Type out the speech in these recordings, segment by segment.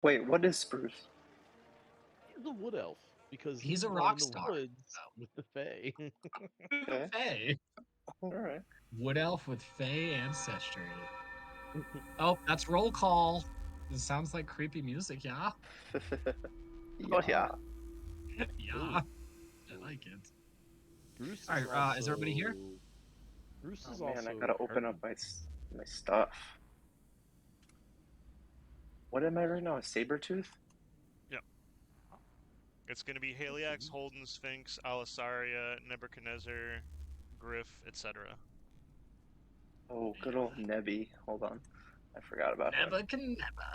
Wait, what is Spruce? He's a wood elf because He's he's a born rock in the star. woods with the Fae. Okay, Fae. all right. Wood elf with Fae ancestry. Oh, that's roll call. It sounds like creepy music, yeah? Oh Yeah. yeah. Yeah, Ooh, I ooh. like it. Bruce All is right, is everybody here? also Bruce Oh is man, I also gotta open up hurt. my stuff. What am I right now? A saber tooth? Yep. It's going to be Haliax, Okay. Holden, Sphinx, Alisaria, Nebuchadnezzar, Griff, etc. Oh, good old Nebby. Hold on, I forgot about him. Never can never.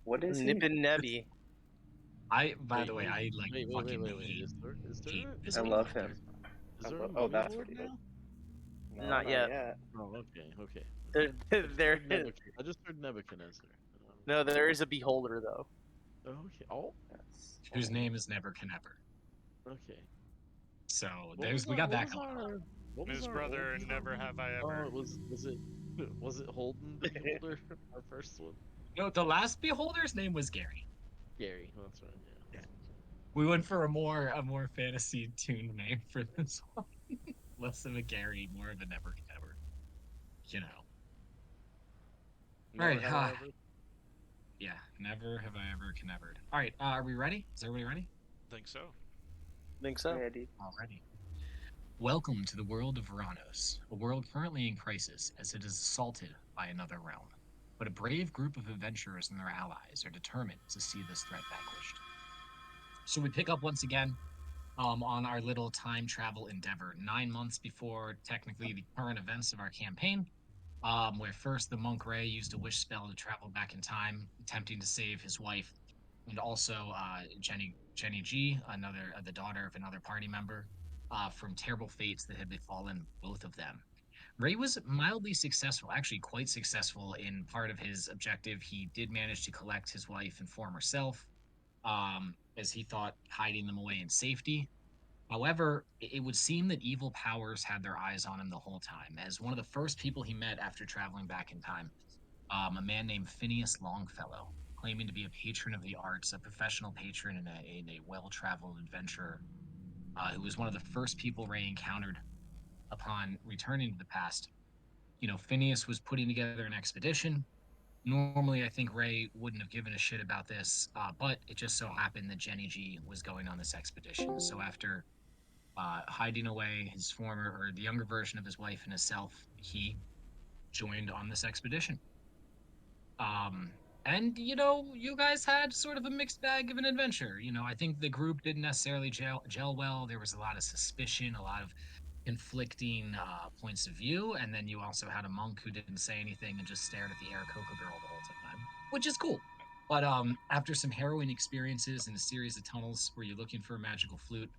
What is Nip he? and Nebby. By the way, I like fucking Wait. hate Is there hate is this I there game. love him. is there a Oh, mummy that's what lord he is. now? No, Not not yet. yet. Oh, okay. There, there, I just heard Nebuchadnezzar. no, there is a beholder though. Okay. Oh, Yes. Whose Oh, name is Never Can Ever. okay. So What was we our got what that was going on. our what was His our brother, old Never Have I Oh, Ever. was it Holden the Beholder? Our first one. No, the last beholder's name was Gary. Gary. That's right. Yeah. We went for a more fantasy tuned name for this one. Less of a Gary, more of a Never Can Ever. You know. All Never right, have I ever. yeah, never have I ever can ever. All right, are we ready? Is everybody ready? Think so. Think so. Ready. Already. Welcome to the world of Veranos, a world currently in crisis as it is assaulted by another realm. But a brave group of adventurers and their allies are determined to see this threat vanquished. So we pick up once again on our little time travel endeavor, 9 months before technically the current events of our campaign. Where first the monk Ray used a wish spell to travel back in time, attempting to save his wife, and also Jenny G, another the daughter of another party member, from terrible fates that had befallen both of them. Ray was mildly successful, actually quite successful in part of his objective. He did manage to collect his wife and former self, as he thought hiding them away in safety. However, it would seem that evil powers had their eyes on him the whole time, as one of the first people he met after traveling back in time, a man named Phineas Longfellow, claiming to be a patron of the arts, a professional patron and a well-traveled adventurer, who was one of the first people Ray encountered upon returning to the past. Phineas was putting together an expedition. Normally, I think Ray wouldn't have given a shit about this, but it just so happened that Jenny G was going on this expedition. So after hiding away his former or the younger version of his wife and himself, he joined on this expedition. And you guys had sort of a mixed bag of an adventure. I think the group didn't necessarily gel well. There was a lot of suspicion, a lot of conflicting points of view, and then you also had a monk who didn't say anything and just stared at the Aarakocra girl the whole time, which is cool. But after some harrowing experiences and a series of tunnels where you're looking for a magical flute,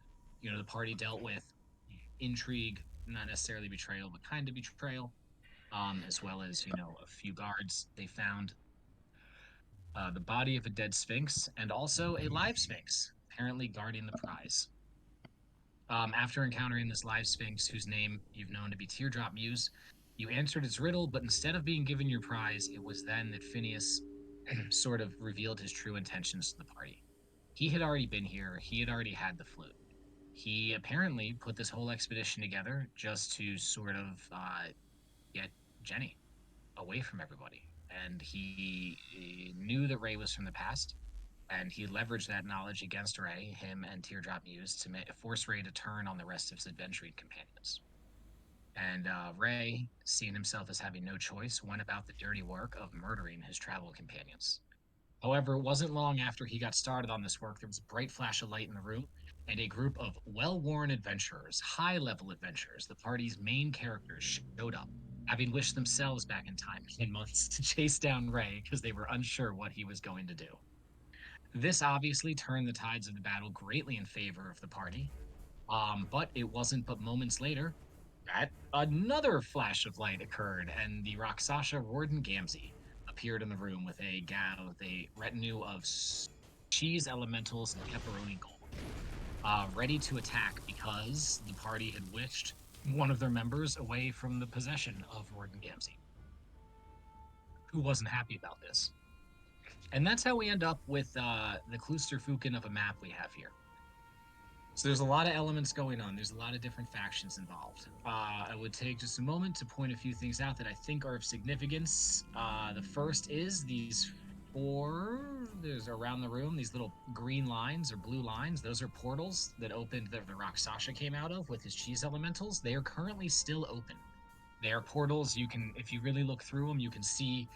the party dealt with intrigue, not necessarily betrayal, but kind of betrayal, as well as a few guards. They found the body of a dead sphinx and also a live sphinx, apparently guarding the prize. After encountering this live sphinx, whose name you've known to be Teardrop Muse, you answered its riddle, but instead of being given your prize, it was then that Phineas sort of revealed his true intentions to the party. He had already been here, he had already had the flute. He apparently put this whole expedition together just to sort of get Jenny away from everybody. And he knew that Ray was from the past, and he leveraged that knowledge against Ray, him, and Teardrop Muse to force Ray to turn on the rest of his adventuring companions. And Ray, seeing himself as having no choice, went about the dirty work of murdering his travel companions. However, it wasn't long after he got started on this work, there was a bright flash of light in the room, and a group of well worn adventurers, high level adventurers, the party's main characters, showed up, having wished themselves back in time 10 months to chase down Ray because they were unsure what he was going to do. This obviously turned the tides of the battle greatly in favor of the party. But it wasn't but moments later that another flash of light occurred, and the Rakshasa Warden Gamzee appeared in the room with a retinue of cheese elementals and pepperoni gold, ready to attack because the party had wished one of their members away from the possession of Warden Gamzee, who wasn't happy about this. And that's how we end up with the Klusterfuken of a map we have here. So there's a lot of elements going on. There's a lot of different factions involved. I would take just a moment to point a few things out that I think are of significance. The first is these there's around the room, these little green lines or blue lines. Those are portals that opened that the Rakshasa came out of with his cheese elementals. They are currently still open. They are portals. You can, if you really look through them, you can see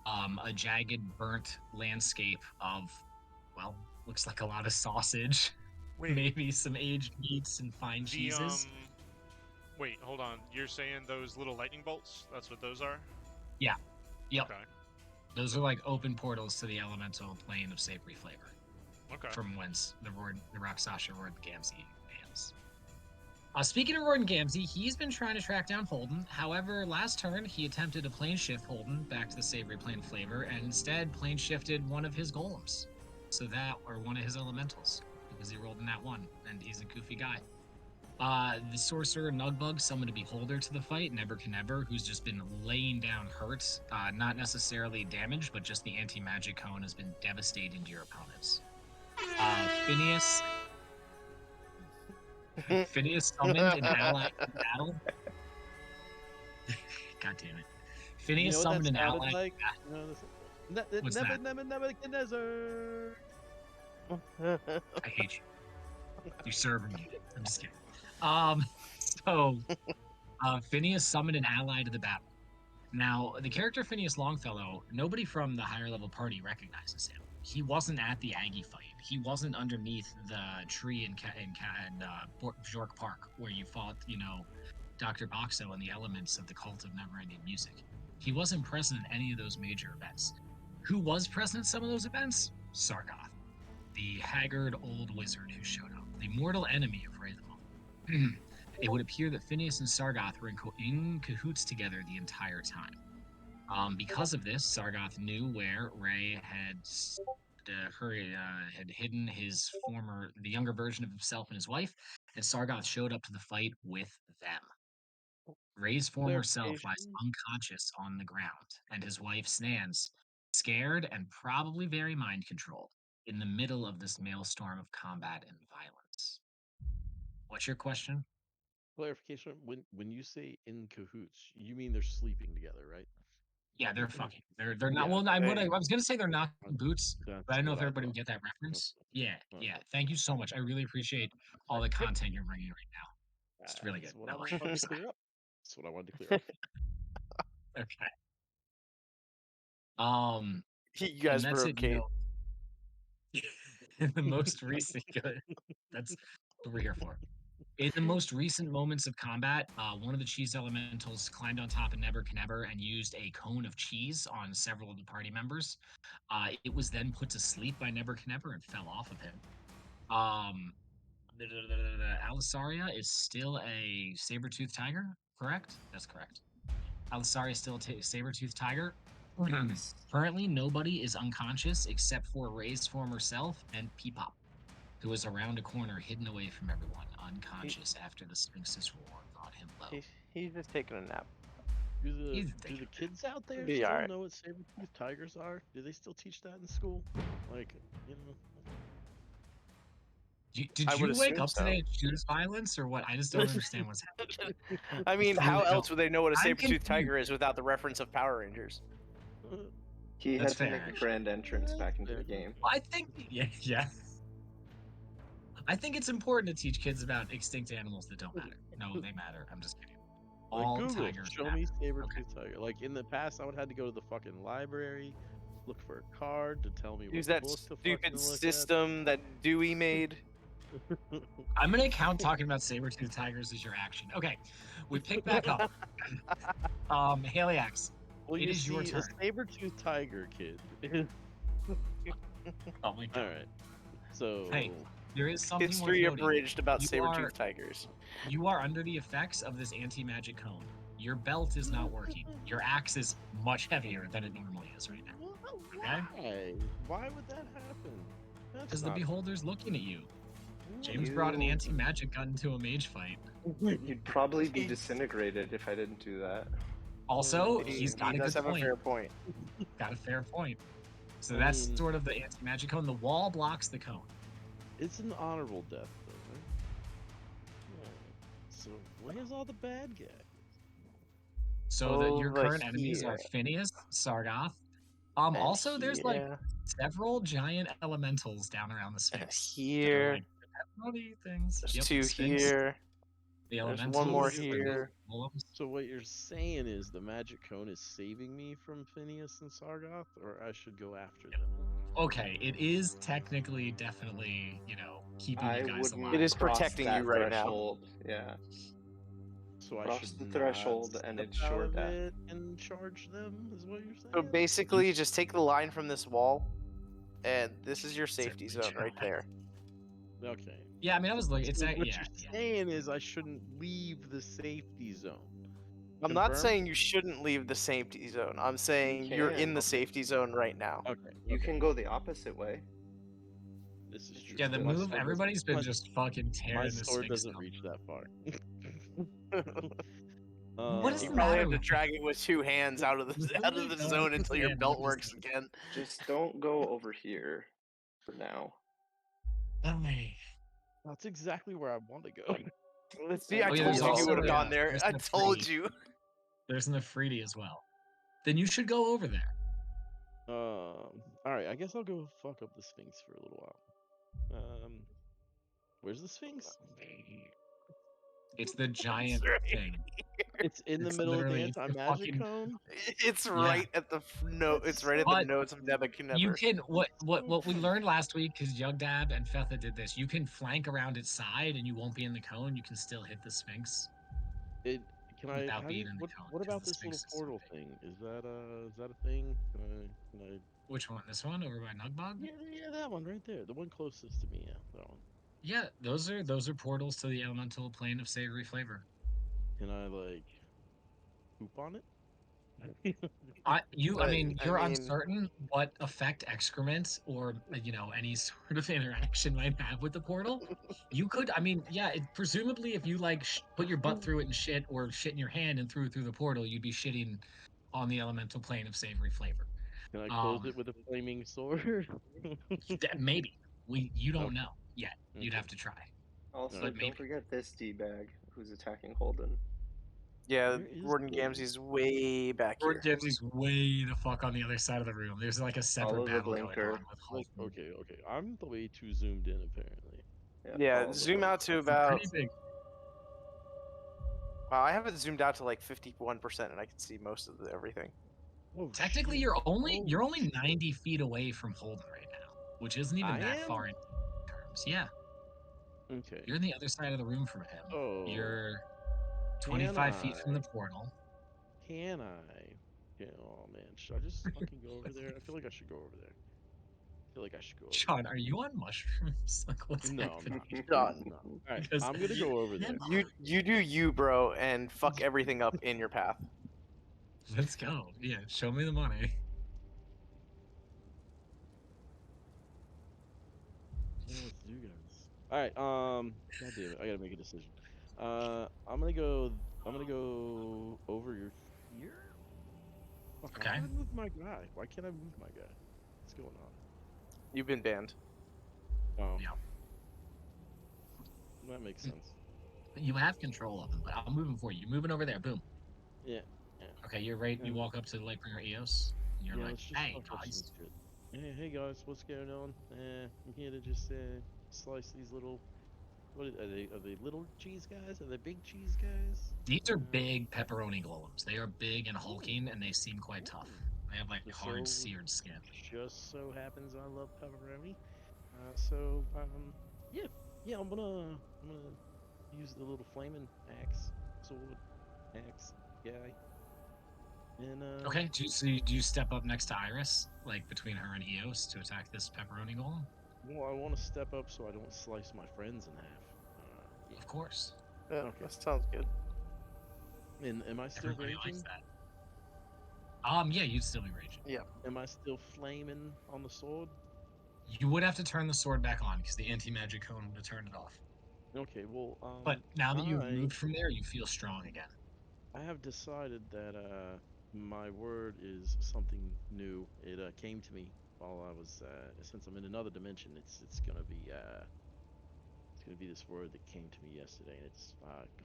a jagged, burnt landscape of, well, looks like a lot of sausage. Wait, Maybe some aged meats and fine cheeses. Wait, hold on. You're saying those little lightning bolts? That's what those are? Yep. Okay. Those are like open portals to the elemental plane of savory flavor, Okay. from whence the Rakshasa Roard Gamzee hails. Speaking of Roard Gamzee, he's been trying to track down Holden. However, last turn he attempted to plane shift Holden back to the savory plane flavor, and instead plane shifted one of his golems, or one of his elementals, because he rolled in that one, and he's a goofy guy. The sorcerer Nugbug summoned a beholder to the fight, Nebuchadnezzar, who's just been laying down hurt, not necessarily damage, but just the anti-magic cone has been devastating to your opponents. Phineas summoned an ally to battle. God damn it. Phineas summoned an ally. Like? What's that? Nebuchadnezzar. I hate you. You serve me. I'm just kidding. Phineas summoned an ally to the battle. Now, the character Phineas Longfellow, nobody from the higher level party recognizes him. He wasn't at the Aggie fight. He wasn't underneath the tree in Bjork Park where you fought, Dr. Boxo and the elements of the Cult of Neverending Music. He wasn't present at any of those major events. Who was present at some of those events? Sargoth, the haggard old wizard who showed up, the mortal enemy of Wraithmon. It would appear that Phineas and Sargoth were in cahoots together the entire time. Because of this, Sargoth knew where Ray had hidden the younger version of himself and his wife, and Sargoth showed up to the fight with them. Ray's former self lies unconscious on the ground, and his wife stands, scared and probably very mind-controlled, in the middle of this maelstrom of combat and violence. What's your question? Clarification: When you say in cahoots, you mean they're sleeping together, right? Yeah, they're fucking. They're not. Yeah, Well, I was gonna say they're not boots, That's but I don't know what if everybody would thought. get that reference. Yeah, Okay. yeah. Thank you so much. I really appreciate all the content you're bringing right now. It's really good. That's what No. I wanted to clear up. That's what I wanted to clear up. Okay. You guys and that's were it, okay. In the most recent, that's what we're here for. In the most recent moments of combat, one of the cheese elementals climbed on top of Nebuchadnezzar and used a cone of cheese on several of the party members. It was then put to sleep by Nebuchadnezzar and fell off of him. Alisaria is still a saber-toothed tiger, correct? That's correct. Alisaria is still a saber-toothed tiger. Currently, nobody is unconscious except for Ray's former self and Peepop, who is around a corner, hidden away from everyone, unconscious after the Sphinx's roar brought him low. He's just taking a nap. Do He's the kids out there Be still alright. know what saber-toothed tigers are? Do they still teach that in school? Like, Did I you would wake assume up so. today and choose violence, or what? I just don't understand what's happening. I mean, how Really else don't. would they know what a I'm saber-toothed confused. tiger is without the reference of Power Rangers? He That's had to fair, make a actually. grand entrance back into the game. I think, yeah. I think it's important to teach kids about extinct animals that don't matter. No, they matter. I'm just kidding. All Google, tigers show matter. me saber-toothed tiger. Like, in the past, I would have to go to the fucking library, look for a card to tell me Use what that book to stupid fucking look system that Dewey made. at. I'm gonna count talking about saber-toothed tigers as your action. Okay, we pick back up. Haliax. Well, It you is your see, turn. a saber-toothed tiger, kid. Oh my god. Alright. So... Hey. There is something History worth noting. abridged about You saber-toothed tigers. You are under the effects of this anti-magic cone. Your belt is not working. Your axe is much heavier than it normally is right now. Why? Why would that happen? That's Because the not- beholder's looking at you. James brought an anti-magic gun into a mage fight. You'd probably be disintegrated if I didn't do that. Also, He he's got a does good have a point. fair point. Got a fair point. So I that's mean- sort of the anti-magic cone. The wall blocks the cone. It's an honorable death, though, right? Yeah. So where's all the bad guys? So that your Over current enemies are here. Phineas, Sargoth. And Also, there's like here, several giant elementals down around the Sphinx. that are, here. like, pepperoni things. There's Yep, two the Sphinx, here. The There's elementals. one more the here. golems. So what you're saying is the magic cone is saving me from Phineas and Sargoth, or I should go after them? Okay, it is technically, definitely, keeping I you guys wouldn't alive. It is cross protecting that you right now. threshold. Yeah. So I Cross should the not threshold and step ensure out of that- it and charge them, is what you're saying? So basically, just take the line from this wall, and this is your safety Certainly zone right try. there. Okay. Yeah, I mean, I was looking. It's So a, what yeah, you're yeah. saying is I shouldn't leave the safety zone. I'm not Confirmed? saying you shouldn't leave the safety zone. I'm saying you're in can. the safety zone right now. Okay. You okay. can go the opposite way. This is true. Yeah, the My move. sword doesn't- Everybody's been my- just fucking My tearing the sword Sphinx doesn't down. reach that far. What is You the probably matter have to with drag it with two hands out of the Literally don't zone until your understand belt what works is again. Just don't go over here for now. That's exactly where I want to go. Let's see, I Oh, yeah, told there's you also you would have a- gone there. there's I an told Afridi. you. There's an Afridi as well. Then you should go over there. All right. I guess I'll go fuck up the Sphinx for a little while. Where's the Sphinx? It's the giant right thing. It's in the It's middle of the literally- it's the anti-magic fucking- cone. It's right at the note. It's right at the But notes of Nebuchadnezzar. You can what we learned last week because Yugdab and Fetha did this. You can flank around its side and you won't be in the cone. You can still hit the Sphinx. Can I? Without how do being you- in the what, cone, what 'cause about the this little Sphinx is so portal big. thing? Is that a thing? Can I? Which one? This one over by Nugbog? Yeah, that one right there. The one closest to me. Yeah, that one. Yeah, those are portals to the elemental plane of savory flavor. Can I like poop on it? I But, mean, I you're mean- uncertain what effect excrement or any sort of interaction might have with the portal. You could, I mean, yeah, presumably if you like put your butt through it and shit, or shit in your hand and threw it through the portal, you'd be shitting on the elemental plane of savory flavor. Can I close Um, it with a flaming sword? Maybe you don't Okay. know yet. You'd Okay. have to try. Also, Alright. don't forget this D-bag who's attacking Holden. Yeah, Where is Gordon Gordon? Gamzee's way back Gordon here. Ramsay's way the fuck on the other side of the room. There's like a separate Follow the battle going blinker. on with Like, Holden. okay. I'm way too zoomed in apparently. Yeah, follow the zoom out blinker. to It's about. pretty big. Wow, I have it zoomed out to like 51%, and I can see most of everything. Oh, Technically, shit. you're only Oh, 90 feet away from Holden right now, which isn't even I that am? far in terms. Yeah, Okay. you're on the other side of the room from him. Oh. You're Can 25 feet from I? the portal. Can I? Yeah, oh man, should I just fucking go over there? I feel like I should go over there. I feel like I should go over Sean, are you on mushrooms? Like, what's No, I'm happening? not. Done. there. Alright, Because I'm gonna go over there. You do you, bro, and fuck everything up in your path. Let's go. Yeah, show me the money. Yeah, let's do guys. Alright, god damn it, I gotta make a decision. I'm gonna go over here. Fuck, Okay. Why can't I move my guy? Why can't I move my guy? What's going on? You've been banned. Oh. Yeah. That makes sense. You have control of him, but I'll move him for you. You're moving over there. Boom. Yeah. Okay, you're right. You Yeah. walk up to the Lightbringer Eos. And you're Yeah, like, let's just hey, fuck up guys. some shit. Hey guys, what's going on? I'm here to just slice these little. What are they? Are they little cheese guys? Are they big cheese guys? These are big pepperoni golems. They are big and hulking, and they seem quite tough. They have like So- hard seared skin. Just so happens I love pepperoni. Yeah, I'm gonna use the little flaming sword axe guy. And Okay, do you step up next to Iris, like between her and Eos, to attack this pepperoni golem? Well, I want to step up so I don't slice my friends in half. Of course. Yeah, Okay. that sounds good. And am I still Everybody likes raging? that. Yeah, you'd still be raging. Am I still flaming on the sword? You would have to turn the sword back on because the anti-magic cone would have turned it off. Okay, well, But now that you've I- moved from there, you feel strong again. I have decided that my word is something new. It came to me while I was since I'm in another dimension, it's gonna be this word that came to me yesterday, and it's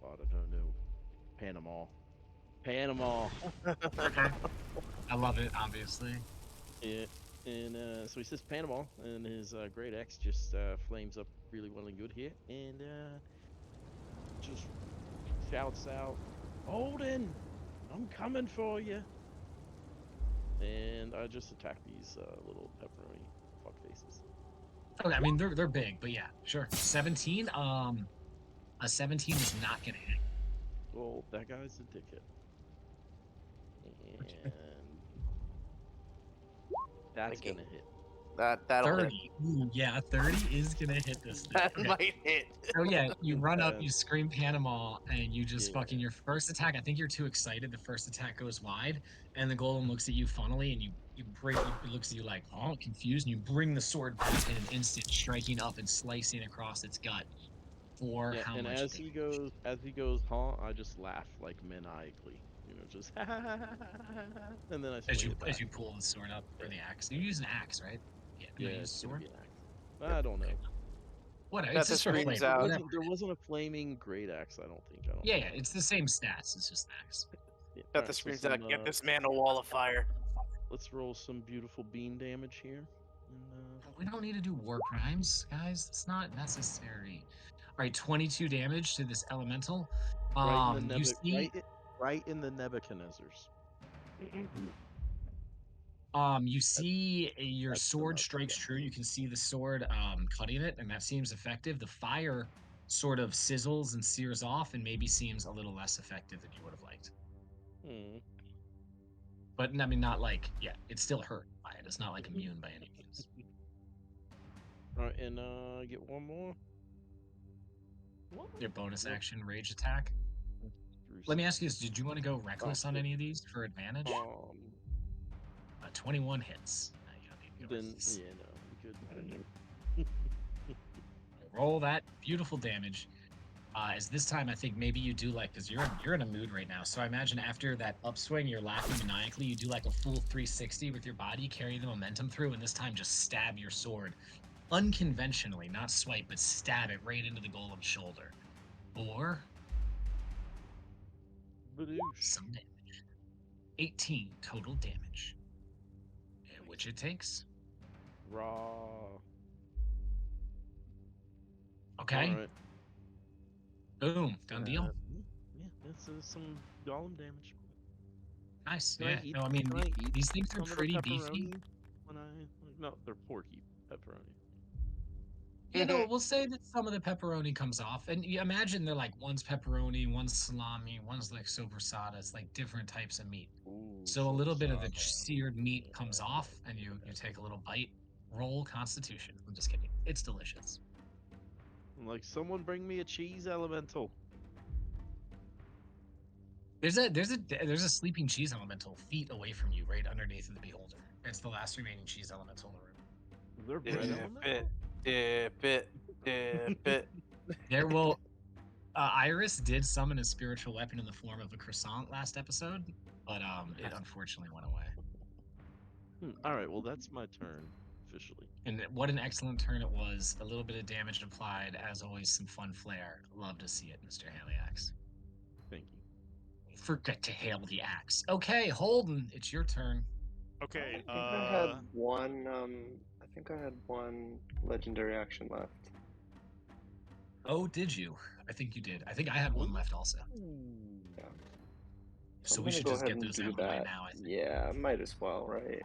God, I don't know, Panama. Panama. Okay. I love it, obviously. Yeah, and so he says Panama, and his great axe just flames up really well and good here, and just shouts out, "Holden, I'm coming for you!" And I just attack these little pepperoni fuck faces. Okay, I mean they're big, but yeah, sure. 17. A 17 is not gonna hit. Well, that guy's a dickhead. And that's Okay. gonna hit. That'll hit. 30. Ooh, yeah, 30 is gonna hit this thing. That Okay. might hit. So yeah, you run up, Yeah. you scream Panama, and you just Yeah. fucking your first attack. I think you're too excited. The first attack goes wide, and the golem looks at you funnily, and you break. It looks at you like confused, and you bring the sword back in an instant, striking up and slicing across its gut. For Yeah, how and much? as damage? he goes, huh? I just laugh like maniacally, just and then I swing it back. As you pull the sword up for the axe. You use an axe, right? Yeah. No, Yeah, you use a it's gonna sword. be an axe. I don't know. Whatever. Got It's the just for screams flavor. out. Whatever. There wasn't a flaming great axe. I don't think. Yeah, yeah. It's the same stats. It's just an axe. Yeah, Got alright, the so screams some, out. Get this man a wall of fire. Let's roll some beautiful beam damage here. And, We don't need to do war crimes, guys. It's not necessary. All right, 22 damage to this elemental. You see, right in the Nebuchadnezzars. you see your That's the sword mouth strikes again. true. You can see the sword cutting it, and that seems effective. The fire sort of sizzles and sears off, and maybe seems a little less effective than you would have liked. But I mean, not like it's still hurt by it. It's not like immune by any means. All right, and get one more. Your bonus Yep. action rage attack. Let me ask you this: did you want to go reckless on any of these for advantage? 21 hits. You don't need to go Then reckless. yeah, no, we could. Roll that beautiful damage. As this time, I think maybe you do like, because you're in a mood right now. So I imagine after that upswing, you're laughing maniacally. You do like a full 360 with your body, carry the momentum through, and this time just stab your sword unconventionally, not swipe, but stab it right into the golem's shoulder. Or some damage. 18 total damage, which it takes. Raw. Okay. All right. Boom. Done deal. Yeah, that's some golem damage. Nice. Can I Yeah. eat- No, I mean, can I eat these things are some of the pretty beefy. pepperoni When no, they're porky pepperoni. You know, we'll say that some of the pepperoni comes off, and you imagine they're like one's pepperoni, one's salami, one's like sopressata. It's like different types of meat. Ooh, So a little bit of the sopressata. seared meat comes off, and you take a little bite. Roll Constitution. I'm just kidding. It's delicious. I'm like, someone bring me a cheese elemental. There's a sleeping cheese elemental feet away from you, right underneath the beholder. It's the last remaining cheese elemental in the room. Is there bread elemental? Dip it. There will. Iris did summon a spiritual weapon in the form of a croissant last episode, but it unfortunately went away. All right, well that's my turn officially. And what an excellent turn it was. A little bit of damage applied. As always, some fun flair. Love to see it, Mr. Haliax. Thank you. Forget to hail the axe. Okay, Holden, it's your turn. Okay. I think I had one. I think I had one legendary action left. Oh, did you? I think you did. I think I had one left also. Yeah. So I'm we gonna should go just ahead get and those do out of the way that. now, I think. Yeah, might as well, right?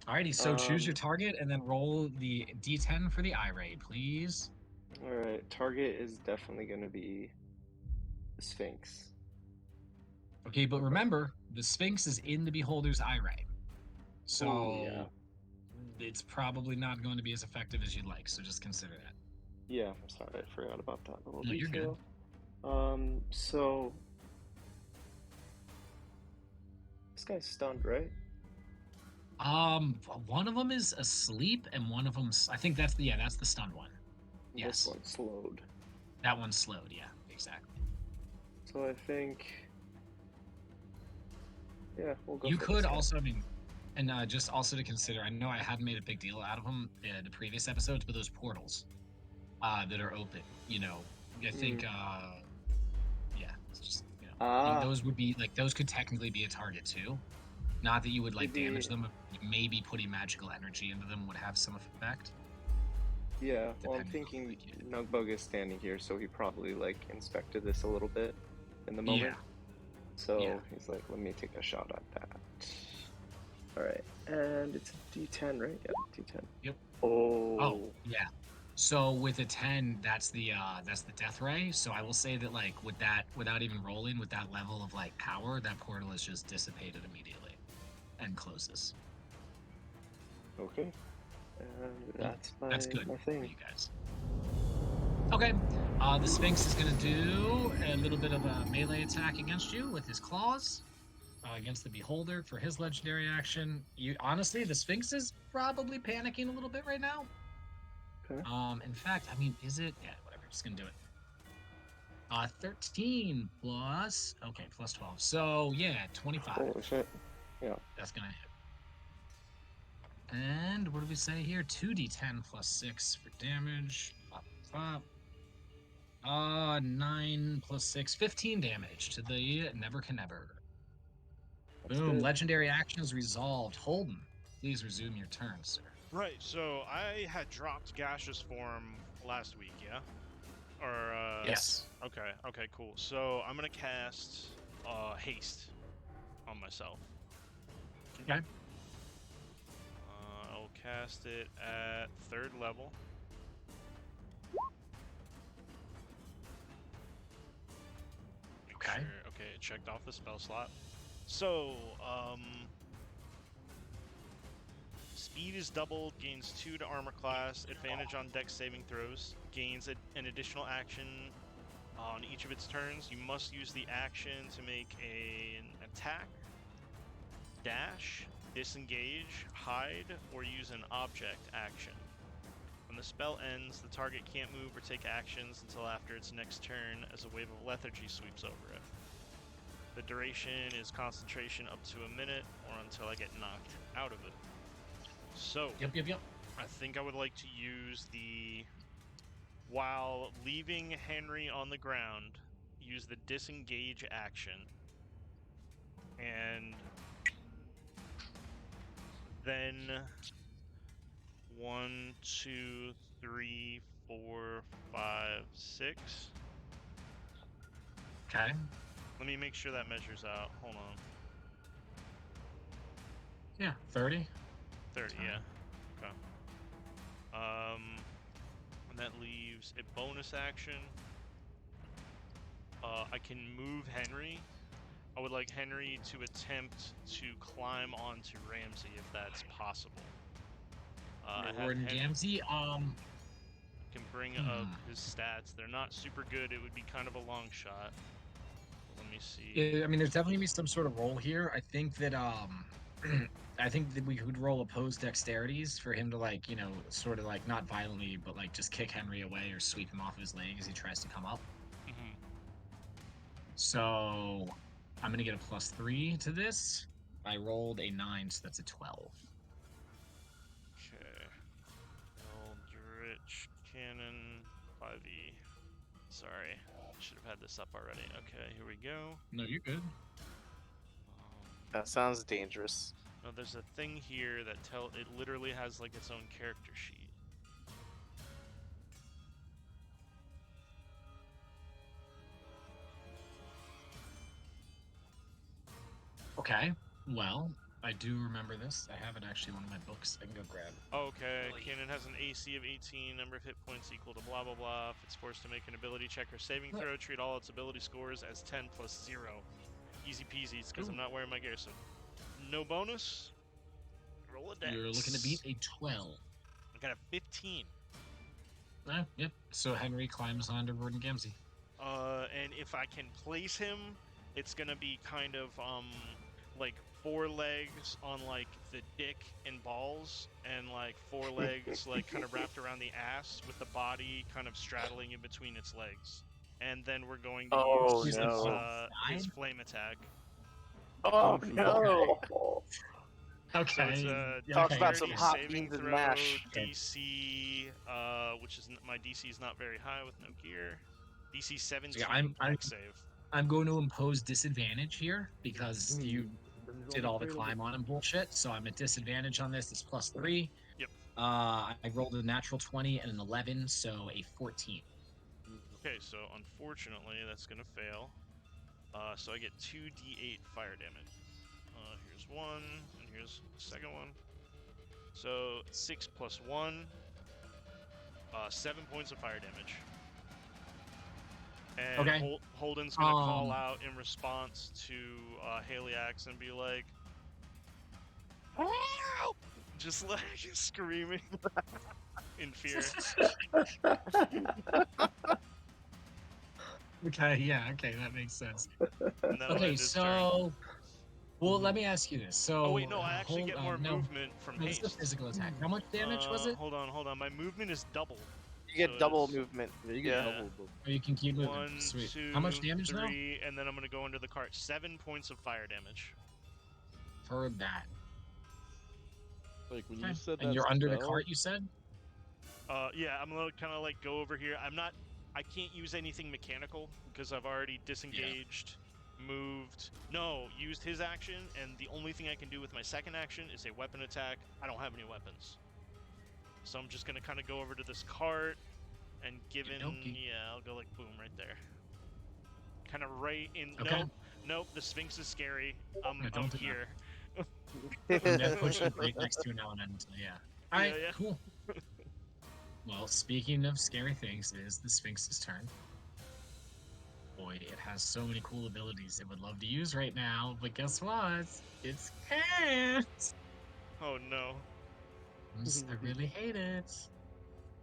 Alrighty, so choose your target and then roll the d10 for the eye raid, please. All right. Target is definitely going to be the Sphinx. Okay, but remember, the Sphinx is in the Beholder's eye ray. So Ooh, yeah. it's probably not going to be as effective as you'd like, so just consider that. Yeah, I'm sorry, I forgot about that little No, you're good. detail. So this guy's stunned, right? One of them is asleep, and one of them's, I think that's the stunned one. Yes. This one's slowed. That one's slowed, yeah, exactly. So I think, yeah, we'll go. You for could this guy. also, I mean, And just also to consider, I know I hadn't made a big deal out of them in the previous episodes, but those portals that are open, I think, yeah, it's just, those would be like those could technically be a target too. Not that you would like Maybe- damage them, but maybe putting magical energy into them would have some effect. Yeah, well, I'm Depending on thinking what you do. Nugbug is standing here, so he probably like inspected this a little bit in the moment. So Yeah. he's like, let me take a shot at that. All right, and it's a D10, right? Yeah, D10. Yep. Oh. Yeah. So with a 10, that's the death ray. So I will say that like with that, without even rolling, with that level of like power, that portal is just dissipated immediately and closes. Okay. And that's my, That's good my for thing. you guys. Okay. The Sphinx is gonna do a little bit of a melee attack against you with his claws. Against the Beholder for his legendary action. Honestly, the Sphinx is probably panicking a little bit right now. Okay. In fact, I mean, is it? Yeah, whatever. Just gonna do it. 13 plus. Okay, plus 12. So yeah, 25. Holy shit. Yeah. That's gonna hit. And what do we say here? 2d10 plus 6 for damage. Pop, pop. 9 plus 6, 15 damage to the Never Can Never. That's Boom. good. Legendary actions resolved. Holden, please resume your turn, sir. Right, so I had dropped gaseous form last week, yeah? Or, Yes. Okay, cool. So I'm gonna cast haste on myself. Okay. I'll cast it at 3rd level. Okay. Sure, okay, it checked off the spell slot. So, speed is doubled, gains 2 to armor class, advantage on dex saving throws, gains an additional action on each of its turns. You must use the action to make an attack, dash, disengage, hide, or use an object action. When the spell ends, the target can't move or take actions until after its next turn as a wave of lethargy sweeps over it. The duration is concentration up to a minute or until I get knocked out of it. So, Yep. I think I would like to use while leaving Henry on the ground, use the disengage action. And then 1, 2, 3, 4, 5, 6. Okay. Let me make sure that measures out. Hold on. Yeah. 30. 30, yeah. Okay. And that leaves a bonus action. I can move Henry. I would like Henry to attempt to climb onto Ramsey if that's possible. I have Warden Henry Gamzee. can bring up his stats. They're not super good. It would be kind of a long shot. Let me see. Yeah, I mean, there's definitely gonna be some sort of roll here. I think that I think that we could roll opposed dexterities for him to like, sort of like not violently, but like just kick Henry away or sweep him off of his leg as he tries to come up. Mhm. So I'm gonna get a +3 to this. I rolled a 9, so that's a 12. Okay. Eldritch Cannon 5e. Sorry, should have had this up already. Okay, here we go. No, you're good. That sounds dangerous. No, there's a thing here that it literally has like its own character sheet. Okay. Well, I do remember this. I have it actually in one of my books. I can go grab it. Okay, Really? Cannon has an AC of 18, number of hit points equal to blah blah blah. If it's forced to make an ability check or saving What? throw, treat all its ability scores as 10 plus 0. Easy peasy, it's because I'm Ooh. not wearing my gear, so no bonus. Roll a dex. You're looking to beat a 12. I got a 15. Yep. So Henry climbs onto Warden Gamzee. And if I can place him, it's gonna be kind of like 4 legs on like the dick and balls, and like 4 legs like kind of wrapped around the ass with the body kind of straddling in between its legs. And then we're going to Oh, use no. his Side? flame attack. Oh Okay. no! Okay. So it's Talk okay, about some dexterity hot saving beans and throw, mash. DC, which is my DC is not very high with no gear. DC 17. So yeah, dex save. I'm going to impose disadvantage here because you did all the climb on and bullshit. So I'm at disadvantage on this. It's +3. Yep. I rolled a natural 20 and an 11, so a 14. Okay, so unfortunately that's gonna fail. So I get 2d8 fire damage. Here's one, and here's the second one. So 6 plus 1, 7 points of fire damage. And Okay. Holden's gonna call out in response to Haliax and be like, "Help!" Just like screaming in fear. Okay, yeah, okay, that makes sense. And that'll Okay, end his turn. so, well, let me ask you this. So, Oh wait, no, I actually get more no, movement from no, it's a haste. physical attack. How much damage was it? Hold on. My movement is double. You get So double it's movement. Yeah, you Yeah. get double. Or you can keep moving. 1, Sweet. 2, How much damage 3, and then I'm gonna go under the cart. 7 points of fire damage. though? For that. Like when Okay. you said that. And you're under the spell, cart, you said? Yeah, I'm gonna kind of like go over here. I can't use anything mechanical because I've already disengaged, moved. No, used his action, and the only thing I can do with my second action is a weapon attack. I don't have any weapons, so I'm just gonna kind of go over to this cart and given, Okey-dokey. yeah, I'll go like boom right there. Kind of right in. Okay. Nope. The Sphinx is scary. No, I'm don't do that. here. And then push you right next to an elemental, yeah. Alright, yeah. cool. Well, speaking of scary things, it is the Sphinx's turn. Boy, it has so many cool abilities it would love to use right now, but guess what? It's can't! Oh no. I really hate it.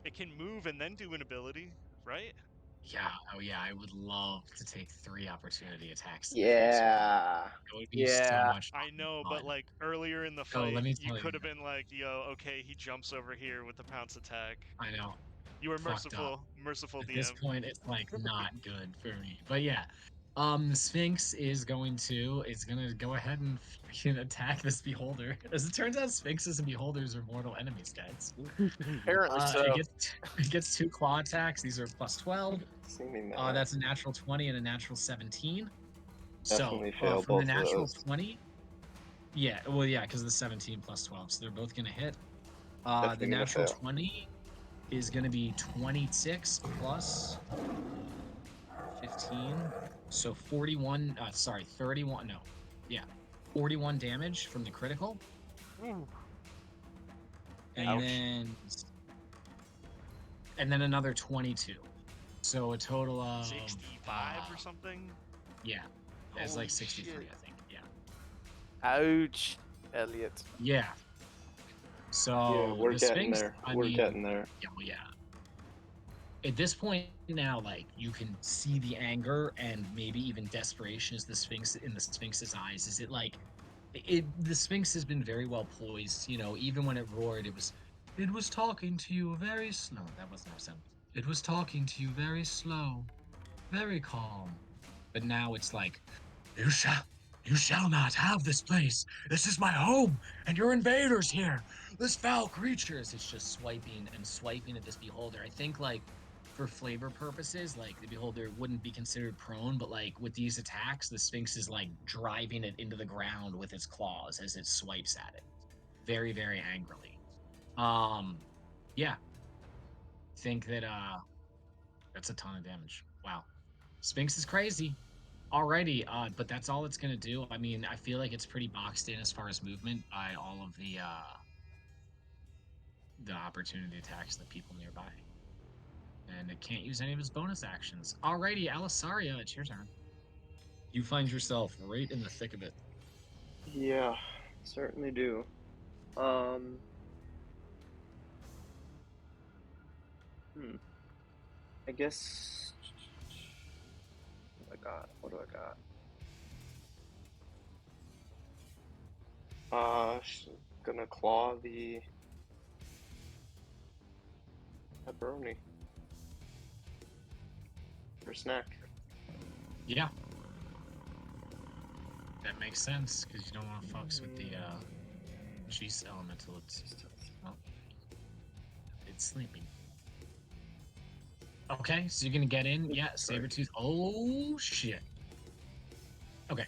It can move and then do an ability, right? Yeah, oh yeah, I would love to take 3 opportunity attacks. Yeah. It would be Yeah. so much I know, but fun. like earlier in the Oh, fight, let me you tell you. could have been like, "Yo, okay, he jumps over here with the pounce attack." I know. You were Fucked up. merciful At DM. this point, it's like not good for me. But yeah, the Sphinx is gonna go ahead and freaking attack this beholder. As it turns out, Sphinxes and beholders are mortal enemies, guys. Apparently so. It gets 2 claw attacks. These are +12. Seeming That's a natural 20 and a natural 17. Definitely So fail from the both of natural those. 20, yeah, well, yeah, because the 17 +12, so they're both gonna hit. The Definitely gonna natural fail. 20 is going to be 26 plus 15, so 41. 31. No, yeah, 41 damage from the critical, and Ouch. then another 22. So a total of 65 or something. Yeah, it's Holy like 63, shit. I think. Yeah. Ouch, Elliot. Yeah. So Yeah, we're the getting Sphinx, there. I We're mean, getting there. Yeah, well, yeah. At this point now, like you can see the anger and maybe even desperation as the Sphinx in the Sphinx's eyes. Is it like the Sphinx has been very well poised, you know, even when it roared, it was talking to you very slow. That was no sound. It was talking to you very slow, very calm. But now it's like, you shall not have this place. This is my home, and you're invaders here. This foul creatures. It's just swiping and swiping at this beholder. I think like for flavor purposes, like the beholder wouldn't be considered prone, but like with these attacks, the Sphinx is like driving it into the ground with its claws as it swipes at it. Very, very angrily. Yeah. Think that that's a ton of damage. Wow. Sphinx is crazy. Alrighty, but that's all it's gonna do. I mean, I feel like it's pretty boxed in as far as movement by all of the opportunity attacks that people nearby. And it can't use any of its bonus actions. Alrighty, Alisaria, it's your turn. You find yourself right in the thick of it. Yeah, certainly do. I guess. What do I got? Gonna claw the pepperoni for snack. Yeah. That makes sense, because you don't want to fucks with the She's elemental. It's sleeping. Okay, so you're gonna get in. Yeah, Sabretooth. Oh shit. Okay,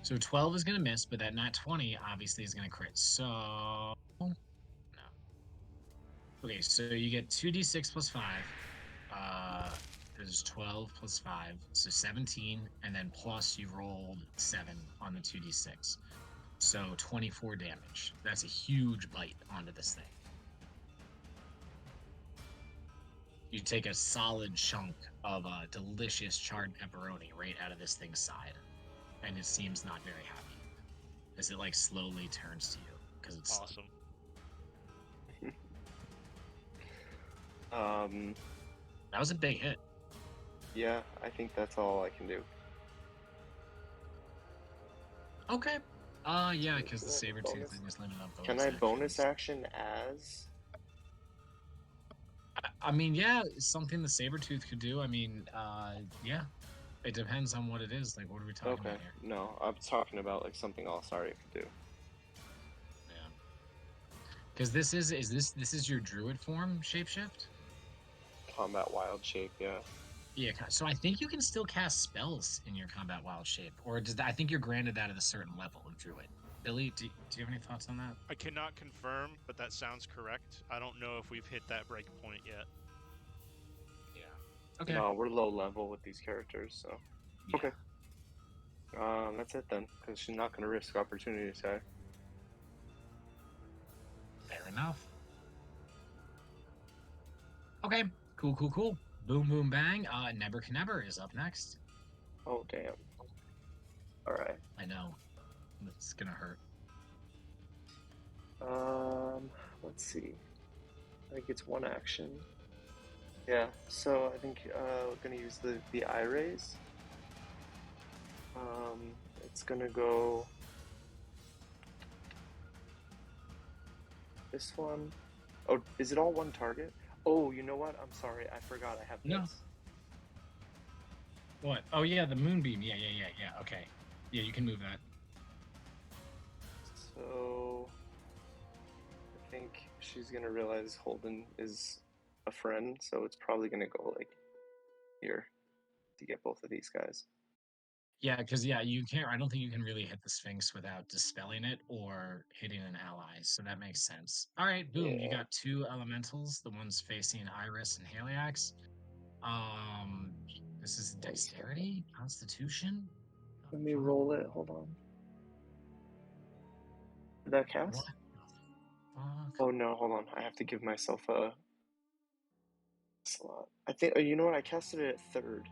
so 12 is gonna miss, but that nat 20 obviously is gonna crit. So no. Okay, so you get 2d6 plus 5. There's 12 plus 5, so 17, and then plus you rolled 7 on the 2d6. So 24 damage. That's a huge bite onto this thing. You take a solid chunk of delicious charred pepperoni right out of this thing's side, and it seems not very happy as it like slowly turns to you because it's Awesome. That was a big hit. Yeah, I think that's all I can do. Okay. Yeah, because the Bonus- Sabretooth thing is limited on bonus Can I bonus actions. action as? I mean, yeah, it's something the Sabretooth could do. I mean, yeah. It depends on what it is. Like, what are we talking Okay, about here? no, I'm talking about like something else. Sorry, I could do. Yeah. Because this is your druid form shapeshift? Combat wild shape, yeah. Yeah, so I think you can still cast spells in your combat wild shape, or does that, I think you're granted that at a certain level of druid. Billy, do you have any thoughts on that? I cannot confirm, but that sounds correct. I don't know if we've hit that break point yet. Yeah. Okay. No, we're low level with these characters, so. Yeah. Okay. That's it then, because she's not gonna risk opportunity attack. Fair enough. Okay. Cool. Boom, boom, bang. Nebuchadnezzar is up next. Oh damn. All right. I know. It's gonna hurt. Let's see. I think it's one action. Yeah. So I think we're gonna use the eye rays. It's gonna go. This one. Oh, is it all one target? Oh, you know what? I'm sorry. I forgot I have No. this. What? Oh yeah, the moonbeam. Yeah. Okay. Yeah, you can move that. So I think she's gonna realize Holden is a friend, so it's probably gonna go like here to get both of these guys. Yeah, because you can't. I don't think you can really hit the Sphinx without dispelling it or hitting an ally. So that makes sense. All right, boom. You Yeah. got two elementals. The ones facing Iris and Heliax. This is dexterity, Constitution. Let me roll it. Hold on. Did that cast? What? Fuck. Oh no, hold on. I have to give myself a slot. I think. You know what? I casted it at third,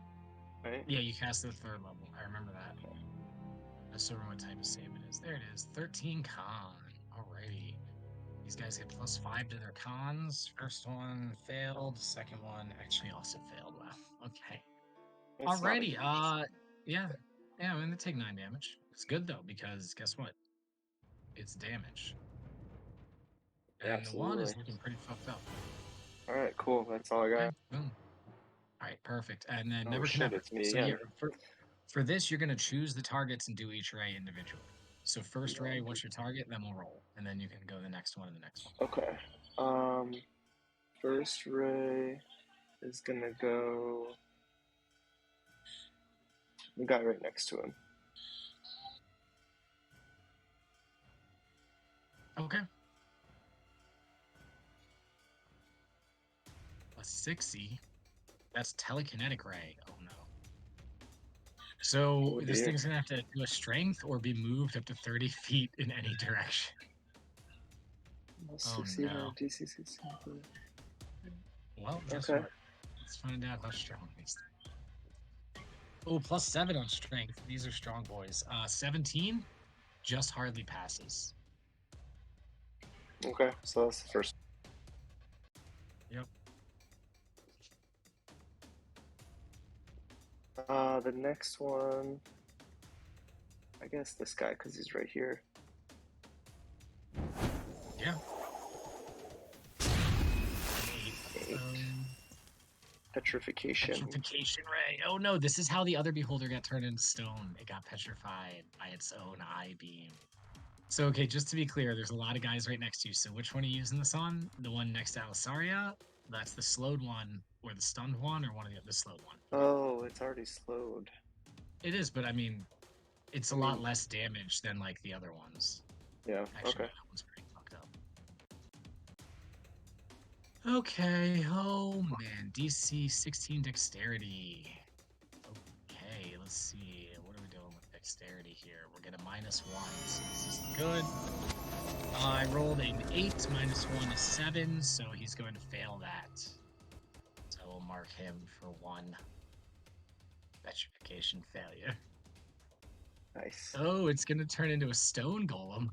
right? Yeah, you cast the third level. I remember that. I just don't remember what type of save it is. There it is. 13 con. Alrighty. These guys get +5 to their cons. First one failed. Second one actually also failed. Wow. Okay. It's not a Alrighty. huge- Yeah. I mean, they take 9 damage. It's good though because guess what? It's damage. And the one is Absolutely. looking pretty fucked up. All right, cool. That's all I got. Okay, boom. All right, perfect. And then Oh, Nebuchadnezzar. shit, it's me So again. for this, you're gonna choose the targets and do each ray individually. So first ray, what's your target? Then we'll roll, and then you can go the next one and the next one. Okay. First ray is gonna go. The guy right next to him. Okay. +60. That's telekinetic ray. Oh no. So Oh, this dear. thing's gonna have to do a strength or be moved up to 30 feet in any direction. Must Oh, succeed no. on DC 16. Well, guess Okay. what? Let's find out how strong these things. Oh, +7 on strength. These are strong boys. 17 just hardly passes. Okay, so that's the first. Yep. The next one. I guess this guy, because he's right here. Yeah. Eight. Petrification. Petrification ray. Oh no, this is how the other beholder got turned into stone. It got petrified by its own eye beam. So, okay, just to be clear, there's a lot of guys right next to you. So, which one are you using this on? The one next to Alisaria? That's the slowed one, or the stunned one, or one of the slowed one? Oh, it's already slowed. It is, but I mean, it's a I lot mean- less damage than like the other ones. Yeah. Actually, Okay. that one's pretty fucked up. Okay, oh man, DC 16 dexterity. Okay, let's see. What are we doing with dexterity here? We're getting -1, so this is good. I rolled an 8, -1 is 7, so he's going to fail that. So we'll mark him for 1 petrification failure. Nice. Oh, it's going to turn into a stone golem.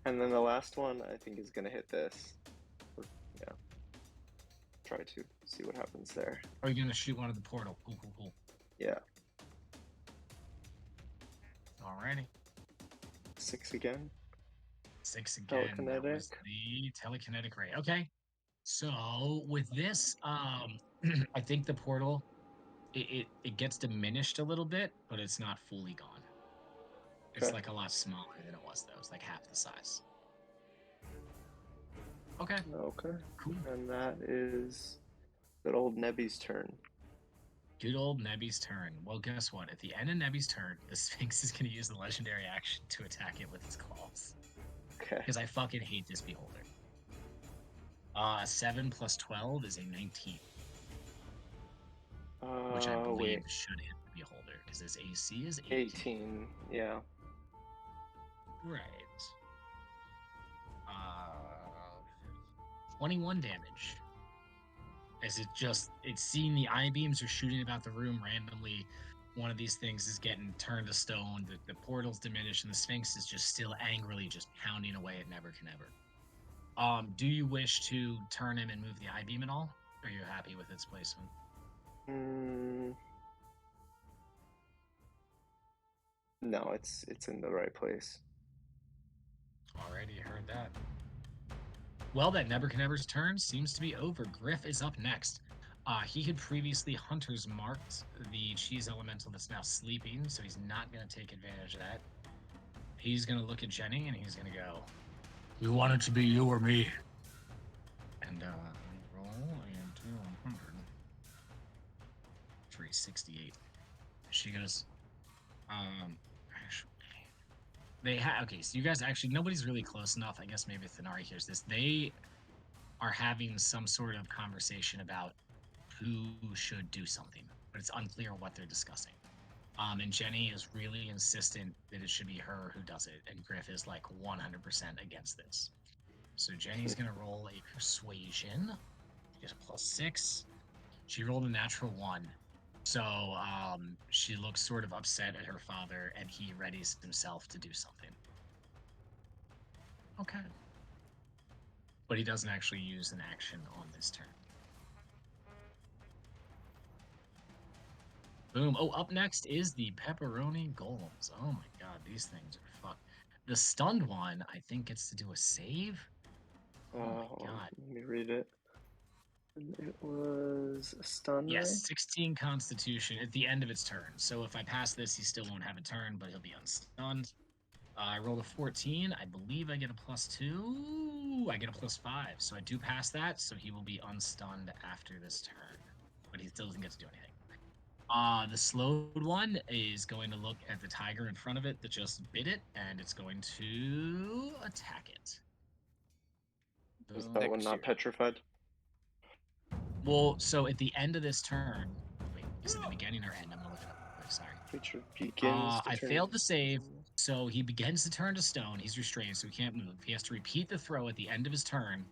And then the last one, I think, is gonna hit this. Yeah. Try to see what happens there. Are you going to shoot one of the portal? Cool. Yeah. Alrighty. 6 again. 6 again. That was Telekinetic. the telekinetic ray. Okay. So with this, I think the portal it gets diminished a little bit, but it's not fully gone. It's Okay. like a lot smaller than it was though. It's like half the size. Okay, Okay. cool. And that is good old Nebby's turn. Good old Nebby's turn. Well, guess what? At the end of Nebby's turn, the Sphinx is going to use the legendary action to attack it with its claws. Okay. Because I fucking hate this beholder. 7 + 12 is a 19. Which I believe Wait. should hit the beholder, because his AC is 18. 18. Yeah. Right. 21 damage. As it's seeing the eye beams are shooting about the room randomly. One of these things is getting turned to stone. The portal's diminished, and the Sphinx is just still angrily just pounding away at Never Can Ever. Do you wish to turn him and move the eye beam at all? Or are you happy with its placement? No, it's in the right place. Already heard that. Well, that Nebuchadnezzar's turn seems to be over. Griff is up next. He had previously Hunter's marked the cheese elemental that's now sleeping, so he's not going to take advantage of that. He's going to look at Jenny and he's going to go, "You want it to be you or me?" And roll into 100. 368. She goes, actually, okay, so you guys actually, nobody's really close enough. I guess maybe Thanari hears this. They are having some sort of conversation about who should do something, but it's unclear what they're discussing. And Jenny is really insistent that it should be her who does it, and Griff is like 100% against this. So Jenny's gonna roll a persuasion. She gets a +6. She rolled a natural 1. So she looks sort of upset at her father, and he readies himself to do something. Okay. But he doesn't actually use an action on this turn. Boom. Oh, up next is the pepperoni golems. Oh my god, these things are fucked. The stunned one, I think, gets to do a save. Oh my god. Let me read it. It was a stun, Yes, right? 16 Constitution at the end of its turn. So if I pass this, he still won't have a turn, but he'll be unstunned. I rolled a 14. I believe I get a +2. I get a +5. So I do pass that, so he will be unstunned after this turn. But he still doesn't get to do anything. The slowed one is going to look at the tiger in front of it that just bit it, and it's going to attack it. Is that one not petrified? Well, so at the end of this turn, wait, is it the beginning or end? I'm gonna look it up real quick, sorry. Creature begins to I turn failed to to save, stone. so he begins to turn to stone. He's restrained, so he can't move. He has to repeat the throw at the end of his turn.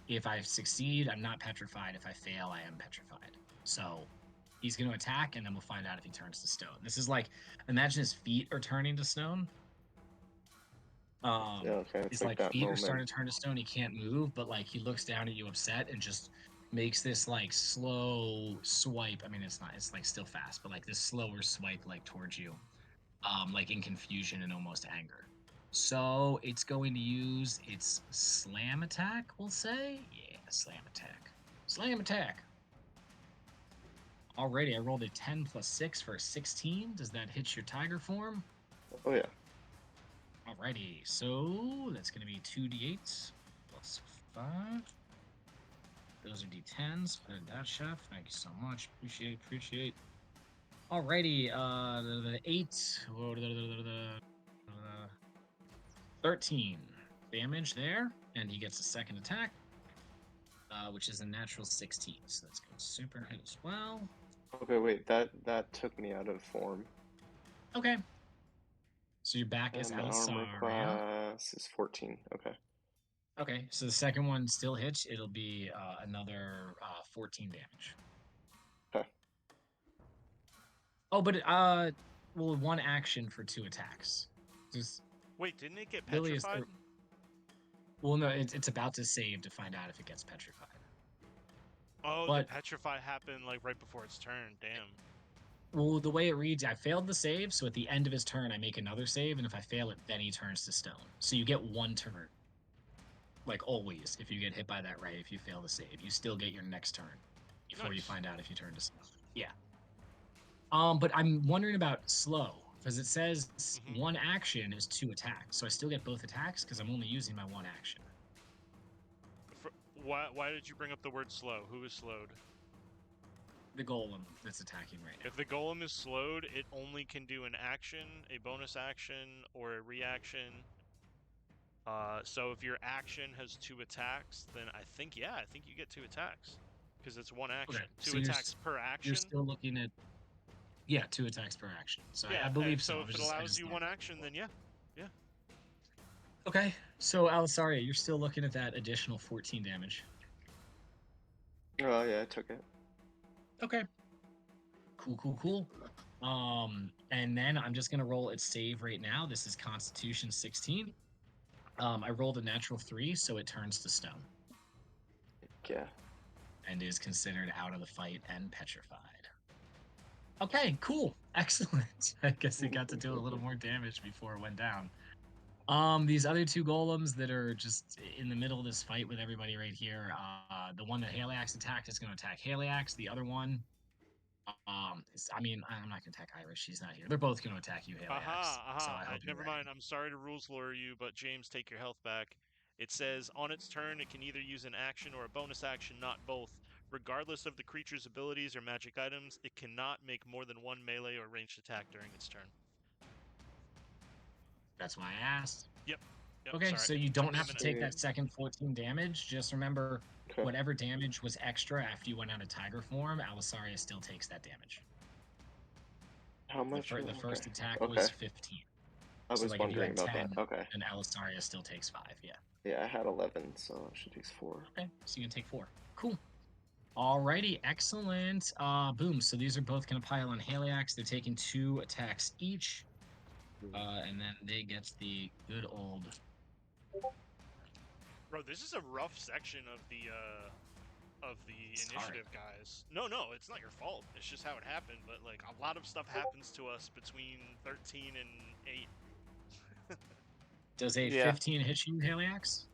If I succeed, I'm not petrified. If I fail, I am petrified. So he's going to attack, and then we'll find out if he turns to stone. This is like, imagine his feet are turning to stone. Yeah, okay. It's like like that feet are moment. starting to turn to stone. He can't move, but like he looks down at you upset and just makes this like slow swipe. I mean, it's not, it's like still fast, but like this slower swipe like towards you, like in confusion and almost anger. So it's going to use its slam attack, we'll say. Yeah, slam attack. Slam attack. Alrighty, I rolled a 10 + 6 for a 16. Does that hit your tiger form? Oh yeah. Alrighty, so that's going to be 2d8 plus 5. Those are d10s. Put in that, chef. Thank you so much. Appreciate. Alrighty, the 8. 13 damage there, and he gets a second attack, which is a natural 16. So that's going to super hit as well. Okay, wait. That took me out of form. Okay. So your back is And my armor Alisaria. class is 14. Okay. Okay, so the second one still hits. It'll be another 14 damage. Okay. Oh, but well, one action for 2 attacks. Just Wait, didn't it get Lily is petrified? well, no, it's about to save to find out if it gets petrified. Oh, But- the petrify happened like right before its turn. Damn. Well, the way it reads, I failed the save, so at the end of his turn, I make another save, and if I fail it, then he turns to stone. So you get 1 turn. Like always, if you get hit by that ray, if you fail the save, you still get your next turn before you Nice. find out if you turn to stone. Yeah. But I'm wondering about slow because it says Mhm. 1 action is 2 attacks, so I still get both attacks because I'm only using my 1 action. Why did you bring up the word slow? Who is slowed? The golem that's attacking right now. If the golem is slowed, it only can do an action, a bonus action, or a reaction. So if your action has 2 attacks, then I think you get 2 attacks because it's 1 action. Okay, 2 so you're attacks per action. You're still looking at 2 attacks per action. So Yeah, I believe and so. so if it allows you 1 action, then yeah. Okay, so Alisaria, you're still looking at that additional 14 damage. Oh yeah, I took it. Okay. Cool. And then I'm just gonna roll its save right now. This is Constitution 16. I rolled a natural 3, so it turns to stone Yeah. and is considered out of the fight and petrified. Okay, cool, excellent. I guess it got to do a little more damage before it went down. These other 2 golems that are just in the middle of this fight with everybody right here. The one that Haliax attacked is going to attack Haliax. The other one, I'm not gonna attack Iris. She's not here. They're both gonna attack you, Haliax. So I hope you're Never ready. mind. I'm sorry to rules lure you, but James, take your health back. It says on its turn, it can either use an action or a bonus action, not both. Regardless of the creature's abilities or magic items, it cannot make more than 1 melee or ranged attack during its turn. That's why I asked. Yep, Okay, sorry. so you don't have to take minute. that second 14 damage. Just remember, Okay. whatever damage was extra after you went out of tiger form, Alisaria still takes that damage. How The, much? the first attack Okay. was 15, I so, was like, if you wondering had about 10, that. Okay. and Alisaria still takes 5. Yeah. Yeah, I had 11, so she takes 4. Okay, so you can take 4. Cool. Alrighty, excellent. Boom. So these are both gonna pile on Haliax. They're taking 2 attacks each. And then they get the good old. Bro, this is a rough section of the Sorry. initiative, guys. No, it's not your fault. It's just how it happened. But like a lot of stuff happens to us between 13 and 8. Does a Yeah. 15 hit you, Haliax?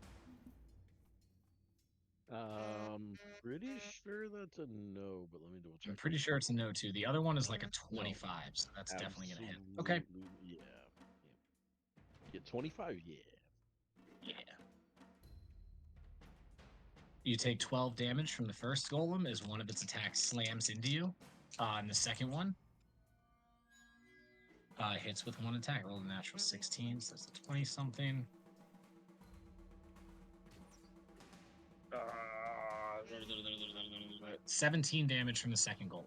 Pretty sure that's a no, but let me double check. I'm pretty sure it's a no too. The other one is like a 25, so that's definitely gonna hit. Okay. Absolutely, yeah. Yeah, 25, yeah. Yeah. You take 12 damage from the first golem as one of its attacks slams into you. And the second one hits with 1 attack. Roll a natural 16, so that's a 20 something. 17 damage from the second golem.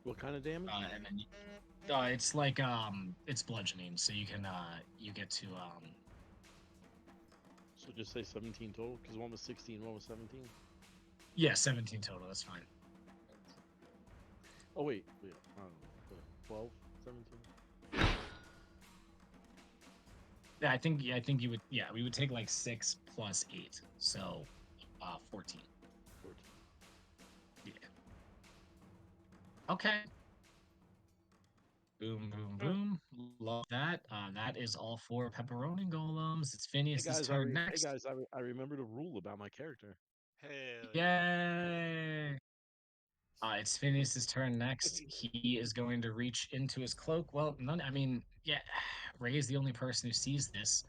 What kind of damage? And then it's like it's bludgeoning, so you can you get to So just say 17 total, because one was 16, one was 17. yeah, 17 total. That's fine. Oh wait, I don't know, 12, 17. Yeah, I think you would. Yeah, we would take like 6 plus 8, so 14. 14. Yeah. Okay. Boom, boom, boom. Love that. That is all 4 pepperoni golems. It's Phineas's turn next. Hey guys, I remembered a rule about my character. Hell Yay! It's Phineas's turn next. He is going to reach into his cloak. Well, I mean, yeah, Ray is the only person who sees this.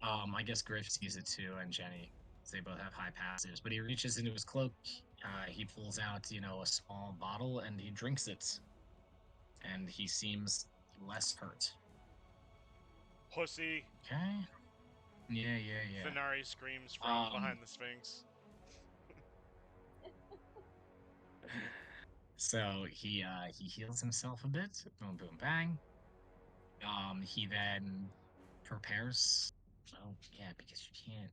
I guess Griff sees it too, and Jenny. They both have high passives. But he reaches into his cloak. He pulls out, a small bottle, and he drinks it. And he seems less hurt. Pussy. Okay. Yeah. Fenari screams from behind the Sphinx. So he heals himself a bit. Boom, boom, bang. He then prepares. Oh yeah, because you can't.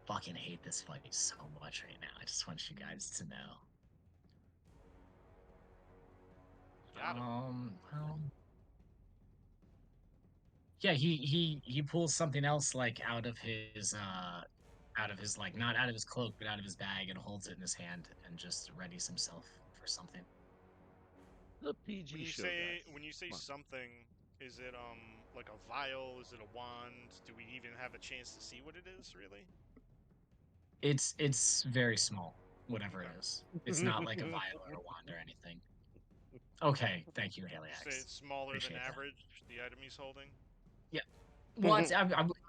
Fucking hate this fight so much right now. I just want you guys to know. Got him. Well, yeah, he pulls something else like out of his like not out of his cloak but out of his bag and holds it in his hand and just readies himself for something. The PG When you show, say guys. Come on. something, is it like a vial? Is it a wand? Do we even have a chance to see what it is, really? It's very small, whatever it Okay. is. It's not like a vial or a wand or anything. Okay, thank you, Haley Say X. it's smaller Appreciate than that. average. The item he's holding. Well,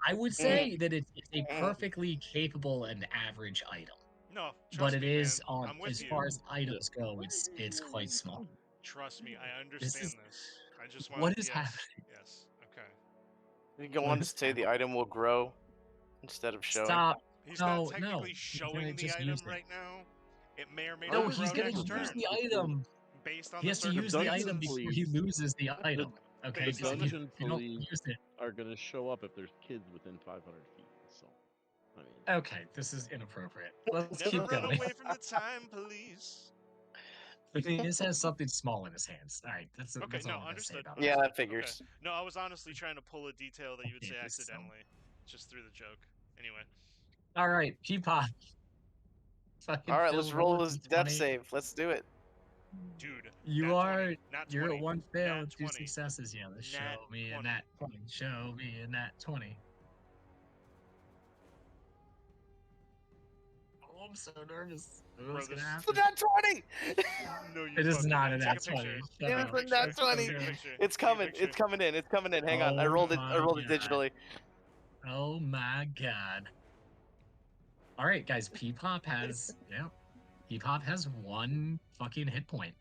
I would say that it's a perfectly capable and average item, No, but trust it me, is man. on I'm with as you. far as items go, it's quite small. Trust me, I understand is- this. I just want. What is yes, happening? Yes. Okay. You go What on to is say the item will grow instead of showing. Stop! He's No, not technically he's gonna showing the just item use it. right now. It may or may No, not he's grow gonna next use turn, the item. based on He the has to use the circumstances. item before he loses the item. Okay, Based The on because the- if dungeon you don't police use it. are gonna show up if there's kids within 500 feet. So, I mean, Okay, this is inappropriate. Let's Never keep run going. away from the time police. Phineas has something small in his hands. All right, that's Okay, all no, I'm gonna say understood. about Yeah, that. that figures. Okay. No, I was honestly trying to pull a detail that you would Okay, say this is accidentally, just through the joke. Anyway, All right, Peapod. Fucking All right, Phil, let's roll a his death d20. save. Let's do it. dude, You nat are 20, nat you're 20, at one fail nat and two 20. successes. Yeah, let's show Nat me a 20. nat 20. Show me a nat 20. Oh, I'm so nervous. What's Bro, gonna this- It's a happen? nat 20! No, you It is fucking not didn't. a Take nat a picture. 20. Take Yeah, a it's a picture. nat Take a 20. picture. It's Take a coming. picture. It's coming in. It's coming in. Hang on. I Oh rolled it. my I rolled it God. digitally. Oh my god. All right, guys. Peepop has Peepop has one fucking hit point.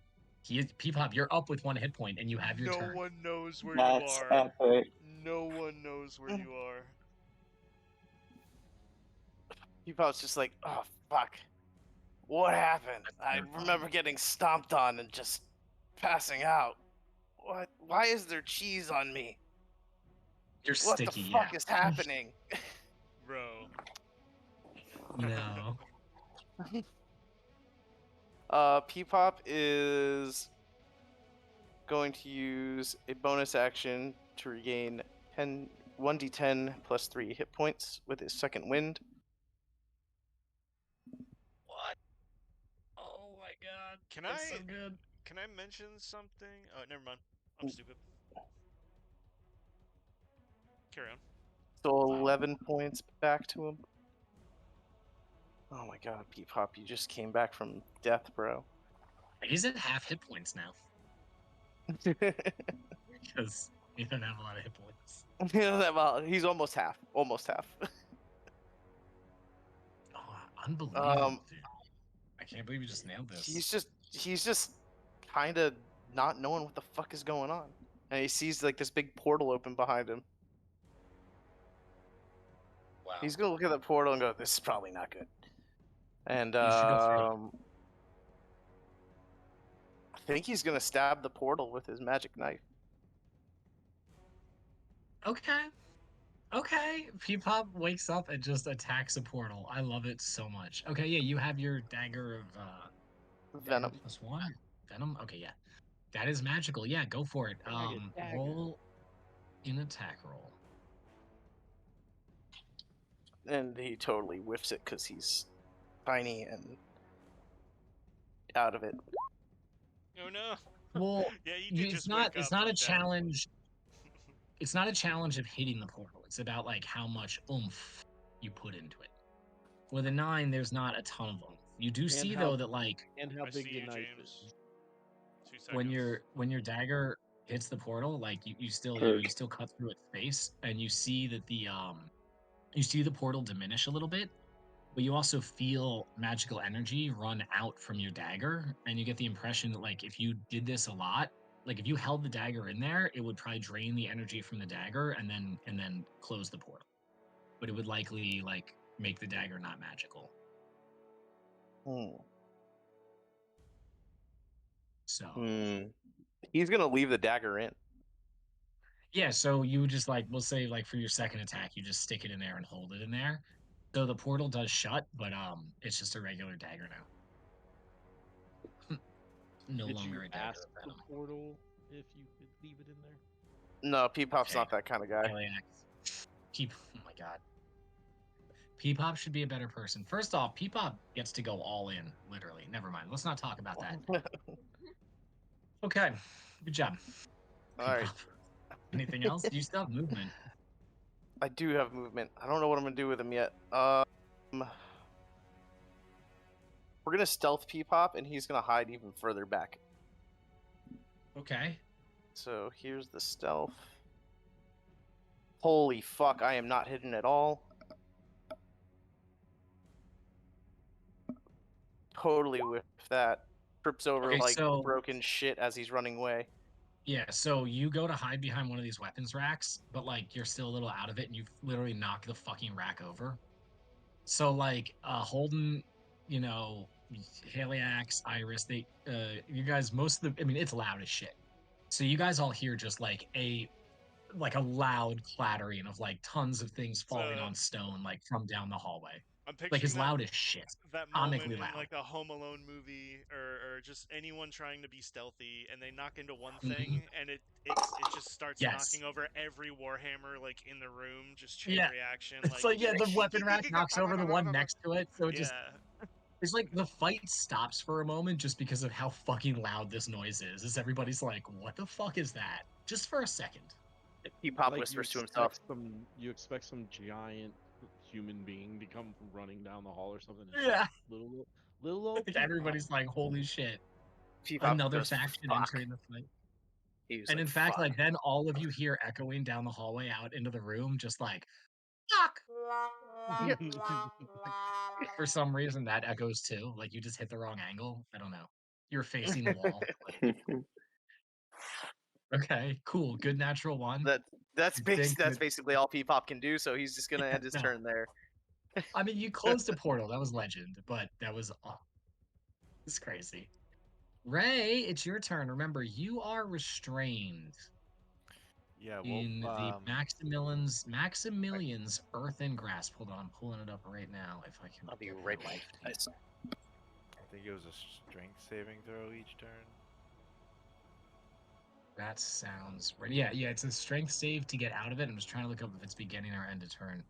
Peepop. You're up with one hit point, and you have your No turn. one knows where That's you are. epic. No one knows where you are. Peepop's just like, oh fuck, what happened? That's I terrifying. remember getting stomped on and just passing out. What? Why is there cheese on me? You're What sticky. the fuck is happening? Bro. No. Peepop is going to use a bonus action to regain 1d10 plus 3 hit points with his second wind. What? Oh my god. Can That's I so good. can I mention something? Oh, never mind. I'm stupid. Carry on. So 11 points back to him. Oh my god, Peepop, you just came back from death, bro. He's at half hit points now because he doesn't have a lot of hit points. Well, he's almost half. Almost half. Oh, unbelievable, dude! I can't believe you just nailed this. He's just kind of not knowing what the fuck is going on, and he sees like this big portal open behind him. Wow. He's gonna look at the portal and go, "This is probably not good." And You should go for I think he's gonna stab the portal with his magic knife. Okay. Okay. Peepop wakes up and just attacks a portal. I love it so much. Okay, yeah, you have your dagger of Venom. +1. Venom? Okay, yeah. That is magical. Yeah, go for it. Dagger. Roll an attack roll. And he totally whiffs it because he's tiny and out of it. Oh no. Well, Yeah, you did it's just not wake it's up not a from death. challenge. It's not a challenge of hitting the portal. It's about like how much oomph you put into it. With a 9, there's not a ton of oomph. You do see how- though that like And how I big see your you, knife James. is. 2 seconds. when your dagger hits the portal, like you still Heard. you still cut through its face, and you see that you see the portal diminish a little bit, but you also feel magical energy run out from your dagger, and you get the impression that like if you did this a lot, like if you held the dagger in there, it would probably drain the energy from the dagger and then close the portal. But it would likely like make the dagger not magical. Hmm. So He's gonna leave the dagger in. yeah, so you just like we'll say like for your second attack, you just stick it in there and hold it in there. So the portal does shut, but it's just a regular dagger now. No Did longer you a dagger ask of the venom. portal if you could leave it in there? No, Peepop's Okay. not that kind of guy. Aliax. Oh my god. Peepop should be a better person. First off, Peepop gets to go all in, literally. Never mind. Let's not talk about that. Okay. Good job. All right. Peepop. Anything else? You still have movement. I do have movement. I don't know what I'm gonna do with him yet. We're gonna stealth Peepop, and he's gonna hide even further back. Okay. So here's the stealth. Holy fuck! I am not hidden at all. Totally with that. Trips over Okay, like so- broken shit as he's running away. Yeah, so you go to hide behind one of these weapons racks, but like you're still a little out of it and you literally knock the fucking rack over. So like Holden, you know, Haliax, Iris, they you guys most of the I mean it's loud as shit. So you guys all hear just like a loud clattering of like tons of things falling on stone like from down the hallway. I'm picturing Like as that, loud as shit. that moment Comically in loud. like a Home Alone movie, or just anyone trying to be stealthy, and they knock into one Mhm. thing, and it just starts Yes. knocking over every Warhammer like in the room, just chain Yeah. reaction. It's like yeah, the weapon rack knocks over the one next to it, so it Yeah, just it's like the fight stops for a moment just because of how fucking loud this noise is. As everybody's like, "What the fuck is that?" Just for a second. Peepop Like, whispers to you himself. expect some giant human being to come running down the hall or something. It's Yeah. just little old Like, Peepop. everybody's like, "Holy shit!" Peepop Another goes, faction "Fuck." entering the fight. He was And in like, fact, "Fuck." like then all of you hear echoing down the hallway out into the room, just like, "Fuck!" For some reason, that echoes too. Like you just hit the wrong angle. I don't know. You're facing the wall. Okay, cool. Good natural one. That's You think that- basically all Peepop can do. So he's just gonna end his no. turn there. I mean, you closed a portal. That was legend, but that was it's crazy. Ray, it's your turn. Remember, you are restrained Yeah, in the Maximilian's Earthen Grasp. Hold on, I'm pulling it up right now. If I can, I'll be get right her back. life to Nice. I think it was a strength saving throw each turn. That sounds right. Yeah, it's a strength save to get out of it. I'm just trying to look up if it's beginning or end of turn.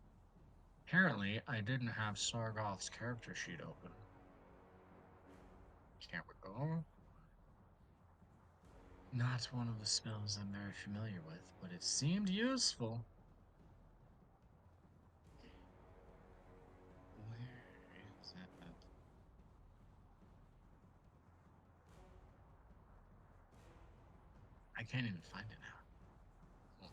Apparently, I didn't have Sargoth's character sheet open. Can't recall. Not one of the spells I'm very familiar with, but it seemed useful. Where is that? I can't even find it now.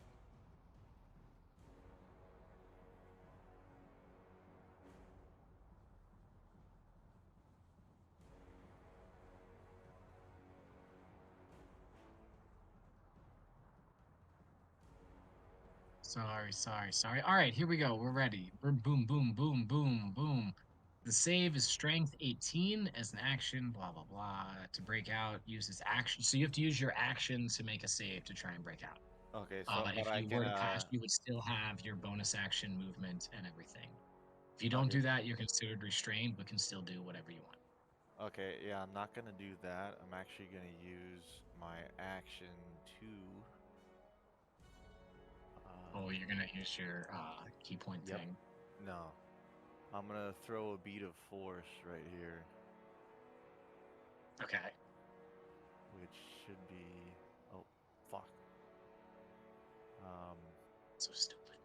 Sorry. All right, here we go. We're ready. We're boom, boom, boom, boom, boom. The save is strength 18 as an action, blah, blah, blah. To break out, use its action. So you have to use your action to make a save to try and break out. Okay, so If but I you can were to pass, you would still have your bonus action movement and everything. If you don't Okay. do that, you're considered restrained, but can still do whatever you want. Okay, yeah, I'm not gonna do that. I'm actually gonna use my action to. Oh, you're gonna use your key point Yep. thing. No, I'm gonna throw a beat of force right here, Okay. which should be. Oh, fuck. So stupid.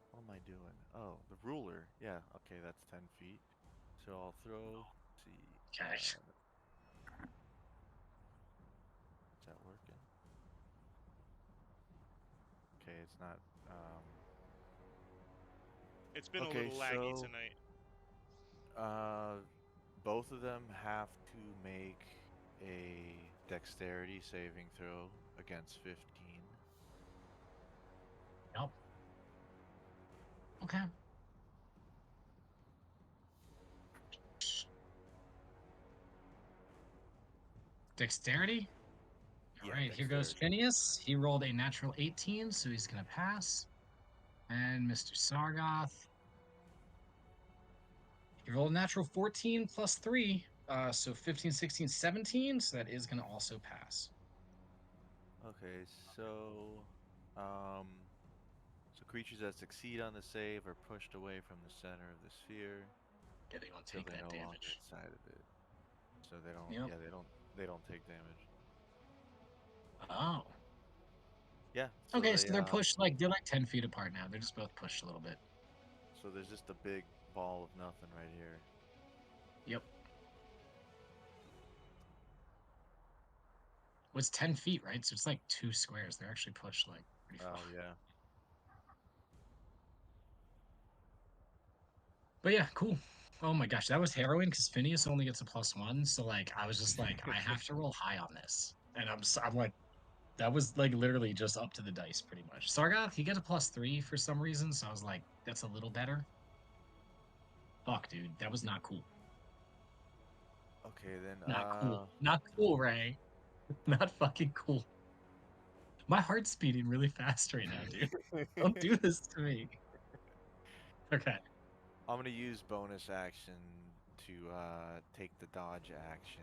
What am I doing? Oh, the ruler. or yeah, okay, that's 10 feet. So I'll throw. Let's see. Okay. Is that working? Okay, it's not. It's been a Okay, little laggy so tonight. both of them have to make a dexterity saving throw against 15. Nope. Okay. Dexterity? Yeah, Alright, here goes dexterity. Phineas. He rolled a natural 18, so he's gonna pass. And Mr. Sargoth. He rolled a natural 14 plus 3. So 15, 16, 17. So that is gonna also pass. Okay, so um, so creatures that succeed on the save are pushed away from the center of the sphere Yeah, they won't until take they're that no longer damage. inside of it. So they don't. Yep. Yeah, they don't take damage. Oh. Yeah. So Okay, they so they're like 10 feet apart now. They're just both pushed a little bit. so there's just a big ball of nothing right here. Yep. Well, it's 10 feet, right? So it's like 2 squares. They're actually pushed like pretty far. Oh yeah. But yeah, cool. Oh my gosh, that was harrowing because Phineas only gets a +1. So like, I was just like, I have to roll high on this, and I'm like, that was like literally just up to the dice pretty much. Sargoth, he gets a +3 for some reason, so I was like, that's a little better. Fuck, dude, that was not cool. Okay then. Not cool. Not cool, Ray. Not fucking cool. My heart's beating really fast right now, dude. Don't do this to me. Okay. I'm gonna use bonus action to take the dodge action.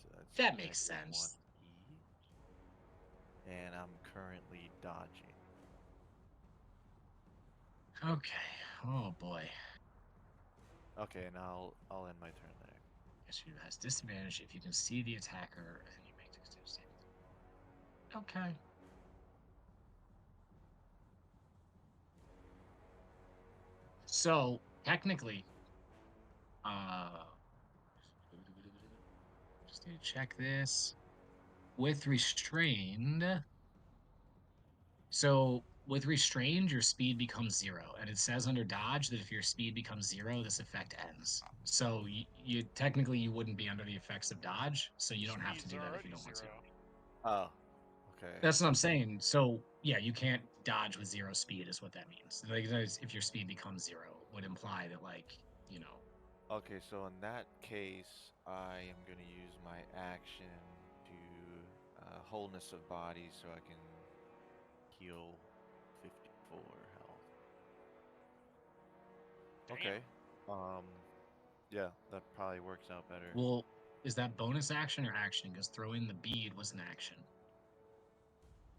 So that's That makes -1 sense. E. And I'm currently dodging. Okay. Oh boy. Okay, and I'll end my turn there. Yes, you has disadvantage if you can see the attacker and you make dexterity saving. Okay. So technically, just need to check this with restrained. So with restrained, your speed becomes 0, and it says under dodge that if your speed becomes 0, this effect ends. So you technically you wouldn't be under the effects of dodge, so you don't have to Speeds do are that if already you don't want to. 0. Oh, okay. That's what I'm saying. So yeah, you can't dodge with 0 speed, is what that means. Like if your speed becomes 0, it would imply that Okay, so in that case, I am going to use my action to wholeness of body so I can heal 54 health. Damn. Okay. Yeah, that probably works out better. Well, is that bonus action or action? Because throwing the bead was an action.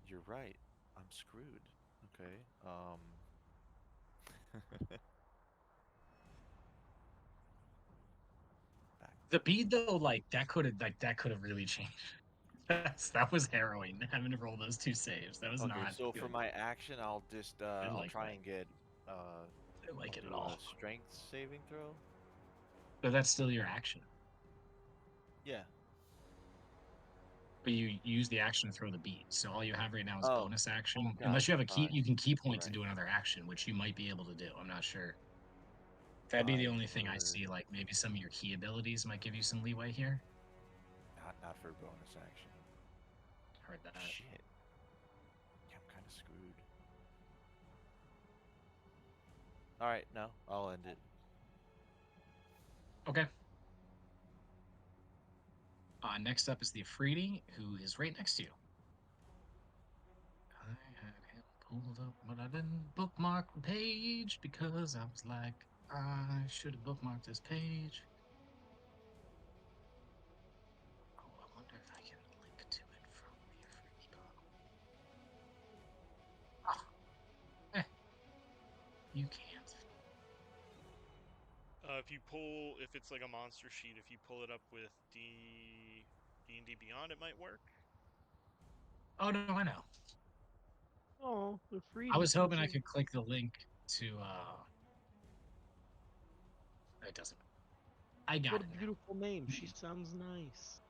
You're right. I'm screwed. Okay. Back. The bead though, that could have really changed. That was harrowing having to roll those 2 saves. That was Okay, not so for good. my action, I'll just I'll like try that. and get I didn't like I'll it at do all. a strength saving throw. But that's still your action. Yeah. But you use the action to throw the bead. So all you have right now is Oh. bonus action. Oh, God. Unless you have a key, Fine. you can key point to Right. do another action, which you might be able to do. I'm not sure. That'd be the only thing I see. Like maybe some of your key abilities might give you some leeway here. Not for bonus action. Heard that. Shit. Yeah, I'm kind of screwed. All right, no, I'll end it. Okay. Next up is the Afridi, who is right next to you. I had him pulled up, but I didn't bookmark the page because I was like, I should have bookmarked this page. Oh, I wonder if I can link to it from the Afridi bottle. Ah, you can't. If it's like a monster sheet, if you pull it up with D&D Beyond, it might work. Oh no, I know. Oh, the free. I was hoping I could click the link to. It doesn't. I got What a it now. beautiful name. She sounds nice.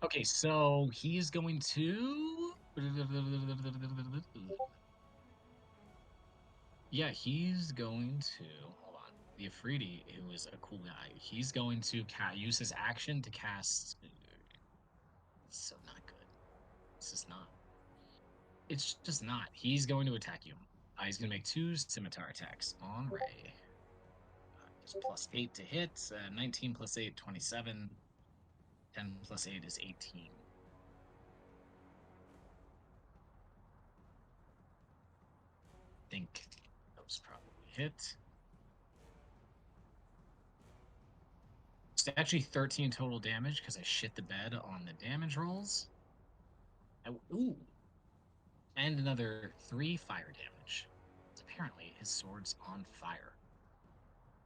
Okay, so he's going to. Yeah, he's going to. Hold on. The Afridi, who is a cool guy, he's going to use his action to cast. It's so not good. It's just not. It's just not. He's going to attack you. He's going to make 2 scimitar attacks on Ray. Just +8 to hit. 19 + 8, 27. 10 + 8 is 18. Think those probably hit. It's actually 13 total damage because I shit the bed on the damage rolls. Ooh. And another 3 fire damage. Apparently, his sword's on fire.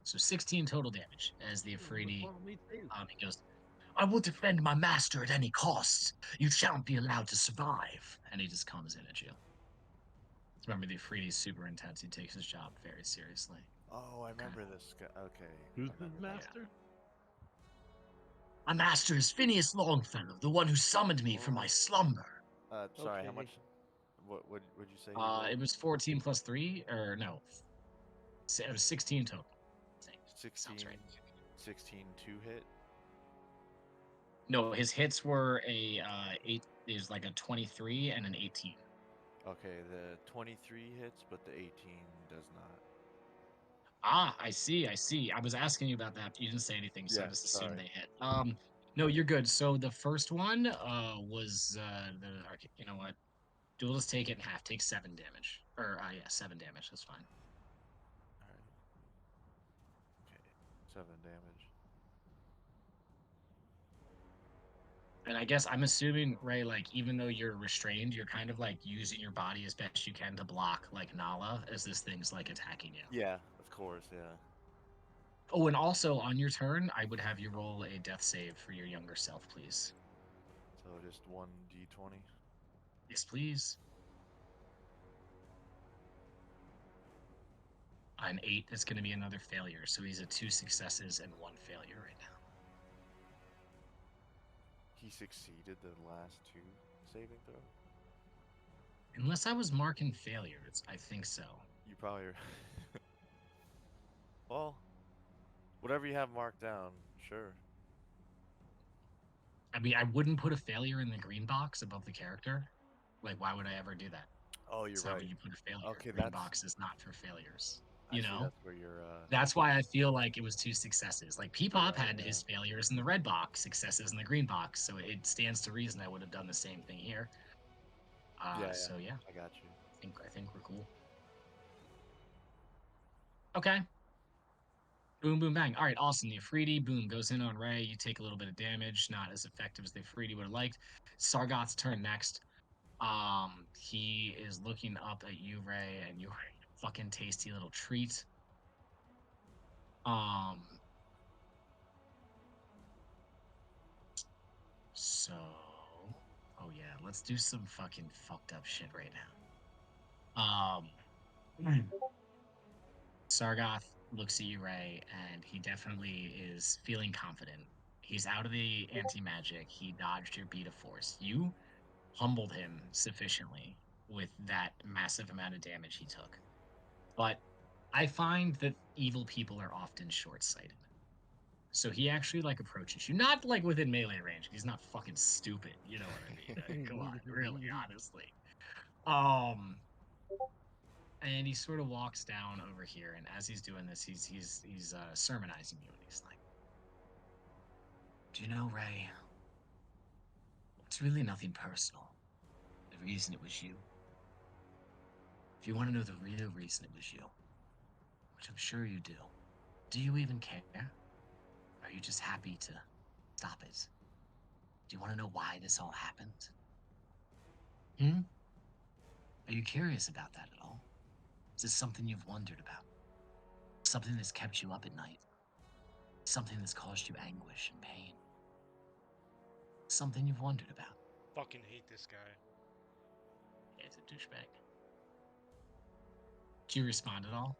So 16 total damage as the Afridi. He goes, I will defend my master at any cost. You shan't be allowed to survive. And he just comes in at you. Remember, the Afridi's super intense. He takes his job very seriously. Oh, I remember this guy. Okay. Who's I the remember that. master? My master is Phineas Longfellow, the one who summoned me from my slumber. Sorry, how Okay. much? What would you say? It was 14 + 3, or no, it was 16 total. 16. Sounds right. 16 2-hit. No, his hits were a 8. Is like a 23 and an 18. Okay, the 23 hits, but the 18 does not. Ah, I see. I was asking you about that, but you didn't say anything, so I Yeah, just assumed sorry. they hit. No, you're good. So the first one was you know what? We'll just take it in half. Take 7 damage. Or yeah, 7 damage. That's fine. All right. Okay, 7 damage. And I guess I'm assuming, Ray, like, even though you're restrained, you're kind of like using your body as best you can to block like Nala as this thing's like attacking you. Yeah, of course. Yeah. Oh, and also on your turn, I would have you roll a death save for your younger self, please. So just 1d20. Yes, please. An 8 is going to be another failure, so he's at 2 successes and 1 failure right now. He succeeded the last 2 saving throws. Unless I was marking failures, I think so. You probably. Well, whatever you have marked down, sure. I mean, I wouldn't put a failure in the green box above the character. Like, why would I ever do that? Oh, you're That's right. not when you put a failure. Okay, Green that's. box is not for failures. I You see, know? that's where you're. That's why I feel like it was 2 successes. Like, Peepop Right, had yeah. his failures in the red box, successes in the green box. So it stands to reason I would have done the same thing here. Yeah. So yeah, I got you. I think we're cool. Okay. Boom, boom, bang. All right, awesome. The Afridi, boom, goes in on Ray. You take a little bit of damage, not as effective as the Afridi would have liked. Sargoth's turn next. He is looking up at you, Ray, and you're a fucking tasty little treat. So, oh yeah, let's do some fucking fucked up shit right now. Sargoth looks at you, Ray, and he definitely is feeling confident. He's out of the anti-magic. He dodged your beat of force. You humbled him sufficiently with that massive amount of damage he took. But I find that evil people are often short-sighted. So he actually like approaches you, not like within melee range. He's not fucking stupid, you know what I mean? Come on, really, honestly. And he sort of walks down over here, and as he's doing this, he's sermonizing you, and he's like, "Do you know, Ray? It's really nothing personal. The reason it was you. If you want to know the real reason it was you, which I'm sure you do you even care? Are you just happy to stop it? Do you want to know why this all happened? Are you curious about that at all? Is this something you've wondered about? Something that's kept you up at night? Something that's caused you anguish and pain? Something you've wondered about?" Fucking hate this guy. Yeah, guy's a douchebag. Do you respond at all?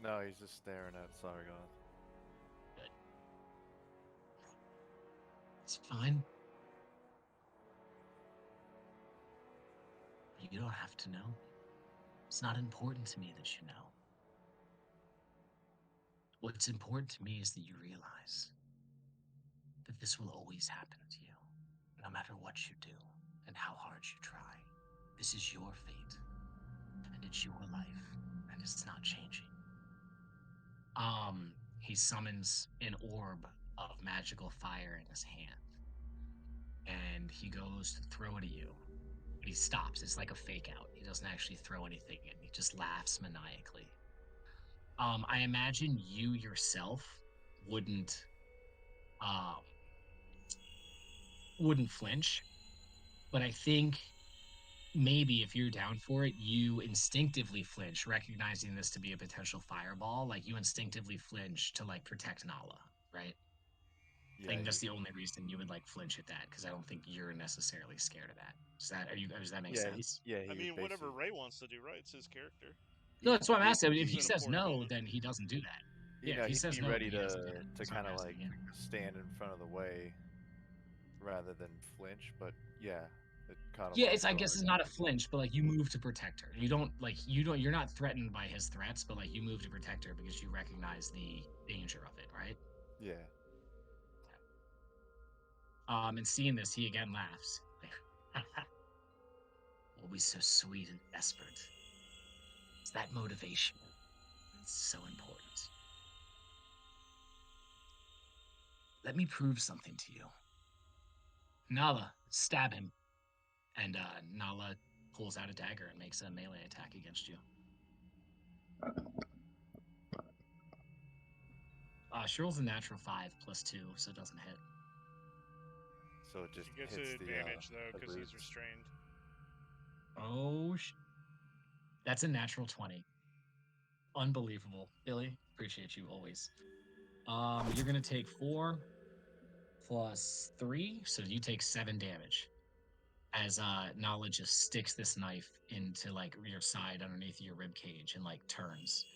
No, he's just staring at Sargoth. It's fine. You don't have to know. It's not important to me that you know. What's important to me is that you realize that this will always happen to you, no matter what you do and how hard you try. This is your fate, and it's your life, and it's not changing. He summons an orb of magical fire in his hand, and he goes to throw it at you. But he stops. It's like a fake out. He doesn't actually throw anything in. He just laughs maniacally. I imagine you yourself wouldn't flinch, but I think maybe if you're down for it, you instinctively flinch, recognizing this to be a potential fireball. Like you instinctively flinch to like protect Nala, right? I think that's the only reason you would like flinch at that, because I don't think you're necessarily scared of that. Does that make sense? Yeah, I he mean, would whatever basically- Ray wants to do, right? It's his character. No, that's what I'm he- asking. If he's he an says important no, villain. then he doesn't do that. You Yeah, know, if he he'd says be no, ready then he doesn't do it. to That's what I'm kind of asking, like yeah. stand in front of the way rather than flinch, but yeah, it kind of. Yeah, I guess it's not a flinch, but like you move to protect her. You're not threatened by his threats, but like you move to protect her because you recognize the danger of it, right? Yeah. And seeing this, he again laughs. Like, always so sweet and desperate. It's that motivation. It's so important. Let me prove something to you. Nala, stab him. And Nala pulls out a dagger and makes a melee attack against you. She rolls a natural 5 + 2, so it doesn't hit. So it just He gets hits an advantage though the because he's roots. restrained. Oh, that's a natural 20. Unbelievable. Billy, appreciate you always. You're going to take 4 + 3, so you take 7 damage. As Nala just sticks this knife into like your side underneath your rib cage and like turns.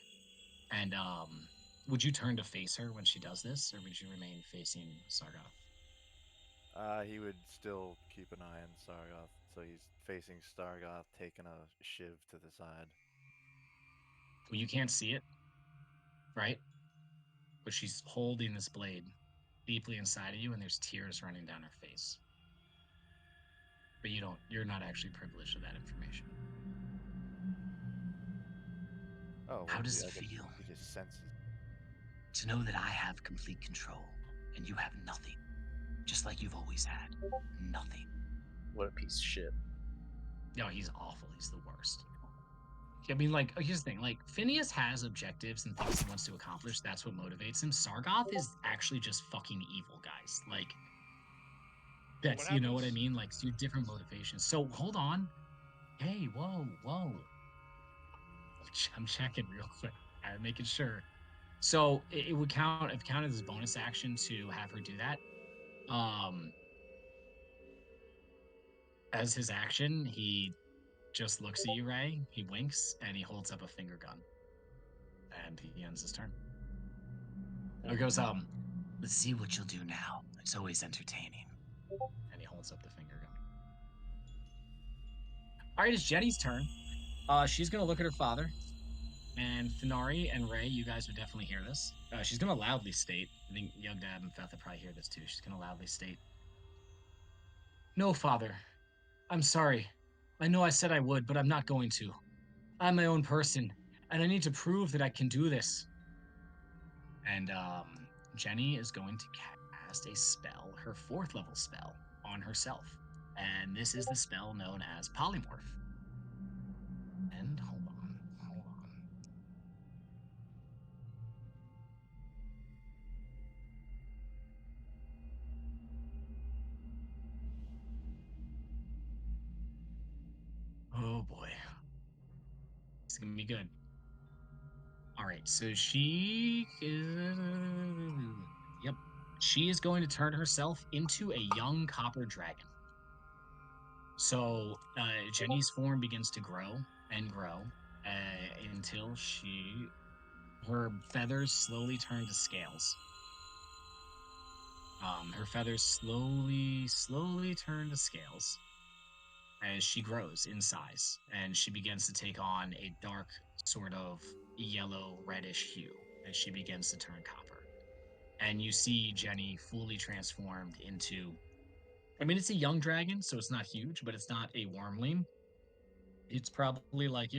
And would you turn to face her when she does this, or would you remain facing Sargoth? He would still keep an eye on Sargoth, so he's facing Sargoth, taking a shiv to the side. Well, you can't see it, right? But she's holding this blade deeply inside of you, and there's tears running down her face. But you're not actually privileged to that information. Oh, How well, does I it guess feel he just senses. to know that I have complete control and you have nothing, just like you've always had? Nothing. What a piece of shit. No, he's awful. He's the worst. I mean, like, here's the thing. Like, Phineas has objectives and things he wants to accomplish. That's what motivates him. Sargoth is actually just fucking evil, guys. Like, that's, you know what I mean? Like, two different motivations. So, hold on. Hey, whoa. I'm checking real quick. I'm making sure. So, it would count, it counted as a bonus action to have her do that. As his action, he just looks at you, Ray. He winks and he holds up a finger gun. And he ends his turn. And he goes, let's see what you'll do now. It's always entertaining. And he holds up the finger gun. All right, it's Jenny's turn. She's gonna look at her father. And Finari and Ray, you guys would definitely hear this. She's gonna loudly state, I think Young Dad and Feth will probably hear this too. She's gonna loudly state, "No, father. I'm sorry. I know I said I would, but I'm not going to. I'm my own person, and I need to prove that I can do this." And Jenny is going to cast a spell, her 4th level spell, on herself. And this is the spell known as Polymorph. And hold on. Oh boy. It's gonna be good. Alright, so she is... Yep. She is going to turn herself into a young copper dragon. So Jenny's form begins to grow and grow until her feathers slowly turn to scales. Her feathers slowly turn to scales as she grows in size, and she begins to take on a dark, sort of yellow reddish hue as she begins to turn copper. And you see Jenny fully transformed into, I mean, it's a young dragon, so it's not huge, but it's not a wormling. It's probably like,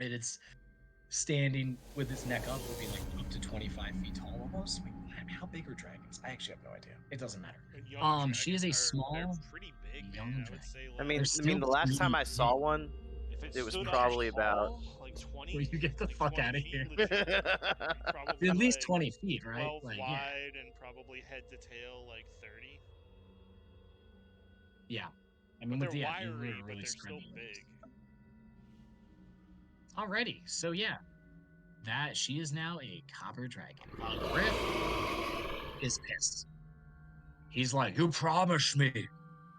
it's standing with its neck up, would be like up to 25 feet tall almost. Wait, how big are dragons? I actually have no idea. It doesn't matter. And young She is a dragons they're small pretty big, young man. I dragon. would say, I like, mean, They're I mean, still the last time I pretty saw big. one, if it was stood up probably about. tall, like 20. Well, you get the like fuck 20 out of feet, here. legit, probably At least like 20 feet, right? 12 Like, wide yeah. and probably head to tail like 30. Yeah. I But mean, they're with the wiry, but really they're still scrubby. big. Alrighty, so yeah, that she is now a copper dragon. Griff is pissed. He's like, "You promised me.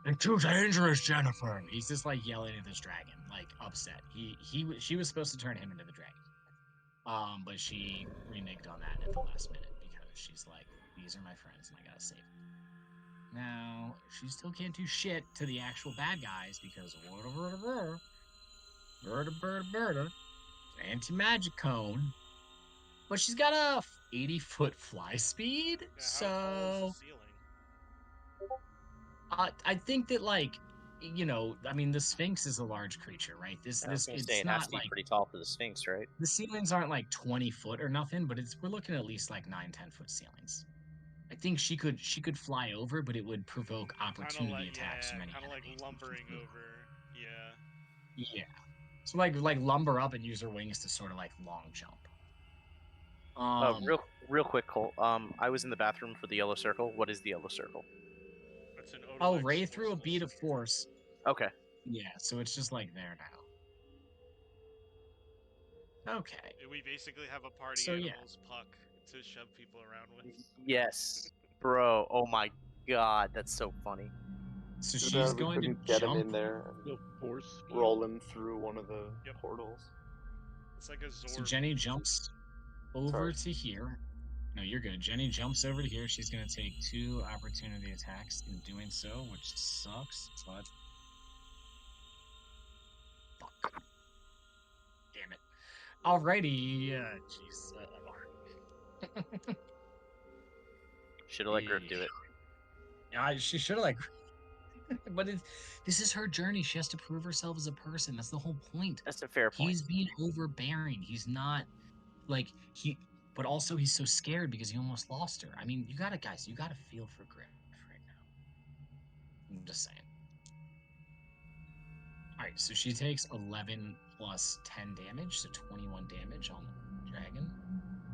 It's too dangerous, Jennifer." He's just like yelling at this dragon, like upset. She was supposed to turn him into the dragon. But she reneged on that at the last minute because she's like, "These are my friends, and I gotta save them." Now she still can't do shit to the actual bad guys because anti-magic cone. But she's got a 80-foot fly speed, Yeah, how tall is so the ceiling? I think that, like, I mean, the Sphinx is a large creature, right? I was This gonna it's say it has not to be like pretty tall for the Sphinx, right? the ceilings aren't like 20 foot or nothing, but we're looking at least like 9-10 foot ceilings. I think she could fly over, but it would provoke opportunity attacks from any kind of like enemies. lumbering over. Yeah. Yeah. So like lumber up and use her wings to sort of like long jump. Real quick, Cole. I was in the bathroom for the yellow circle. What is the yellow circle? That's an Oh, Odolex Ray threw a Forceful bead of Sphere. force. Okay. Yeah, so it's just like there now. Okay. We basically have a party So, yeah. animals puck to shove people around with. Yes, bro. Oh my god, that's so funny. So Too she's bad we going to couldn't get him jump. in there The and force. roll him through one of the Yep. portals. It's like a Zorb. So Jenny jumps over to here. No, you're good. Jenny jumps over to here. She's going to take 2 opportunity attacks in doing so, which sucks, but... Fuck. Damn it. Alrighty. Jeez. Should have let Griff do it. Yeah, she should have, like... But this is her journey. She has to prove herself as a person. That's the whole point. That's a fair point. He's being overbearing. He's not, like, but also he's so scared because he almost lost her. I mean, you gotta feel for Griff right now. I'm just saying. Alright, so she takes 11 plus 10 damage, so 21 damage on the dragon.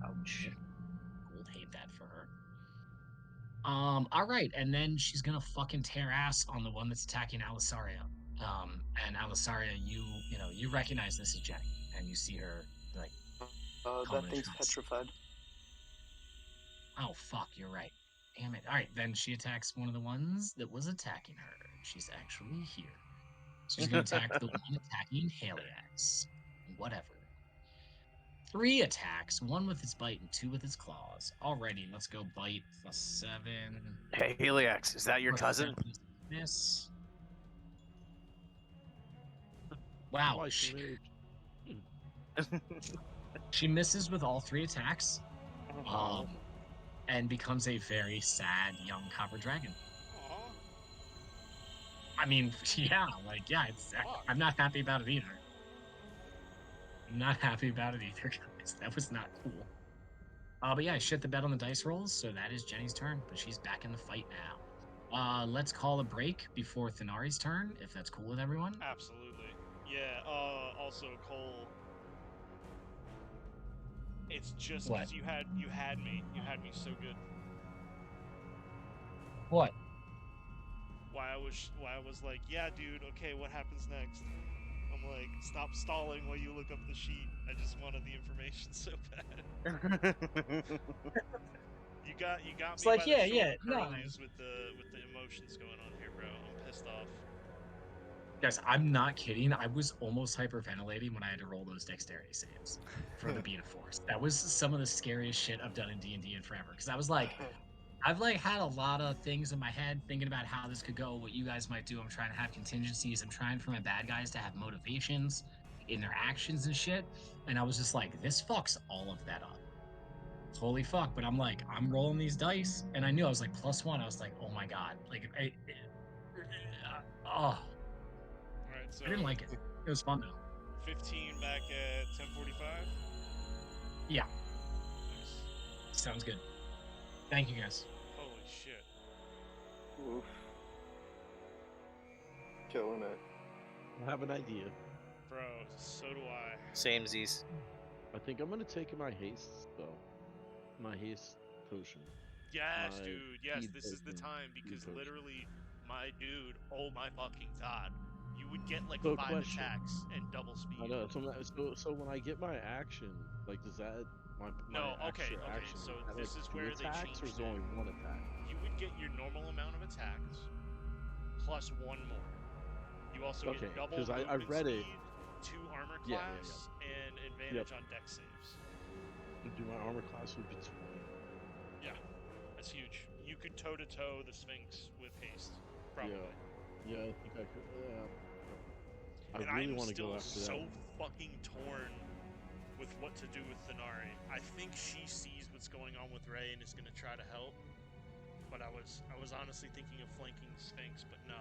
Ouch. We'll hate that for her. Alright, and then she's gonna fucking tear ass on the one that's attacking Alisaria. And Alisaria, you recognize this as Jenny, and you see her, like, That Common thing's attacks. petrified. oh fuck, you're right. Damn it. Alright, then she attacks one of the ones that was attacking her. She's actually here. She's gonna attack the one attacking Haliax. Whatever. 3 attacks, 1 with its bite and 2 with its claws. Alrighty, let's go bite +7. Hey, Heliax, is that your cousin? Miss. Wow. Twice lived. She misses with all 3 attacks. And becomes a very sad young copper dragon. Aw. I mean, yeah, I'm not happy about it either. I'm not happy about it either, guys. That was not cool. But yeah, I shit the bed on the dice rolls, so that is Jenny's turn, but she's back in the fight now. Let's call a break before Thanari's turn, if that's cool with everyone. Absolutely. Yeah, also, Cole. It's just What? because you had me so good. What? Why I was like, yeah, dude, okay, what happens next? I'm like, stop stalling while you look up the sheet. I just wanted the information so bad. You got me. It's like, by the yeah, short no. curlies with the emotions going on here, bro. I'm pissed off. Guys, I'm not kidding. I was almost hyperventilating when I had to roll those dexterity saves for the beat of force. That was some of the scariest shit I've done in D&D in forever. Because I was like, I've like had a lot of things in my head thinking about how this could go, what you guys might do. I'm trying to have contingencies. I'm trying for my bad guys to have motivations in their actions and shit. And I was just like, this fucks all of that up. Holy fuck. But I'm like, I'm rolling these dice. And I knew I was like +1. I was like, oh my God. Like, oh, Alright, so I didn't like it. It was fun though. 15 back at 10:45. Yeah, Nice. sounds good. Thank you guys. Holy shit. Oof. Killing it. I have an idea. Bro, so do I. Samesies. I think I'm gonna take my haste spell, my haste potion. Yes, My dude. Yes, speed this is the potion, time speed because potion. literally, my dude, oh my fucking god. You would get like So 5 question. attacks and double speed. I know. So when I get my action, like, does that my No, okay, extra okay, action? so is that this like is 2 where they attacks, or is changed it only it. 1 attack? You would get your normal amount of attacks plus 1 more. You also Okay, get double 'cause I movement read it. speed, 2 armor Yeah, class, and advantage on dex saves. Do my armor class would be 20. Yeah, that's huge. You could toe to toe the Sphinx with haste, probably. Yeah, I think I could. I And really I'm want to still go after so that. fucking torn with what to do with Thanari. I think she sees what's going on with Ray and is gonna try to help. But I was honestly thinking of flanking Sphinx, but nah.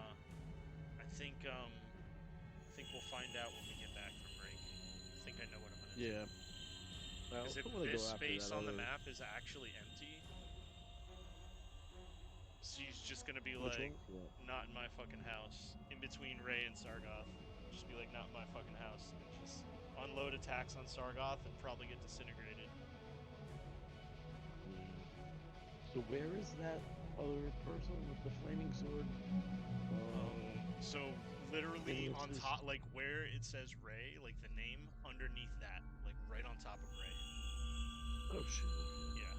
I think we'll find out when we get back from break. I think I know what I'm gonna do. Yeah. Well, Because if I'm gonna this go after space that on the other- map is actually empty, she's just gonna be Which like, one? Yeah. not in my fucking house. In between Ray and Sargoth. Just be like, not in my fucking house. And just unload attacks on Sargoth and probably get disintegrated. So where is that other person with the flaming sword? So literally on Phineas's- top, like where it says Ray, like the name underneath that, like right on top of Ray. Oh shit. Yeah.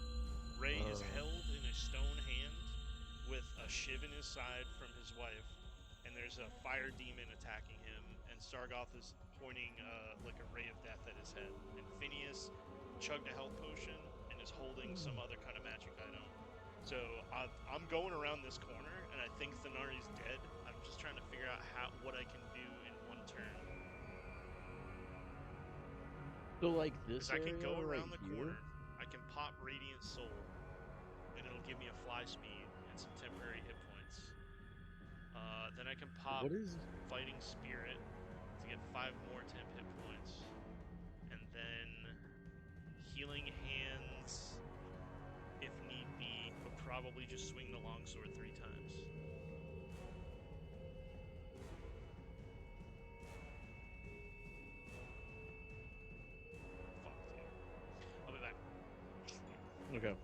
Ray is Oh. held in a stone hand with a shiv in his side from his wife, and there's a fire demon attacking him, and Sargoth is pointing like a ray of death at his head. And Phineas chugged a health potion and is holding some other kind of magic item. So I'm going around this corner, and I think Thanari's dead. I'm just trying to figure out what I can do in one turn. So like this Because I can area go right around the here? corner, I can pop Radiant Soul, and it'll give me a fly speed and some temporary hit points. Then I can pop What is? Fighting Spirit to get 5 more temp hit points. And then Healing Hands, if need be, but probably just swing the longsword 3 times. Fuck, dude. I'll be back. Okay.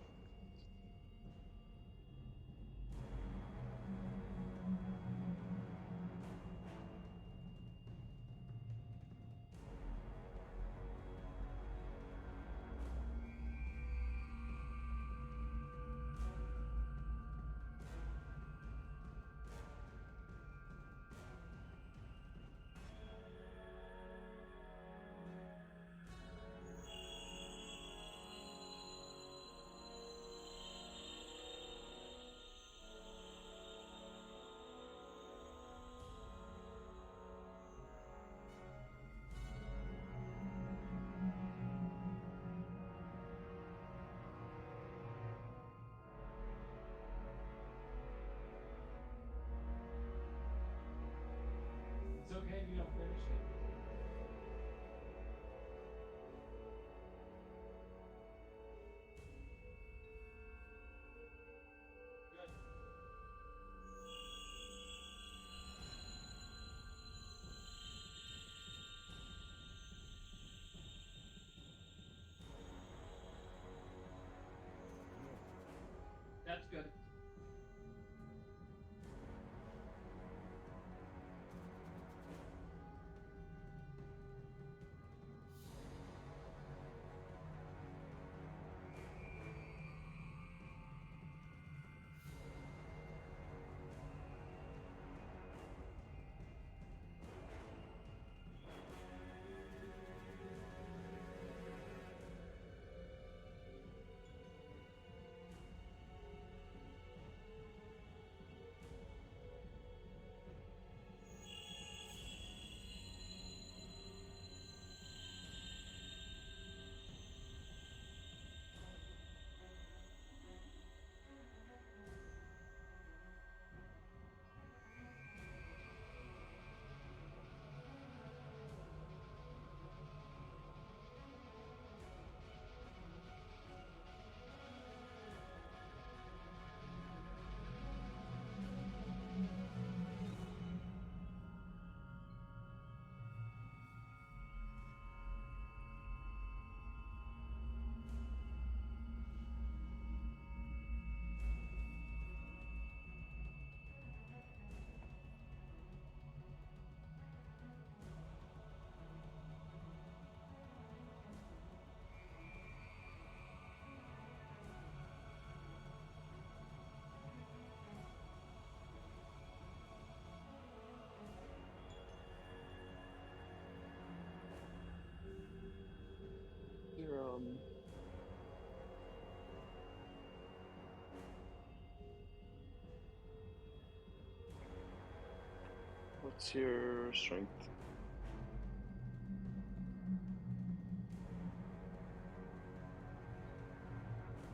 What's your strength?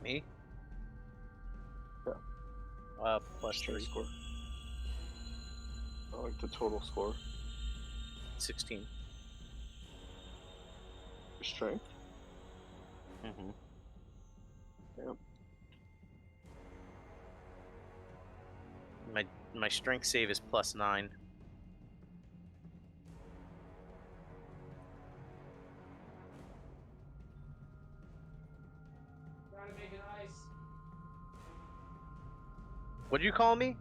Me? Yeah. Plus Strength 3. score. I like the total score. 16. Your strength? Mm-hmm. Yep. My strength save is plus 9. Trying to make it ice. What'd you call me?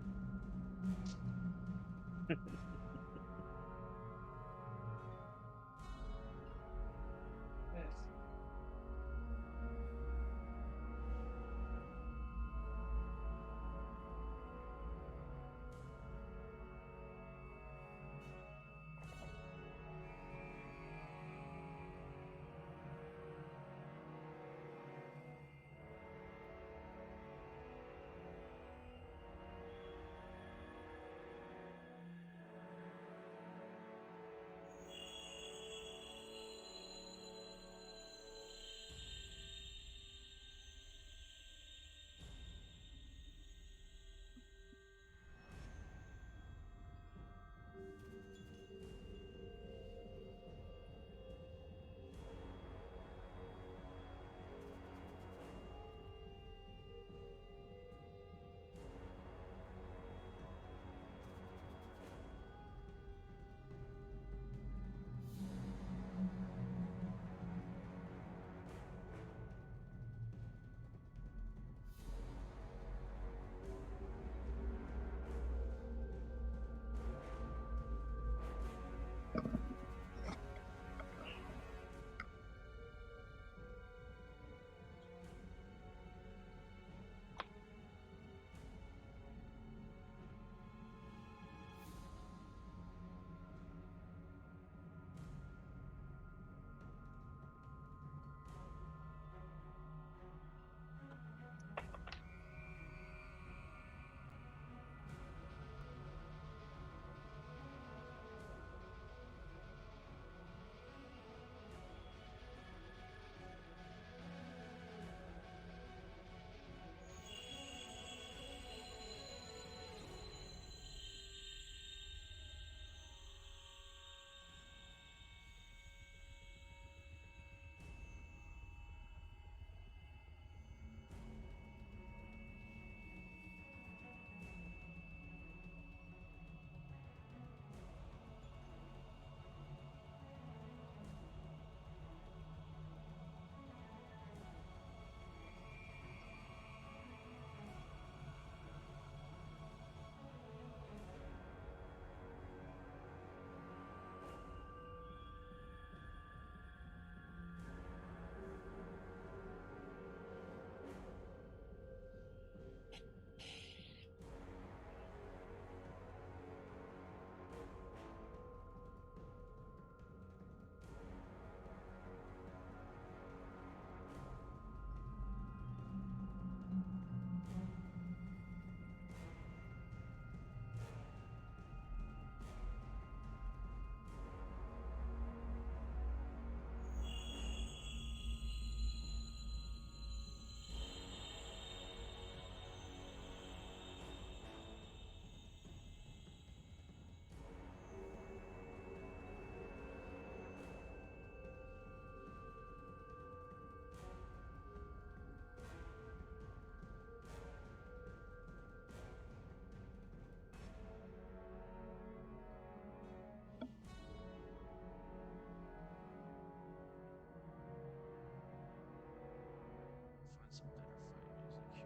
Find some better fight music here.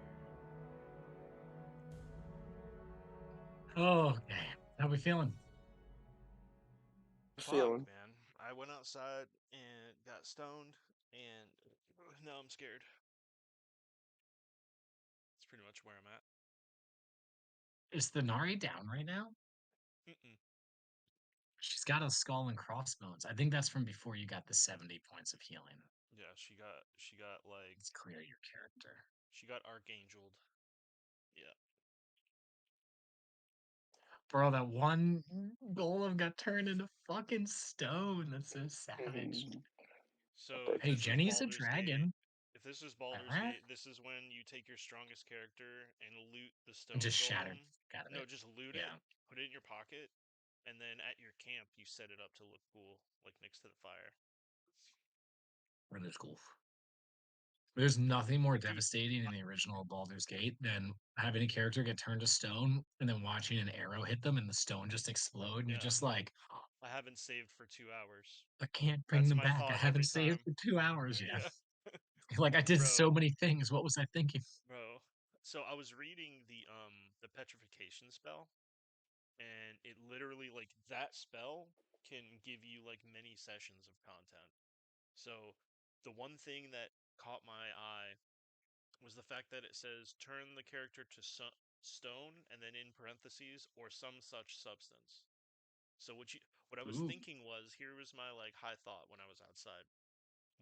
Okay. How we feeling? Feeling. Fuck, man. I went outside and got stoned, and now I'm scared. That's pretty much where I'm at. Is the Nari down right now? Mm-mm. She's got a skull and crossbones. I think that's from before you got the 70 points of healing. Yeah, she got like It's clear your character. she got archangeled. Yeah. Bro, that one golem got turned into fucking stone. That's so savage. So if Hey, this is Jenny's a Baldur's Gate, dragon. if this is Baldur's Alright. Gate, this is when you take your strongest character and loot the stone And just golem. shattered. Got No, it. just loot Yeah. it, put it in your pocket, and then at your camp you set it up to look cool, like next to the fire. Really cool. There's nothing more devastating in the original Baldur's Gate than having a character get turned to stone and then watching an arrow hit them and the stone just explode. And you're Yeah. just like, I haven't saved for 2 hours. I can't bring That's them my back. I thought haven't every saved time. for 2 hours yet. Yeah. Like I did so Bro. many things. What was I thinking? Bro, so I was reading the petrification spell, and it literally, like, that spell can give you like many sessions of content. So the one thing that caught my eye was the fact that it says turn the character to stone, and then in parentheses, or some such substance. So what I was Ooh. thinking was, here was my like high thought when I was outside.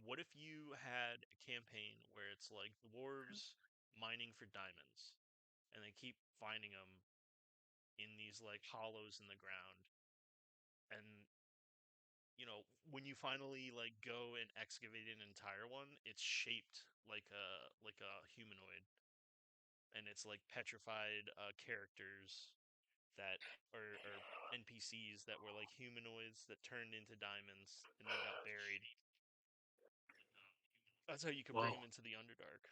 What if you had a campaign where it's like dwarves mining for diamonds, and they keep finding them in these like hollows in the ground, and when you finally like go and excavate an entire one, it's shaped like a humanoid, and it's like petrified characters that are NPCs that were like humanoids that turned into diamonds and then got buried. That's how you could bring Whoa. them into the Underdark.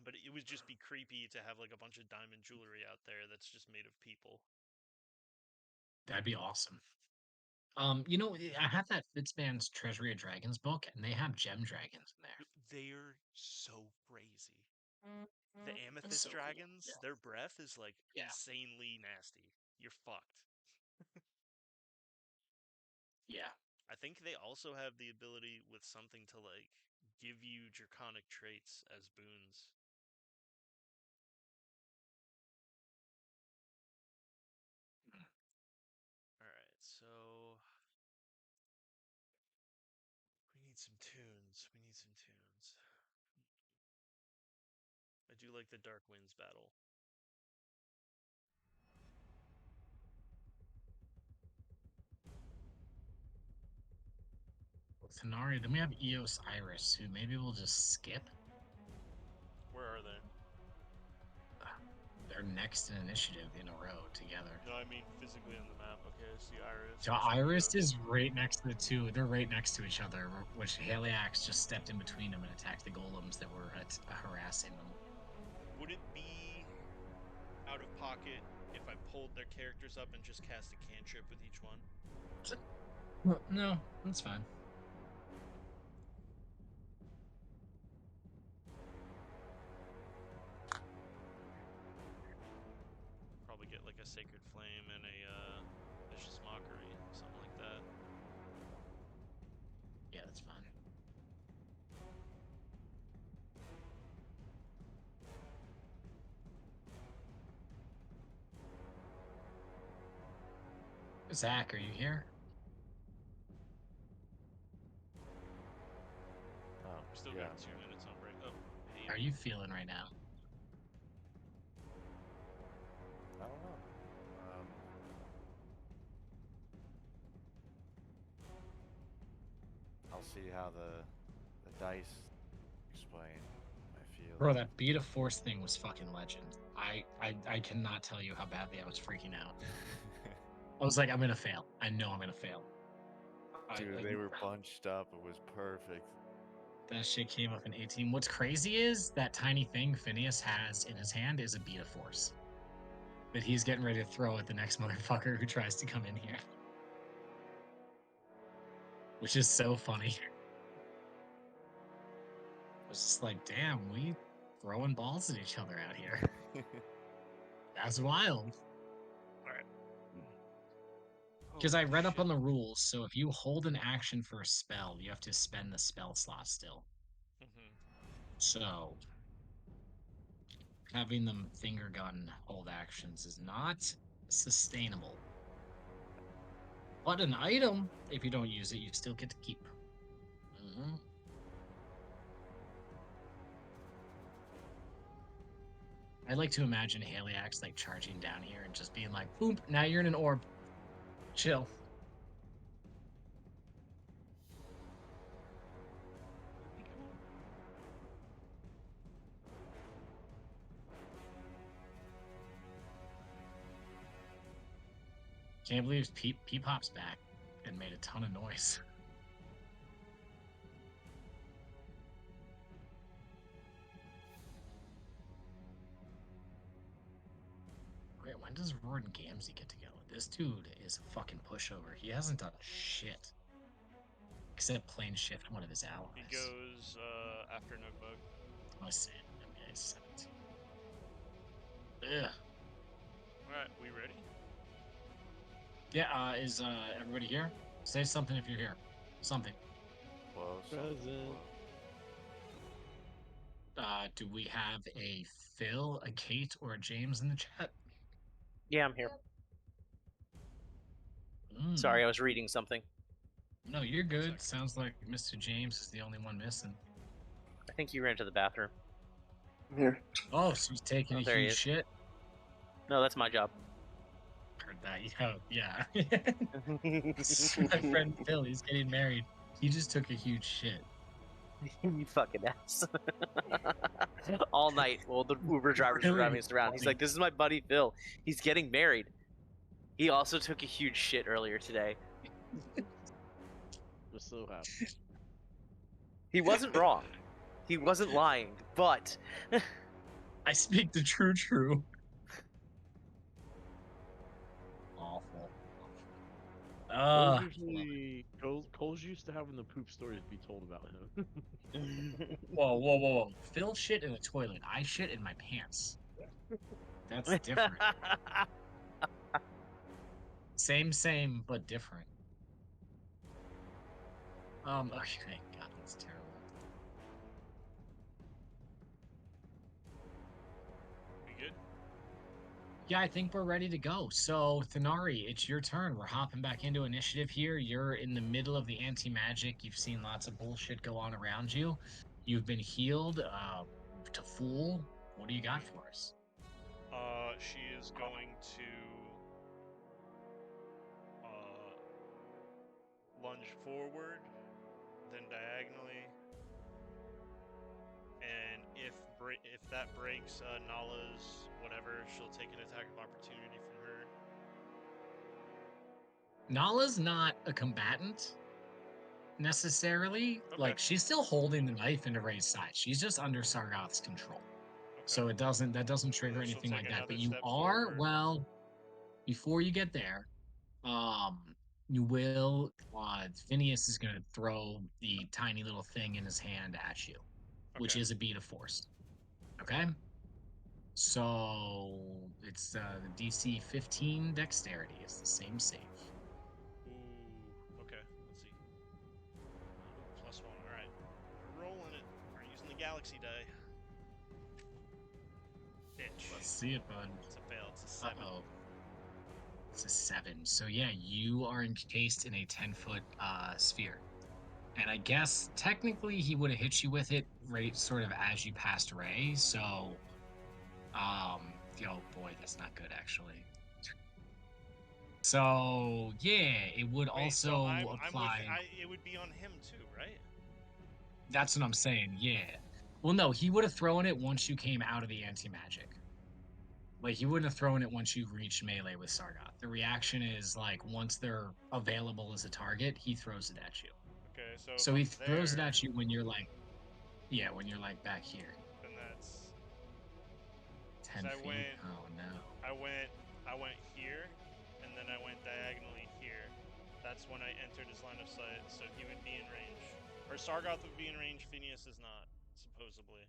But it would just be creepy to have like a bunch of diamond jewelry out there that's just made of people. That'd be awesome. I have that Fitzman's Treasury of Dragons book, and they have gem dragons in there. They're so crazy. The That's amethyst so cool. dragons, Yeah. their breath is like Yeah. insanely nasty. You're fucked. Yeah. I think they also have the ability with something to like give you draconic traits as boons. Alright, so we need some tunes. I do like the Dark Winds battle. Thenari, then we have Eos Iris, who maybe we'll just skip. Where are they? They're next in initiative in a row together. No, I mean physically on the map. Okay, I see Iris. So Iris is right next to the two. They're right next to each other, which Haliax just stepped in between them and attacked the golems that were harassing them. Would it be out of pocket if I pulled their characters up and just cast a cantrip with each one? No, that's fine. Probably get like a Sacred Flame and a Vicious Mockery, something like that. Yeah, that's fine. Zach, are you here? Oh, We still yeah. got 2 minutes on break. Oh, hey. How are you feeling right now? I don't know. I'll see how the dice explain my feelings. Bro, that Beta Force thing was fucking legend. I cannot tell you how badly I was freaking out. I was like, I'm gonna fail. I know I'm gonna fail. Dude, they were bunched up. It was perfect. That shit came up in 18. What's crazy is that tiny thing Phineas has in his hand is a Beta Force that he's getting ready to throw at the next motherfucker who tries to come in here. Which is so funny. I was just like, damn, we throwing balls at each other out here. That's wild. Alright. Because I read up on the rules, so if you hold an action for a spell, you have to spend the spell slot still. So having them finger gun hold actions is not sustainable. But an item, if you don't use it, you still get to keep. I like to imagine Haliax like charging down here and just being like, boom, now you're in an orb. Chill. Can't believe Peepop's back and made a ton of noise. Wait, when does Roard and Gamzee get together? This dude is a fucking pushover. He hasn't done shit. Except plane shift one of his allies. He goes after Notebook. Let's see. NBA 17. Ugh. Alright, we ready? Yeah, is everybody here? Say something if you're here. Something. Close. Present. Do we have a Phil, a Kate, or a James in the chat? Yeah, I'm here. Mm. Sorry, I was reading something. No, you're good. Sounds like Mr. James is the only one missing. I think you ran to the bathroom. I'm here. Oh, so he's taking Oh, a there he huge is. shit. No, that's my job. Heard that. Yeah. My friend Phil, he's getting married. He just took a huge shit. You fucking ass. All night while the Uber drivers were Really? driving us around. He's like, this is my buddy Phil. He's getting married. He also took a huge shit earlier today. We're so happy. He wasn't wrong. He wasn't lying, but I speak the true. Awful. Cole's used to having the poop stories be told about him. Whoa. Phil shit in the toilet. I shit in my pants. That's different. Same, but different. Okay, God, that's terrible. We good? Yeah, I think we're ready to go. So, Thanari, it's your turn. We're hopping back into initiative here. You're in the middle of the anti-magic. You've seen lots of bullshit go on around you. You've been healed to full. What do you got for us? She is going to lunge forward, then diagonally, and if that breaks Nala's whatever, she'll take an attack of opportunity from her. Nala's not a combatant necessarily. Okay. Like, she's still holding the knife into Ray's side. She's just under Sargoth's control. Okay. So that doesn't trigger then she'll anything like take that. But another you step are, forward. well, before you get there, you will Phineas is gonna throw the tiny little thing in his hand at you, which Okay. is a bead of force. Okay? So it's the DC 15 dexterity. It's the same save. Ooh, okay, let's see. +1, alright. We're rolling it. We're using the galaxy die. Bitch. Let's see it, bud. It's a fail, it's a 7. Uh-oh. It's a 7. So yeah, you are encased in a 10-foot sphere. And I guess technically he would have hit you with it right sort of as you passed Ray. So oh boy, that's not good actually. So yeah, it would Wait, also so apply. it would be on him too, right? That's what I'm saying, yeah. Well, no, he would have thrown it once you came out of the anti-magic. Like, he wouldn't have thrown it once you reached melee with Sargoth. The reaction is, like, once they're available as a target, he throws it at you. Okay, so So if he I'm throws it there, at you when you're, like, yeah, when you're, like, back here. then that's 10 I feet. went- Oh, no. I went here, and then I went diagonally here. That's when I entered his line of sight, so he would be in range. Or Sargoth would be in range, Phineas is not, supposedly.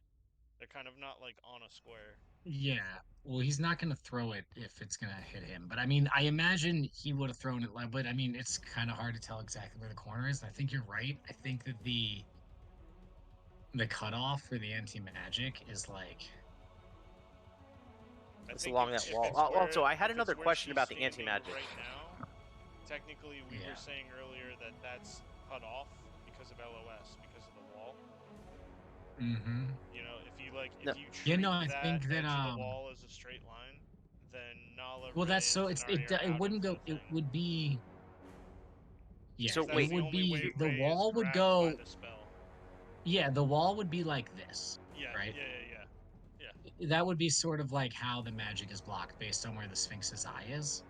They're kind of not, like, on a square. Yeah. Well, he's not going to throw it if it's going to hit him. But, I mean, I imagine he would have thrown it, but, I mean, it's kind of hard to tell exactly where the corner is. I think you're right. I think that the cutoff for the anti-magic is, like... I It's think along if- that if wall. it's Also, where- I had if it's another where question she's about the standing anti-magic. Right now, technically, we Yeah. were saying earlier that that's cut off because of LOS, because of the wall. Mm-hmm. You know, if you like No. if you treat Yeah, no, I that think that, edge of the wall as a straight line, then Nala, well, Ray, that's so and it's Thenari are it out wouldn't of go. the It thing. would be. Yeah, So That's wait, it the would only way be the Ray is wall would grabbed go. by the spell. Yeah, the wall would be like this. Yeah, Right. yeah. That would be sort of like how the magic is blocked based on where the Sphinx's eye is.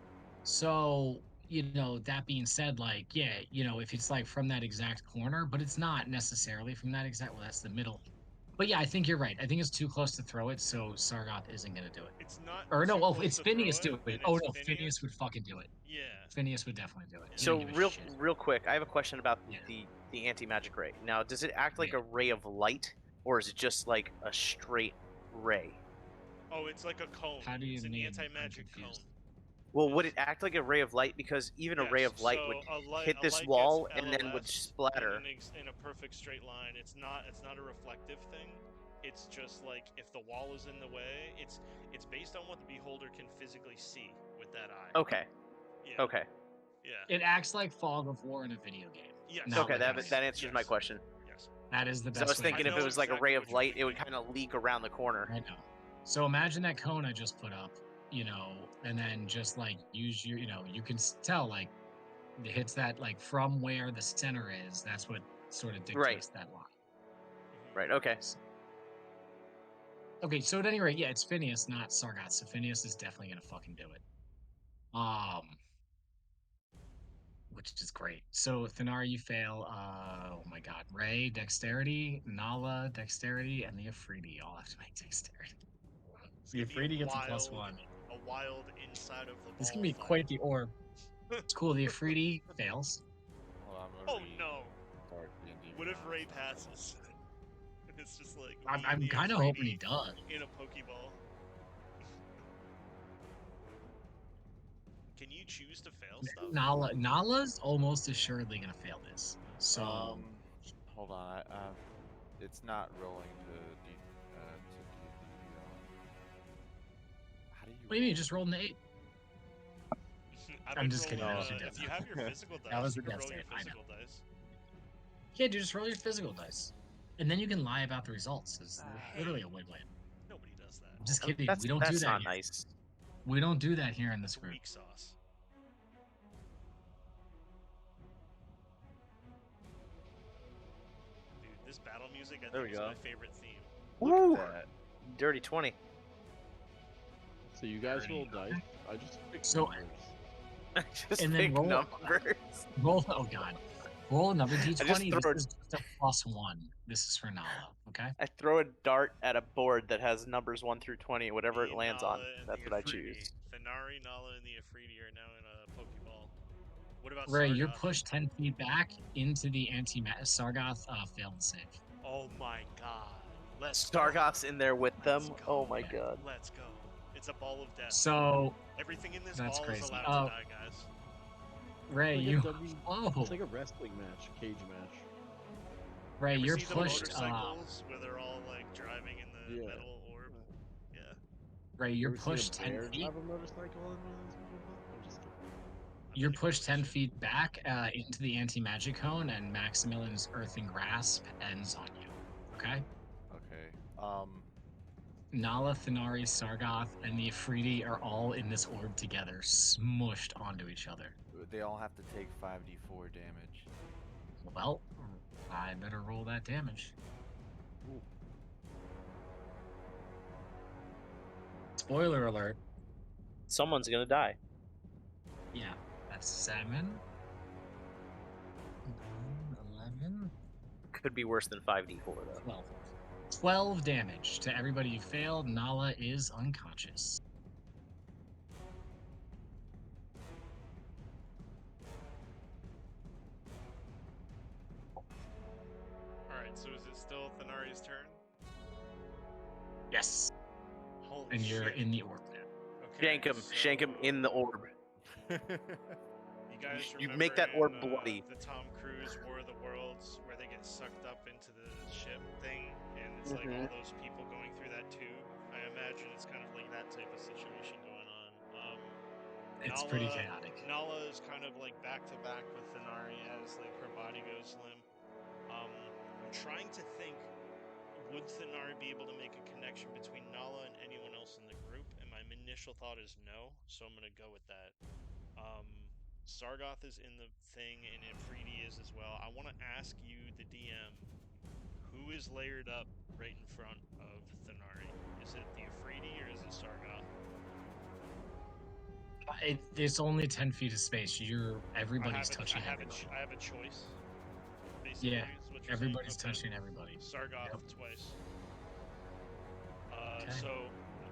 So, that being said, like, yeah, if it's like from that exact corner, but it's not necessarily from that exact, well, that's the middle. But yeah, I think you're right. I think it's too close to throw it, so Sargoth isn't going to do it. It's not. Or no, too oh, close it's to throw Phineas do it, it. and Oh it's no, Phineas would fucking do it. Yeah. Phineas would definitely do it. He So don't give a shit. real quick, I have a question about Yeah. the anti-magic ray. Now, does it act like Yeah. a ray of light, or is it just like a straight ray? Oh, it's like a cone. How do you It's an mean? I'm anti-magic cone. confused. Well, would it act like a ray of light? Because even a ray Yes, of light so would a hit a this light gets wall and then would LOS splatter. in a perfect straight line. It's not a reflective thing. It's just like if the wall is in the way, it's based on what the beholder can physically see with that eye. Okay. Yeah. Okay. Yeah. It acts like Fog of War in a video game. Yes. Not Okay. like That ice. that answers my Yes. question. Yes. That is the best. So I was way to thinking do if know it was like a exactly ray what of you're light, it would thinking. kind of leak around the corner. I know. So imagine that cone I just put up, and then just like use your, you can tell like it hits that like from where the center is. That's what sort of dictates that line. Right. Okay. Okay, so at any rate, yeah, it's Phineas, not Sargoth. So Phineas is definitely gonna fucking do it. Which is great. So Thenari, you fail. Oh my god. Ray, dexterity, Nala, dexterity, and the Afridi all have to make dexterity. It's The gonna be Afridi gets a +1. A wild inside of the ball. This can be fight. quite the orb. It's cool. The Afridi fails. Well, Oh no! Start D&D What if Beyond. Ray passes? And it's just like I'm the kind of hoping he Afridi does. in a Pokeball. Can you choose to fail stuff? Nala's almost assuredly gonna fail this. So Hold on. It's not rolling to do how do you? what do you mean? You just rolled an 8. I I'm would just roll, kidding, that was your if death. you have your physical dice, That was you the can death roll your save, I know. physical dice. Yeah, dude, just roll your physical dice, and then you can lie about the results. It's literally a win-win. Nobody does that. I'm just kidding. That's We don't do that's that. not here. nice. We don't do that here in this It's group. weak sauce. Dude, this battle music I There think we is go. my favorite theme. Woo! that? Dirty 20. So you guys roll dice. I just picked So- numbers. Just And then pick roll- numbers. Roll. Oh god. Roll another d20. throw This it- is just a +1. This is for Nala. Okay. I throw a dart at a board that has numbers 1 through 20, whatever it Me, lands on. Nala, and That's the what I Afridi. choose. Thenari, Nala, and the Afridi are now in a Pokeball. What about Ray, you're Sargoth? pushed 10 feet back into the Sargoth failed the save. Oh my god. Let's Stargoth's in there with them. Let's go. Oh my Yeah. god. Let's go. It's a ball of death. So, Everything in this That's ball crazy. is allowed Oh. to die, guys. Ray, Like a you. W- Oh, It's like a wrestling match, cage match. Ray, Ever you're see the pushed. motorcycles where they're all like driving in the Yeah. metal orb? Yeah. Ray, You you're ever seen a pushed 10 bear feet. drive a motorcycle in one of those people? I'm just kidding. You're Nobody pushed knows 10 shit. feet back into the anti-magic cone, and Maximilian's earthen grasp ends on you. Okay. Okay. Nala, Thenari, Sargoth, and the Afridi are all in this orb together, smushed onto each other. They all have to take 5d4 damage. Well, I better roll that damage. Spoiler alert. Someone's gonna die. Yeah, that's 7. 11. Could be worse than 5d4 though. 12. 12 damage to everybody you failed. Nala is unconscious. Alright, so is it still Thenari's turn? Yes. Holy And you're shit. in the orb now. Okay, Shank him so in the orb. You guys You remember make that orb in, bloody. The Tom Cruise War of the Worlds where they get sucked up into the ship thing, and it's like all those people going through that tube. I imagine it's kind of like that type of situation going on. It's pretty chaotic. Nala is kind of like back to back with Thenari as like her body goes limp. I'm trying to think, would Thenari be able to make a connection between Nala and anyone else in the group, and my initial thought is no, so I'm gonna go with that. Sargoth is in the thing, and Ifriti is as well. I want to ask you, the DM, who is layered up right in front of Thanari? Is it the Ifriti or is it Sargoth? There's only 10 feet of space. Everybody's touching everybody. I have a choice. Basically, Yeah, is what you're everybody's saying? Okay. touching everybody. Sargoth Yep. twice. Okay. So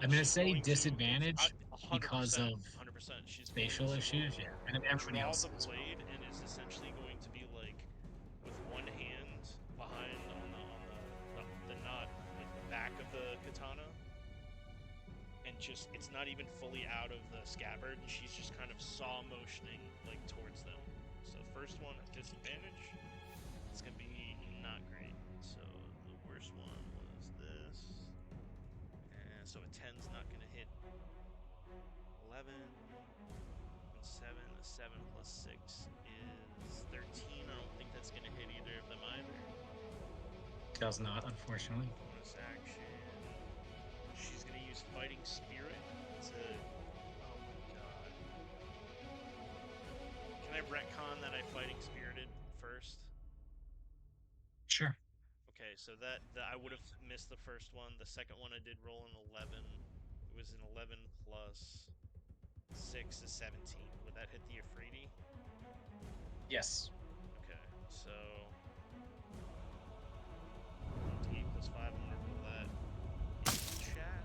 I'm gonna she's say going to- disadvantage 100%, because of 100%. She's spatial going to issues. Yeah, and then everybody draw else the as well. blade and is essentially going to be like with one hand behind on the knot, like the back of the katana, and just it's not even fully out of the scabbard, and she's just kind of saw motioning like towards them. So first one at disadvantage, it's gonna be not great. So the worst one was this, and so a 10's not gonna hit. 11 and 7. A 7 plus 6 is 13. I don't think that's gonna hit either of them either. Does not, unfortunately. Bonus action. She's gonna use Fighting Spirit to. Oh my god. Can I retcon that I Fighting Spirited first? Sure. Okay, so that I would have missed the first one. The second one I did roll an 11. It was an 11 plus 6 is 17. Would that hit the Ifriti? Yes. Okay, so 8 plus 5, I'm gonna roll that in chat.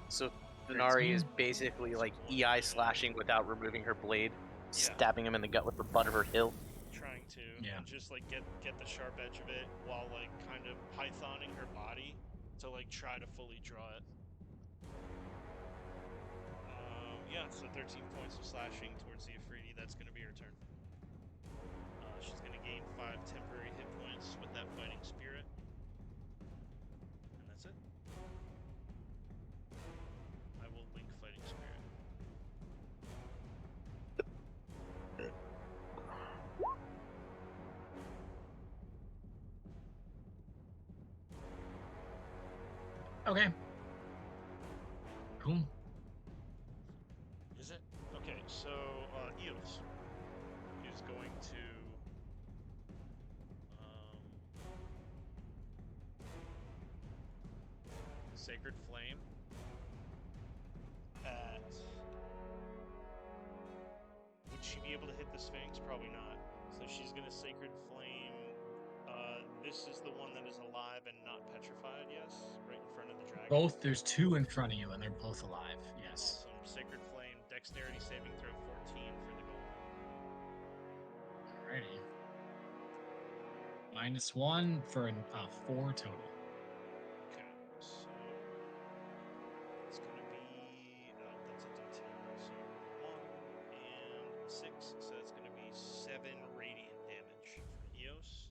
So Thanari is 13. basically like EI slashing without removing her blade, Yeah. stabbing him in the gut with the butt of her hilt. Trying to, Yeah. and just like get the sharp edge of it while like kind of pythoning her body to like try to fully draw it. Yeah, so 13 points of slashing towards the Ifriti. That's going to be her turn. She's going to gain 5 temporary hit points with that Fighting Spirit. And that's it. I will link Fighting Spirit. Okay. Cool. Is it? Okay, so Eos is going to Sacred Flame at. Would she be able to hit the Sphinx? Probably not. So she's gonna Sacred Flame. This is the one that is alive and not petrified, yes? Right in front of the dragon. Both. There's two in front of you, and they're both alive. Yes. Awesome. Sacred Flame, Dexterity saving throw 14 for the goal. Alrighty. -1 for a 4 total. Okay, so it's gonna be that's a D10. So 1 and 6, so it's gonna be 7 radiant damage from Eos.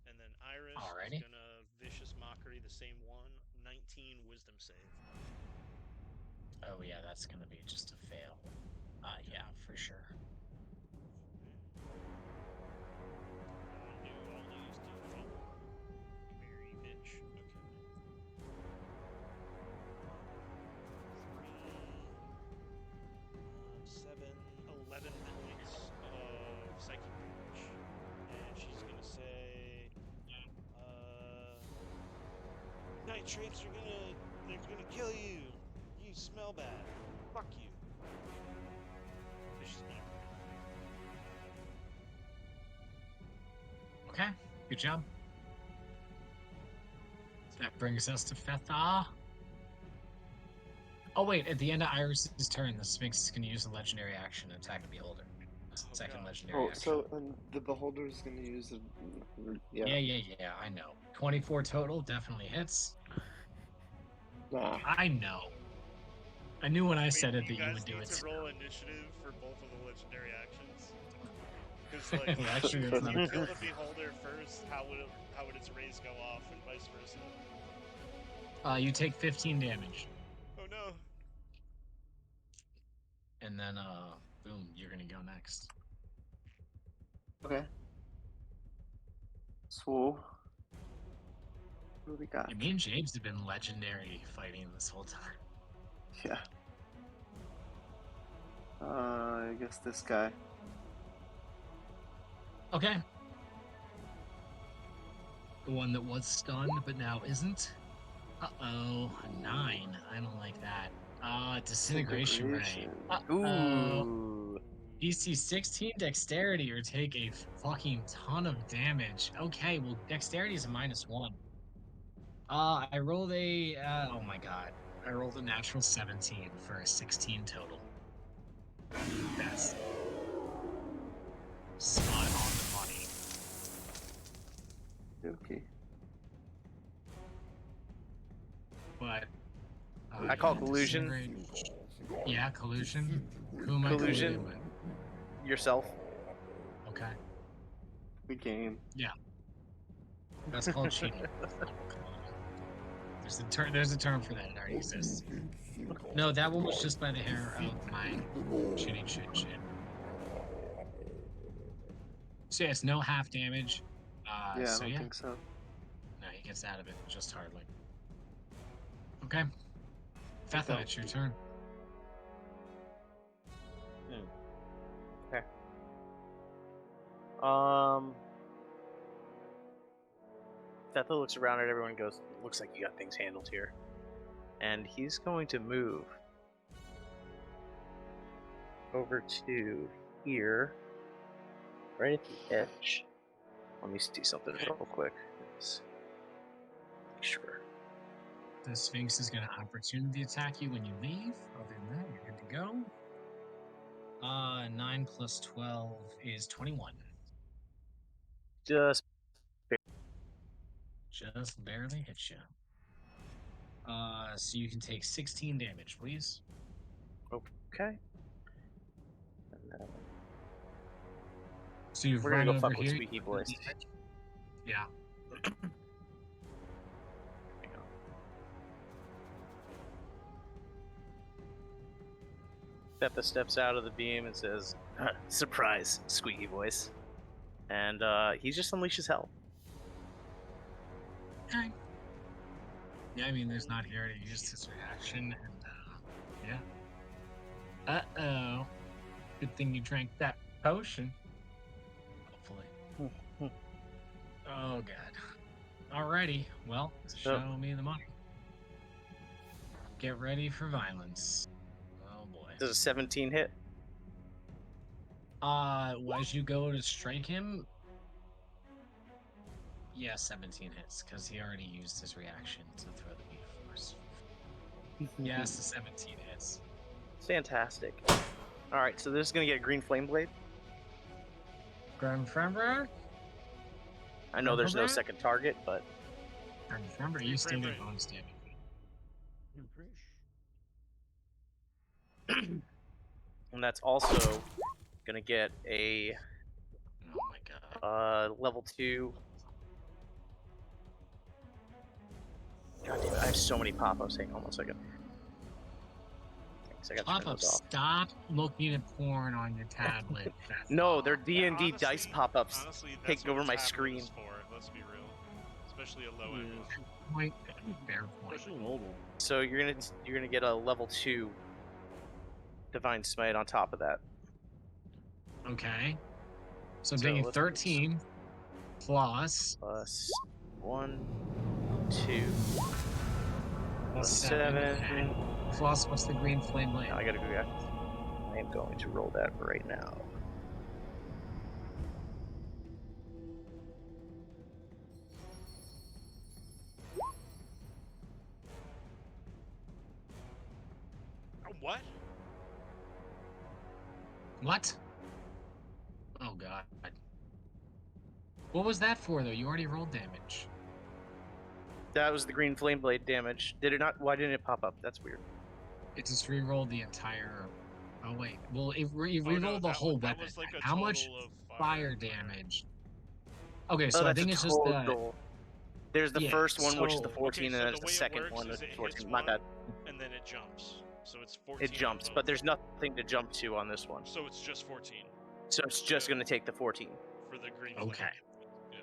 And then Iris Alrighty. is gonna Vicious Mockery, the same one, 19 Wisdom save. Oh yeah, that's gonna be just a fail. Yeah, for sure. I'll use default. Very bitch. Okay. 3, 7, 11 points of psychic damage. And she's gonna say, nitrates are they're gonna kill you. You smell bad. Fuck you. Vicious Mockery. Okay, good job. That brings us to Fetha. Oh wait, at the end of Iris's turn, the Sphinx is going to use a legendary action and attack the Beholder. Second God. legendary Oh, action. so the beholder is going to use a. Yeah. Yeah, I know. 24 total, definitely hits. Nah. I know. I knew when I said it that you guys would do need it. to roll initiative for both of the legendary actions. Because like, Well, actually, if that's not you a kill good the beholder first, how would its raise go off, and vice versa? You take 15 damage, Oh no! and then boom, you're gonna go next. Okay. So, what do we got? Yeah, me and James have been legendary fighting this whole time. Yeah. I guess this guy. Okay. The one that was stunned but now isn't. Uh-oh, a 9. I don't like that. Disintegration Ray. Disintegration. Uh-oh. Ooh. DC 16 dexterity or take a fucking ton of damage. Okay, well, dexterity is a -1. I rolled a, oh my god. I rolled a natural 17 for a 16 total. That's spot on the money. Okay. But I call yeah, collusion. disintegrate- Yeah, collusion. Who am I Collusion. colluding with? Yourself. Okay, Good game. that's called cheating. There's a term for that. It already exists. No, that one was just by the hair of my shitting shit. So yes, no half damage. Yeah, So I don't yeah, think so. no, he gets out of it just hardly. Okay, Fetha, Okay. it's your turn. Fetha looks around at everyone and goes, looks like you got things handled here. And he's going to move over to here, right at the edge. Let me see something real quick. Let's make sure. The Sphinx is going to opportunity attack you when you leave. Other than that, you're good to go. 9 plus 12 is 21. Just Just barely hits you. So you can take 16 damage, please. okay. And then So you've we're run gonna go over fuck with here. Squeaky Voice. Yeah. Fetha steps out of the beam and says, "Surprise, Squeaky Voice," and he just unleashes hell. Okay. Yeah, I mean, there's not here to use his reaction, and yeah. Uh-oh. Good thing you drank that potion. Hopefully. Oh, God. Alrighty. Well, show me the money. Get ready for violence. Oh, boy. Does a 17 hit? As you go to strike him, yeah, 17 hits, because he already used his reaction to throw the beat force. Yes, the 17 hits. Fantastic. All right, so this is gonna get a green flame blade. Grandfriend, I know there's no Okay. second target, but remember, you still get bonus damage. and that's also gonna get a Oh my god. level 2. God damn it, I have so many pop-ups. Hang on one second. Thanks, I gotta turn Pop-up, those off. stop looking at porn on your tablet. That's No, all. they're D&D dice Honestly- pop-ups honestly, that's taking what over a my tablet screen. is for, let's be real. Especially a low end one. Point, fair point. Especially mobile. So you're gonna get a level 2 divine smite on top of that. Okay. So I'm So taking let's- 13 plus Plus 1, 2, plus 7. plus what's the green flame blade? Now I gotta go back. I am going to roll that right now. What? What? Oh god. What was that for though? You already rolled damage. That was the green flame blade damage. Did it not? Why didn't it pop up? That's weird. It just re-rolled the entire. Oh wait. Well, it Oh, re-rolled no, the that whole was- that weapon. was like a How much total of fire damage? Okay, so oh, I that's think a it's just the. total. There's the Yeah, first one, which is the so- 14, Okay, and so there's the way it second works one, is that's it hits 14. My one, bad. And then it jumps. So it's 14. It jumps, on but both. there's nothing to jump to on this one. So it's just 14 So it's just Yeah. going to take the 14. for the green flame. Okay. Yeah.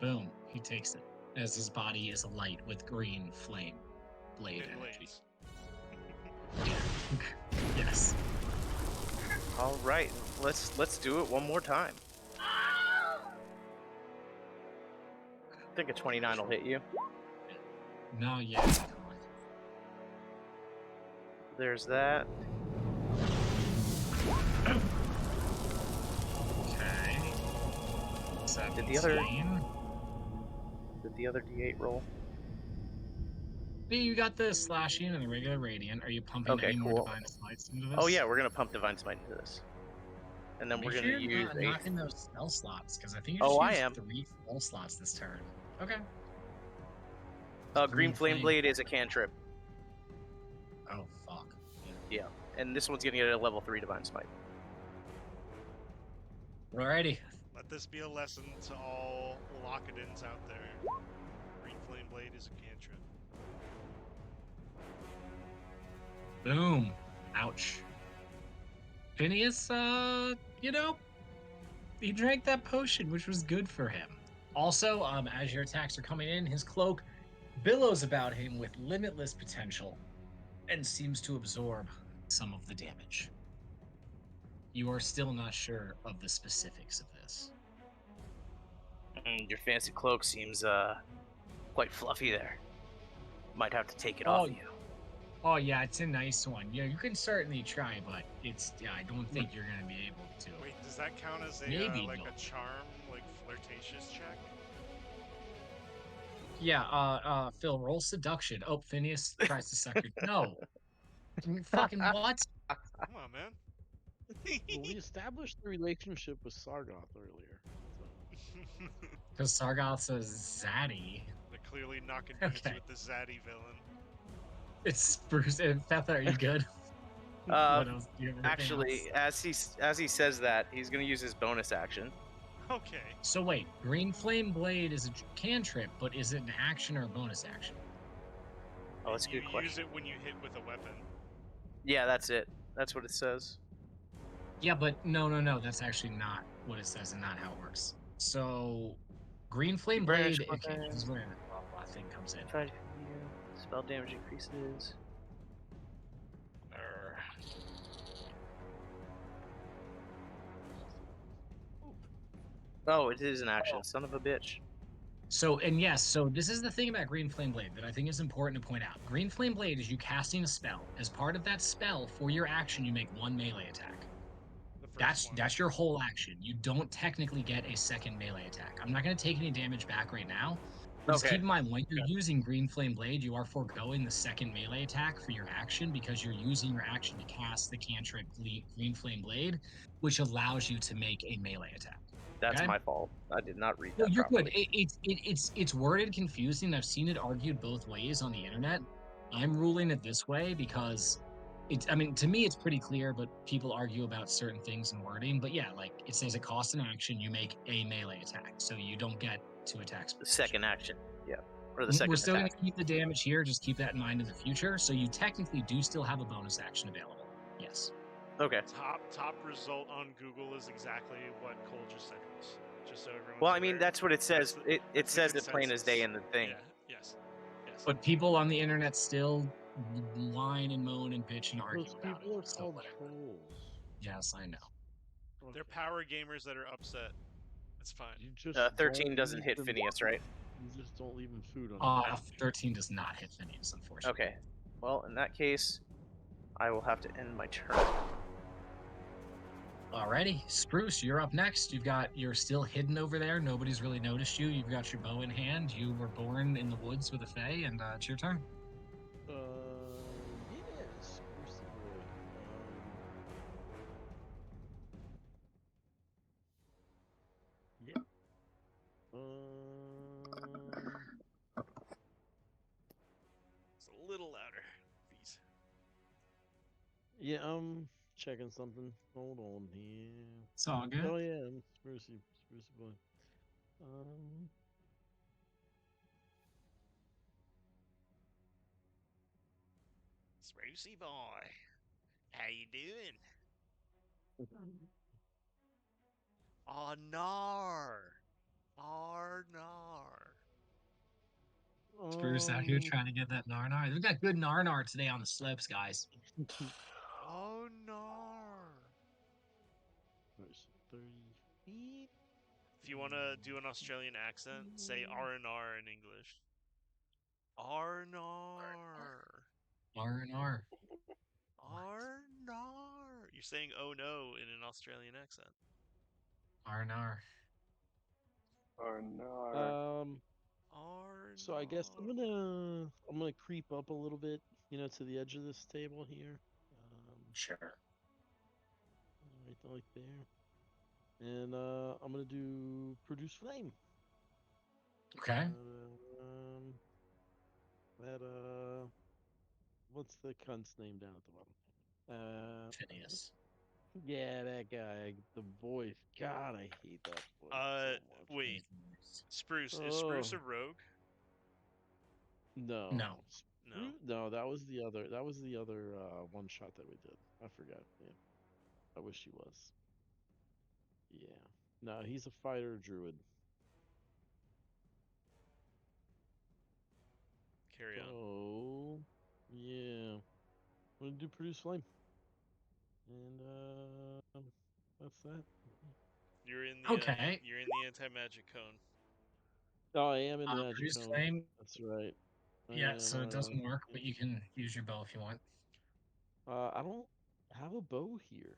Boom. He takes it as his body is alight with green flame blade And energy. blades. Yes. All right, let's do it one more time. I think a 29 will hit you. No, yeah. There's that. Okay. Did the other- 17. Did the other D8 roll? Hey, you got the slashing and the regular radiant. Are you pumping Okay, any more cool. divine smites into this? Oh yeah, we're gonna pump Divine Smite into this, and then Make we're sure gonna you're use not a. knocking those spell slots because I think you Oh, just I used am. 3 spell slots this turn. Okay. Green Flame Blade is a cantrip, Oh fuck. and this one's gonna get a level 3 Divine Smite. Alrighty. Let this be a lesson to all Lockadins out there. Green Flame Blade is a cantrip. Boom. Ouch. Phineas, he drank that potion, which was good for him. Also, as your attacks are coming in, his cloak billows about him with limitless potential and seems to absorb some of the damage. You are still not sure of the specifics of this. Your fancy cloak seems quite fluffy there. Might have to take it Oh, off you. Oh yeah, it's a nice one. Yeah, you can certainly try, but I don't think you're gonna be able to. Wait, does that count as a Maybe like no. a charm, like flirtatious check? Yeah, Phil, roll seduction. Oh, Phineas tries to suck your. No. Fucking what? Come on, man. Well, we established the relationship with Sargoth earlier. So. Because Sargoth's a zaddy. They're clearly knocking boots Okay. with the Zaddy villain. It's Spruce and Fetha, are you good? What else? Do you have anything Actually, else? as he says that, he's gonna use his bonus action. Okay. So wait, Green Flame Blade is a cantrip, but is it an action or a bonus action? Oh, that's a You good question. use it when you hit with a weapon. Yeah, that's it. That's what it says. Yeah, but no, that's actually not what it says and not how it works. So, Green Flame Branch Blade, okay, weapon. this is where the blah blah thing comes in. Try to spell damage increases. Err. Oh, it is an action. Son of a bitch. So, and yes, so this is the thing about Green Flame Blade that I think is important to point out. Green Flame Blade is you casting a spell. As part of that spell, for your action, you make 1 melee attack. The first one. That's your whole action. You don't technically get a second melee attack. I'm not going to take any damage back right now. But just Okay. keep in mind, when you're using Green Flame Blade, you are foregoing the second melee attack for your action because you're using your action to cast the cantrip Green Flame Blade, which allows you to make a melee attack. That's Okay. my fault. I did not read No, that you're properly. good. It's worded confusing. I've seen it argued both ways on the internet. I'm ruling it this way because I mean, to me, it's pretty clear, but people argue about certain things in wording. But yeah, like it says it costs an action, you make a melee attack, so you don't get 2 attacks. The second action. Yeah. Or the second We're still going attack. to keep the damage here. Just keep that in mind in the future. So you technically do still have a bonus action available. Yes. Okay. Top result on Google is exactly what Cole just said to us. Just so everyone's Well, I mean, aware. that's what it says. That's the- It that's the says it plain as day consensus. in the thing. Yeah. Yes. Yes. But people on the internet still whine and moan and bitch and argue Those about people it. are So called whatever. trolls. Yes, I know. They're Okay. power gamers that are upset. It's fine. You just 13 don't doesn't leave hit them- Phineas, right? You just don't leave them food on the table. 13 does not hit Phineas, unfortunately. Okay. Well, in that case, I will have to end my turn. Alrighty, Spruce, you're up next. You're still hidden over there. Nobody's really noticed you. You've got your bow in hand. You were born in the woods with a fae, and it's your turn. Yes, Spruce the boy. Yeah. It's a little louder, please. Yeah, I'm checking something. Hold on here. It's all good. Oh yeah, I'm Sprucey boy. Sprucey boy, how you doing? Oh, nar. Oh, nar. Spruce out here trying to get that Narnar. We got good Narnar today on the slopes, guys. Oh no. Where's 30 feet? If you want to do an Australian accent, say R&R in English. R&R. R&R. R&R. You're saying oh no in an Australian accent. R&R. Or no. R&R. So I guess I'm gonna creep up a little bit, to the edge of this table here. Sure. Right like there. And I'm gonna do produce flame. Okay. What's the cunt's name down at the bottom? Phineas. Yeah, that guy. The voice. God, I hate that voice so much. Wait. Spruce, is Spruce a rogue? No. No. No, that was the other. That was the other one shot that we did. I forgot. Yeah. I wish he was. Yeah. No, he's a fighter druid. Carry on. Oh, yeah. I'm gonna do produce flame. And that's that. You're in the Okay. you're in the anti-magic cone. Oh, I am in the magic produce cone. flame. That's right. Yeah, so it doesn't work, but you can use your bow if you want. I don't have a bow here.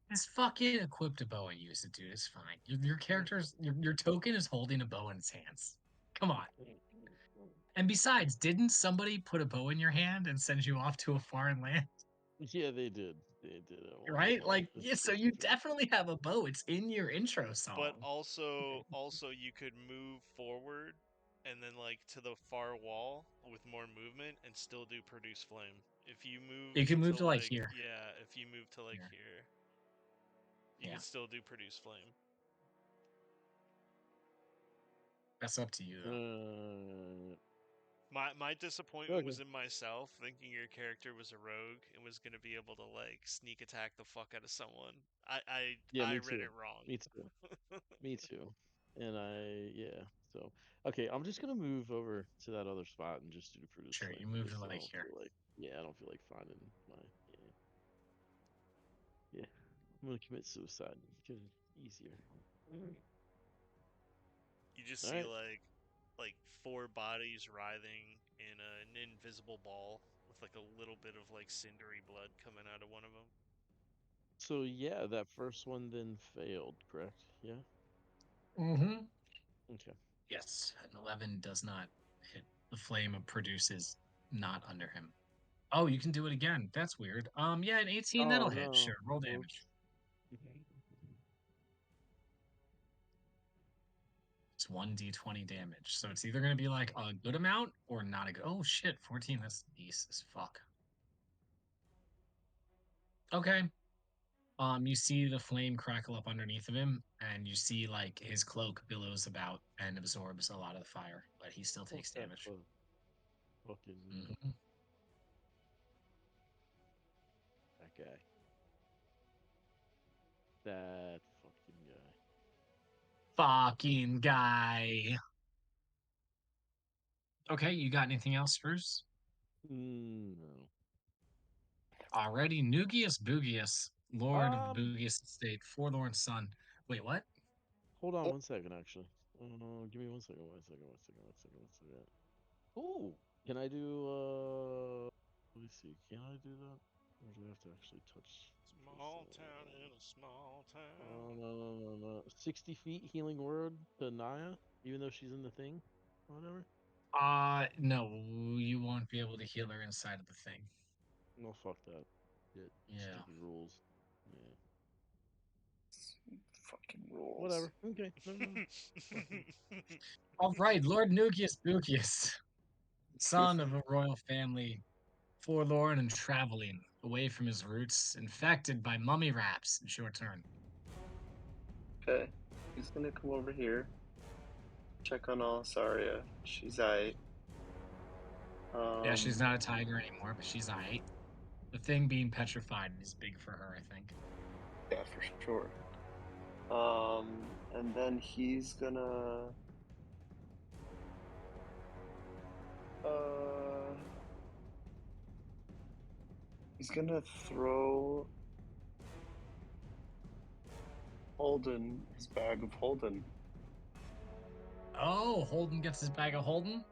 Just fucking equip a bow and use it, dude. It's fine. Your character's your token is holding a bow in its hands. Come on. And besides, didn't somebody put a bow in your hand and send you off to a foreign land? Yeah, they did. They did. Right? Like, yeah, so you definitely have a bow. It's in your intro song. But also you could move forward and then like to the far wall with more movement and still do produce flame. If you move You can move to like here. Yeah, if you move to like here. You can still do produce flame. That's up to you though. My disappointment was in myself, thinking your character was a rogue and was gonna be able to like sneak attack the fuck out of someone. I read it wrong. Me too. Me too. And so okay, I'm just gonna move over to that other spot and just do the produce. Sure, flame you move to because I like don't here. feel I don't feel like finding my yeah. I'm gonna commit suicide because it's easier. You just see like 4 bodies writhing in an invisible ball with like a little bit of like cindery blood coming out of one of them. So yeah, that first one then failed, correct? Yeah. Mm-hmm. Okay. Yes, an 11 does not hit. The flame produces not under him. Oh, you can do it again. That's weird. Yeah, an 18 that'll hit. Sure, roll damage. It's 1d20 damage. So it's either going to be like a good amount or not a good. Oh shit, 14. That's decent as fuck. Okay. You see the flame crackle up underneath of him, and you see like his cloak billows about and absorbs a lot of the fire, but he still takes damage. Fucking that guy. That fucking guy. Fucking guy. Okay, you got anything else, Spruce? No. Already, Nugius Boogius, Lord of the Boogius Estate, Forlorn Son. Wait, what? Hold on 1 second, actually. Give me 1 second. Oh, can I do? Let me see. Can I do that? Or do I have to actually touch? Small town in a small town. No. 60 feet healing word to Naya, even though she's in the thing, or whatever. No, you won't be able to heal her inside of the thing. No, fuck that. Yeah. Stupid rules. Yeah. Fucking rules. Whatever. Okay. All right, Lord Nugius Boogius, son of a royal family, forlorn and traveling away from his roots, infected by mummy rats. It's your turn. Okay. He's gonna come over here. Check on Alisaria. She's aight. Yeah, she's not a tiger anymore, but she's aight. The thing being petrified is big for her, I think. Yeah, for sure. And then he's gonna He's gonna throw Holden his bag of Holden. Oh, Holden gets his bag of Holden.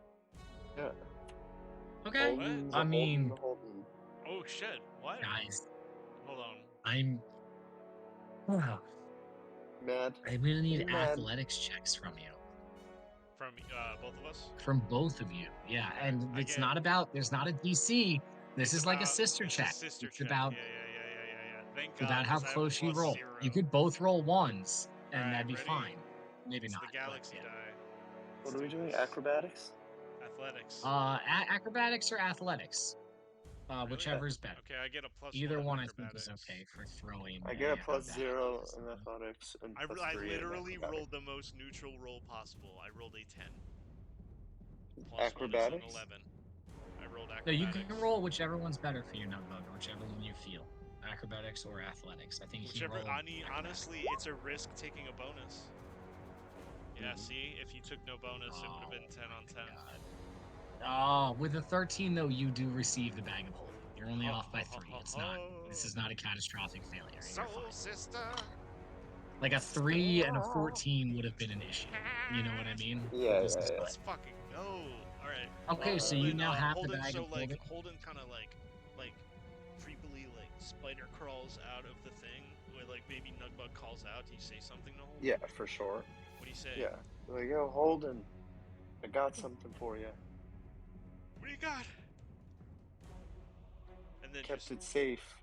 Yeah. Okay. Holden's I a mean, Holden. Oh shit! What? guys, Hold on. I'm Mad. gonna need Pretty mad. athletics checks from you. From both of us. From both of you. Yeah, Okay, and I it's get- not about. There's not a DC. This It's is like a about- sister it's check. A sister It's check. about Yeah. Thank it's God. about how 'cause I have a close you plus roll. 0. You could both roll ones, and Alright, that'd be ready? fine. Maybe It's not. the but galaxy yeah. die. What Let's are we do doing? this. Acrobatics? Athletics. Acrobatics or athletics, Really? whichever is better. Okay, I get a plus Either 1 one in I think is acrobatics. okay for throwing. I get a plus that 0 at in athletics and I plus 3 literally in rolled the most neutral roll possible. I rolled a 10. Plus acrobatics. 1 is an 11. I rolled No, you acrobatics. can roll whichever one's better for you, Nutbug, or whichever one you feel. Acrobatics or athletics. I think Whichever. he rolled. Honestly, it's a risk taking a bonus. Yeah, see, if you took no bonus, it would have been 10 on 10. Oh, with a 13 though, you do receive the bag of holding. You're only off by 3. It's not. This is not a catastrophic failure. You're fine. Sister. Like a 3 and a 14 would have been an issue. You know what I mean? Yeah, This is yeah. Let's fucking go. All right. Okay, so you Holden, now have Holden, the bag so of like holding. Holden kind of like creepily like spider crawls out of the thing where like baby Nugbug calls out. Do you say something to Holden? Yeah, for sure. What do you say? Yeah. Like, yo, Holden, I got something for you. What do you got? And then Kept just, it safe.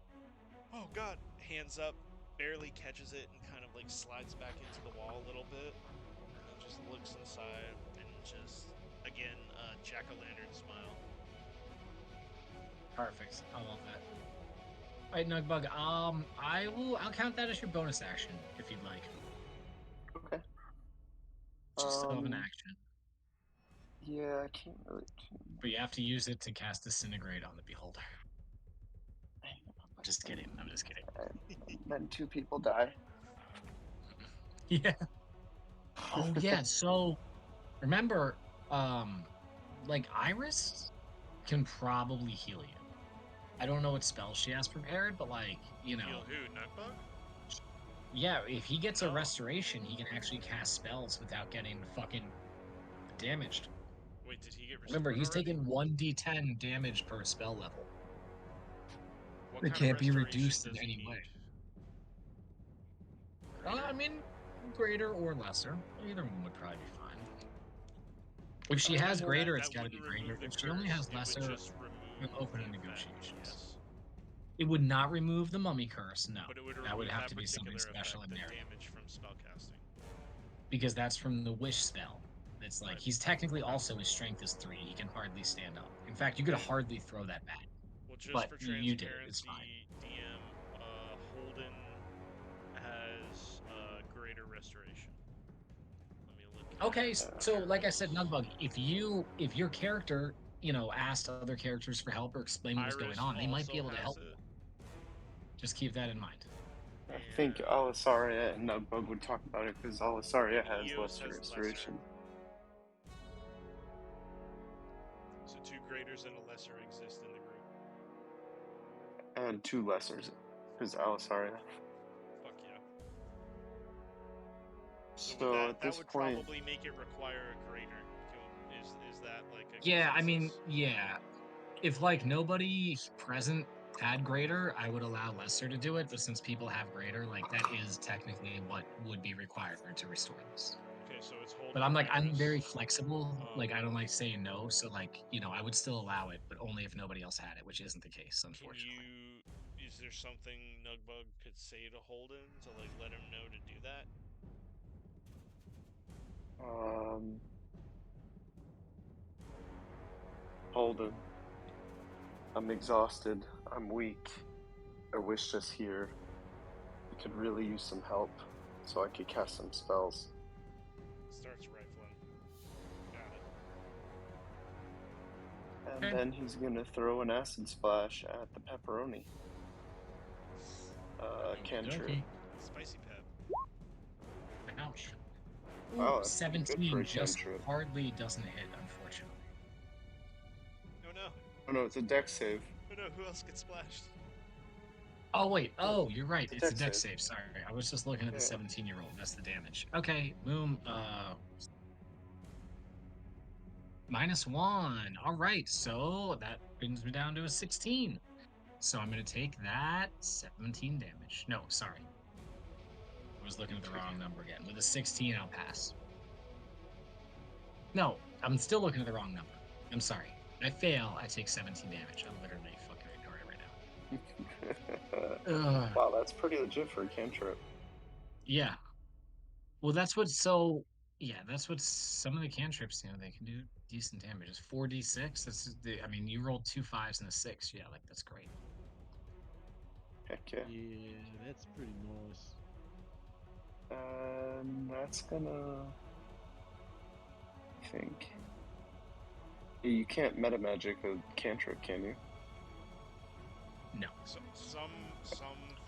oh god, hands up, barely catches it and kind of like slides back into the wall a little bit, and then just looks inside and just again jack-o'-lantern smile. Perfect. I love that. Alright, Nugbug, I'll count that as your bonus action, if you'd like. Okay. Just still have an Um, action. Yeah, I can't really. But you have to use it to cast Disintegrate on the Beholder. I'm just kidding. I'm just kidding. Then 2 people die. Yeah. Oh yeah, so remember, like Iris can probably heal you. I don't know what spell she has prepared, but like, you know, Heal who? Nugbug? yeah, if he gets a No. restoration, he can actually cast spells without getting fucking damaged. Wait, did he get restored Remember, he's already? taking 1d10 damage per spell level. What It kind of can't be restoration reduced in does he any way. need? I mean, greater or lesser. Either one would probably be fine. If she has That- greater, that it's got to be wouldn't remove greater. the If she only curse, has it would lesser, just remove open the effect, negotiations. yes. it would not remove the mummy curse, no. But it would That would remove have that to be something particular special effect, in the there. damage from spellcasting. Because that's from the wish spell. It's like, Right. he's technically also, his strength is 3. He can hardly stand up. In fact, you could Okay. hardly throw that back. Well, just But for you did it, transparency, it's fine. DM Holden has greater restoration. Let me look. at Okay, his so like I said, parables. Nugbug, if your character, asked other characters for help or explain what was going Iris on, they might be also able to has help. it. Just keep that in mind. I think Alisaria and Nugbug would talk about it because Alisaria has Eos lesser has restoration. So 2 greaters and a lesser exist in the group. And 2 lessers because Alisaria. Fuck yeah. So that, at that this would point, probably make it require a greater. Is that like a Yeah, I mean, consensus? yeah. If like nobody present had greater, I would allow lesser to do it. But since people have greater, like that is technically what would be required to restore this. Okay, so it's Holden. But I'm Iris. very flexible. Like I Um, don't like saying no. So like I would still allow it, but only if nobody else had it, which isn't the case, Can unfortunately. you? Is there something Nugbug could say to Holden to like let him know to do that? Holden, I'm exhausted. I'm weak. I wish just here I could really use some help so I could cast some spells. Starts rifling. Got it. And Okay. then he's gonna throw an acid splash at the pepperoni. Cantrip. Okey-dokey. Spicy pep. Ouch. Wow, Ooh, that's pretty good 17 for a just cantrip. hardly doesn't hit, unfortunately. Oh no, it's a dex save. Oh no, who else gets splashed? Oh wait. Oh, you're right. It's a It's a dex dex save. Sorry, I was just looking at the Yeah. 17-year-old. That's the damage. Okay, boom. -1. All right, so that brings me down to a 16. So I'm gonna take that 17 damage. No, sorry. I was looking at the wrong number again. With a 16, I'll pass. No, I'm still looking at the wrong number. I'm sorry. I fail, I take 17 damage. I'm literally fucking ignoring it right now. Ugh. Wow, that's pretty legit for a cantrip. Yeah. Well, that's what's so. Yeah, that's what some of the cantrips, they can do decent damage. It's 4d6. I mean, you rolled 2 5s and a 6. Yeah, like that's great. Heck yeah. Yeah, that's pretty nice. That's gonna. I think. Yeah, you can't meta magic a cantrip, can you? No. Some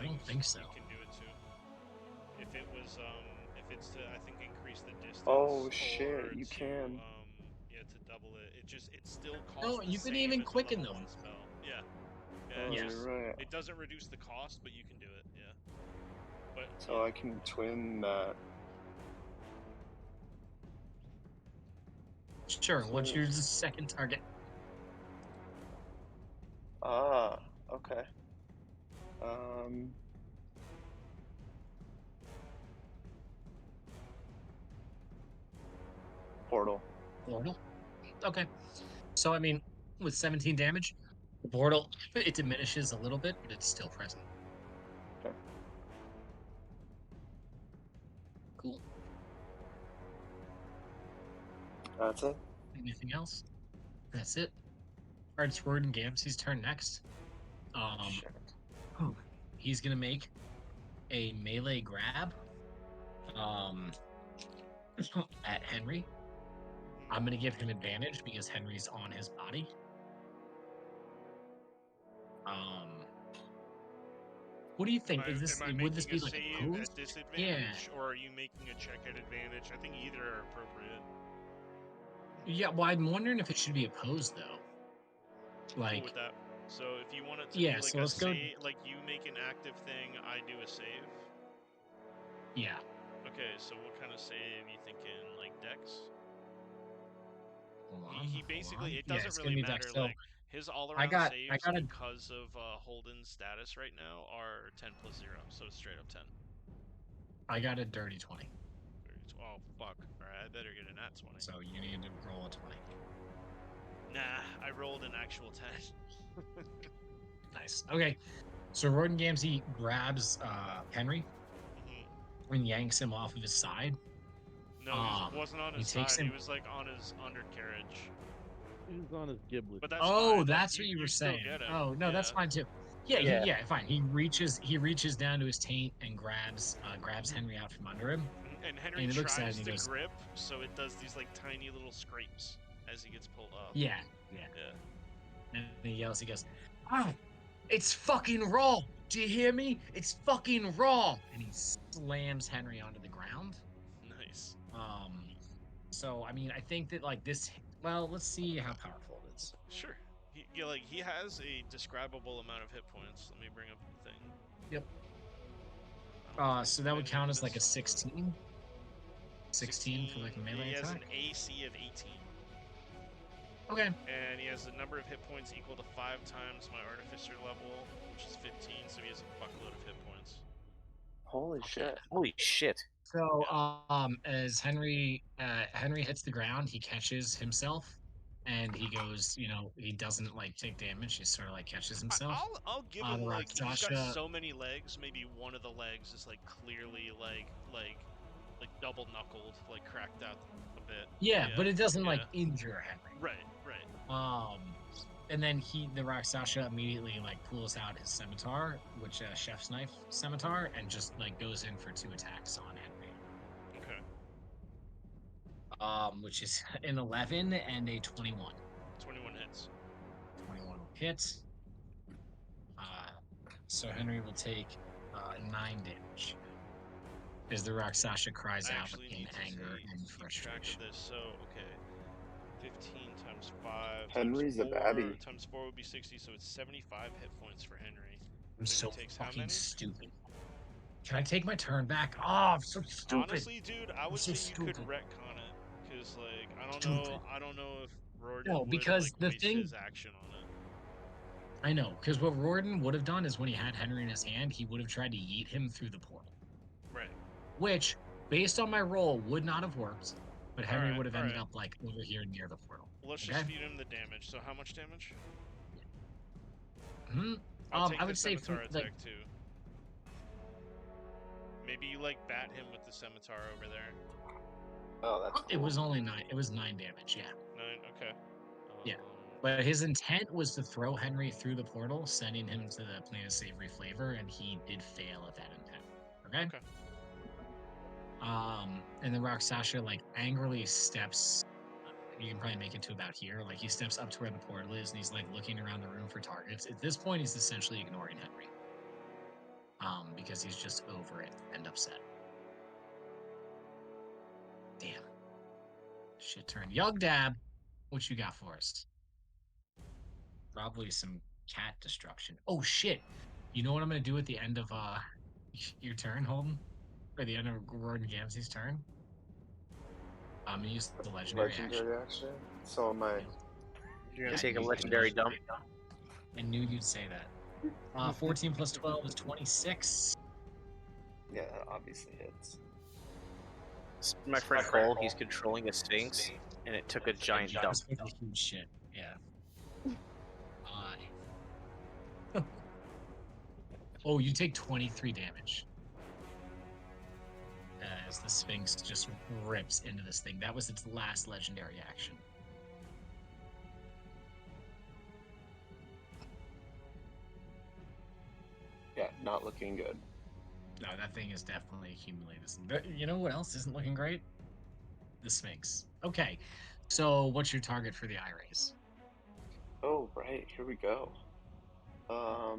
I don't things think so. you can do it too. If it was if it's to I think increase the distance. Oh, or shit, you to, can. Yeah, to double it. It still costs. No, the you can same even as a quicken level them. 1 spell. Yeah. Oh, it Yeah. just- you're right. It doesn't reduce the cost, but you can do it. Yeah. But So I can twin that. Sure. What's Cool. your second target? Ah, okay. Portal. Portal. Okay. So I mean, with 17 damage, the portal it diminishes a little bit, but it's still present. Okay. Cool. That's it. Anything else? That's it. Alright, it's Roden Gamzee's turn next. Shit. He's gonna make a melee grab. At Henry. I'm gonna give him advantage because Henry's on his body. What do you think? Is this am I would this be making a like save opposed? at disadvantage, or are you making a check at advantage? I think either are appropriate. Yeah, well, I'm wondering if it should be opposed though. Cool Like, with that. So if you want it to Yeah, be like so a let's go- save, like you make an active thing, I do a save. yeah. Okay, so what kind of save you thinking? Like Dex? Hold on, He hold basically on. it Yeah, doesn't it's really gonna be matter. Dex. So Like his all-around got saves a- because of Holden's status right now are 10 plus 0, so it's straight up 10. I got a dirty 20. Oh fuck! All right, I better get a nat 20. So you need to roll a 20. Nah, I rolled an actual 10. Nice. Okay. So Roden Gamzee grabs Henry Mhm. and yanks him off of his side. No, he wasn't on he his takes side. He him- was like on his undercarriage. He was on his giblet. But that's Oh, fine. that's You- what you were still saying. get him. Oh no, that's Yeah. fine too. Yeah, Yeah. yeah, fine. He reaches down to his taint and grabs Henry out from under him. And Henry And he looks at it tries and to he goes- grip, so it does these like tiny little scrapes as he gets pulled up. Yeah. Yeah. And he yells, he goes, "Ah, it's fucking raw. Do you hear me? It's fucking raw." And he slams Henry onto the ground. Nice. So I mean, I think that like this. Well, let's see how powerful it is. Sure. He has a describable amount of hit points. Let me bring up the thing. Yep. So that would count as like a 16. 16 for like a melee He has attack. an AC of 18. Okay. And he has a number of hit points equal to 5 times my artificer level, which is 15, so he has a buckload of hit points. Holy shit. Holy shit. So as Henry hits the ground, he catches himself, and he goes. He doesn't like take damage. He sort of like catches himself. I'll give On him like he's got Rakshasha. so many legs. Maybe one of the legs is like clearly like double knuckled, like cracked out a bit. Yeah, but it doesn't like yeah. injure Henry. Right. And then the Rakshasha immediately like pulls out his scimitar, which chef's knife scimitar, and just like goes in for 2 attacks on Henry. Okay. Which is an 11 and a 21. 21 hits. 21 hits. So Henry will take 9 damage. As the Rakshasha cries I out actually in need to anger and keep track frustration. of this. So okay, 15 times 5. Henry's a times 4, baddie. Times 4 would be 60, so it's 75 hit points for Henry. I'm So so he takes how fucking many? stupid. Can I take my turn back? Oh, I'm so stupid. Honestly, dude, I would so say you could stupid. retcon it, because like I don't Stupid. know, if Rorden No, would because like the waste thing- his action on it. I know, because what Rorden would have done is when he had Henry in his hand, he would have tried to yeet him through the portal. Right. Which, based on my roll, would not have worked. But Henry Alright, would have ended alright. up like over here near the portal. Let's Okay. just feed him the damage. So how much damage? Hmm. I'll take I the would say scimitar like attack too. Maybe you like bat him with the scimitar over there. Oh, that's it was only 9. It was 9 damage. Yeah. 9. Okay. Yeah. But his intent was to throw Henry through the portal, sending him to the plane of savory flavor, and he did fail at that intent. Okay. Okay. And then Rakshasha like angrily steps. You can probably make it to about here. Like he steps up to where the portal is, and he's like looking around the room for targets. At this point, he's essentially ignoring Henry. Because he's just over it and upset. Damn. Shit turn. Yugdab, what you got for us? Probably some cat destruction. Oh shit! You know what I'm gonna do at the end of your turn, Holden? Or the end of Gordon Gamsey's turn? I'm gonna use the legendary action. legendary action. So am I. You're gonna take a legendary dump. I knew you'd say that. 14 plus 12 is 26. Yeah, that obviously hits. My friend Cole, he's controlling a Sphinx, and it took a giant dump. That's a huge shit. Yeah. Oh, you take 23 damage. As the Sphinx just rips into this thing. That was its last legendary action. Yeah, not looking good. No, that thing is definitely accumulated. But you know what else isn't looking great? The Sphinx. Okay, so what's your target for the eye rays? Oh, right, here we go. Wow.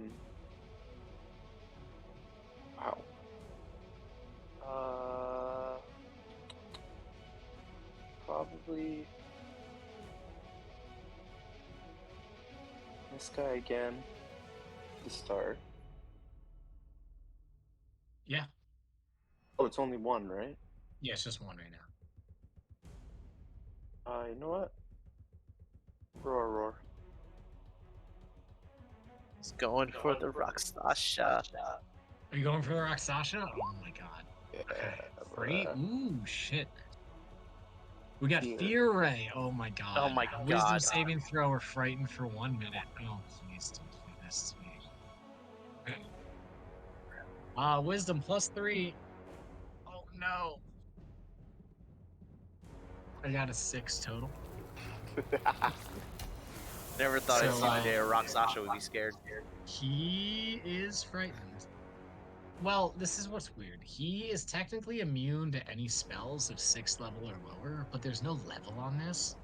Probably this guy again to start. Yeah. Oh, it's only one, right? Yeah, it's just one right now. You know what? Roar. He's going for the Rakshasha. Are you going for the Rakshasha? Oh my god. Yeah. Free? bruh. Ooh, shit. We got Fear. Fear Ray. Oh my god. Oh my Wisdom God. saving throw or frightened for 1 minute. Oh, please don't do this to me. Wisdom +3. Oh no. I got a 6 total. Never thought I'd So, see the day a Rakshasha would be scared. He is frightened. Well, this is what's weird. He is technically immune to any spells of 6th level or lower, but there's no level on this.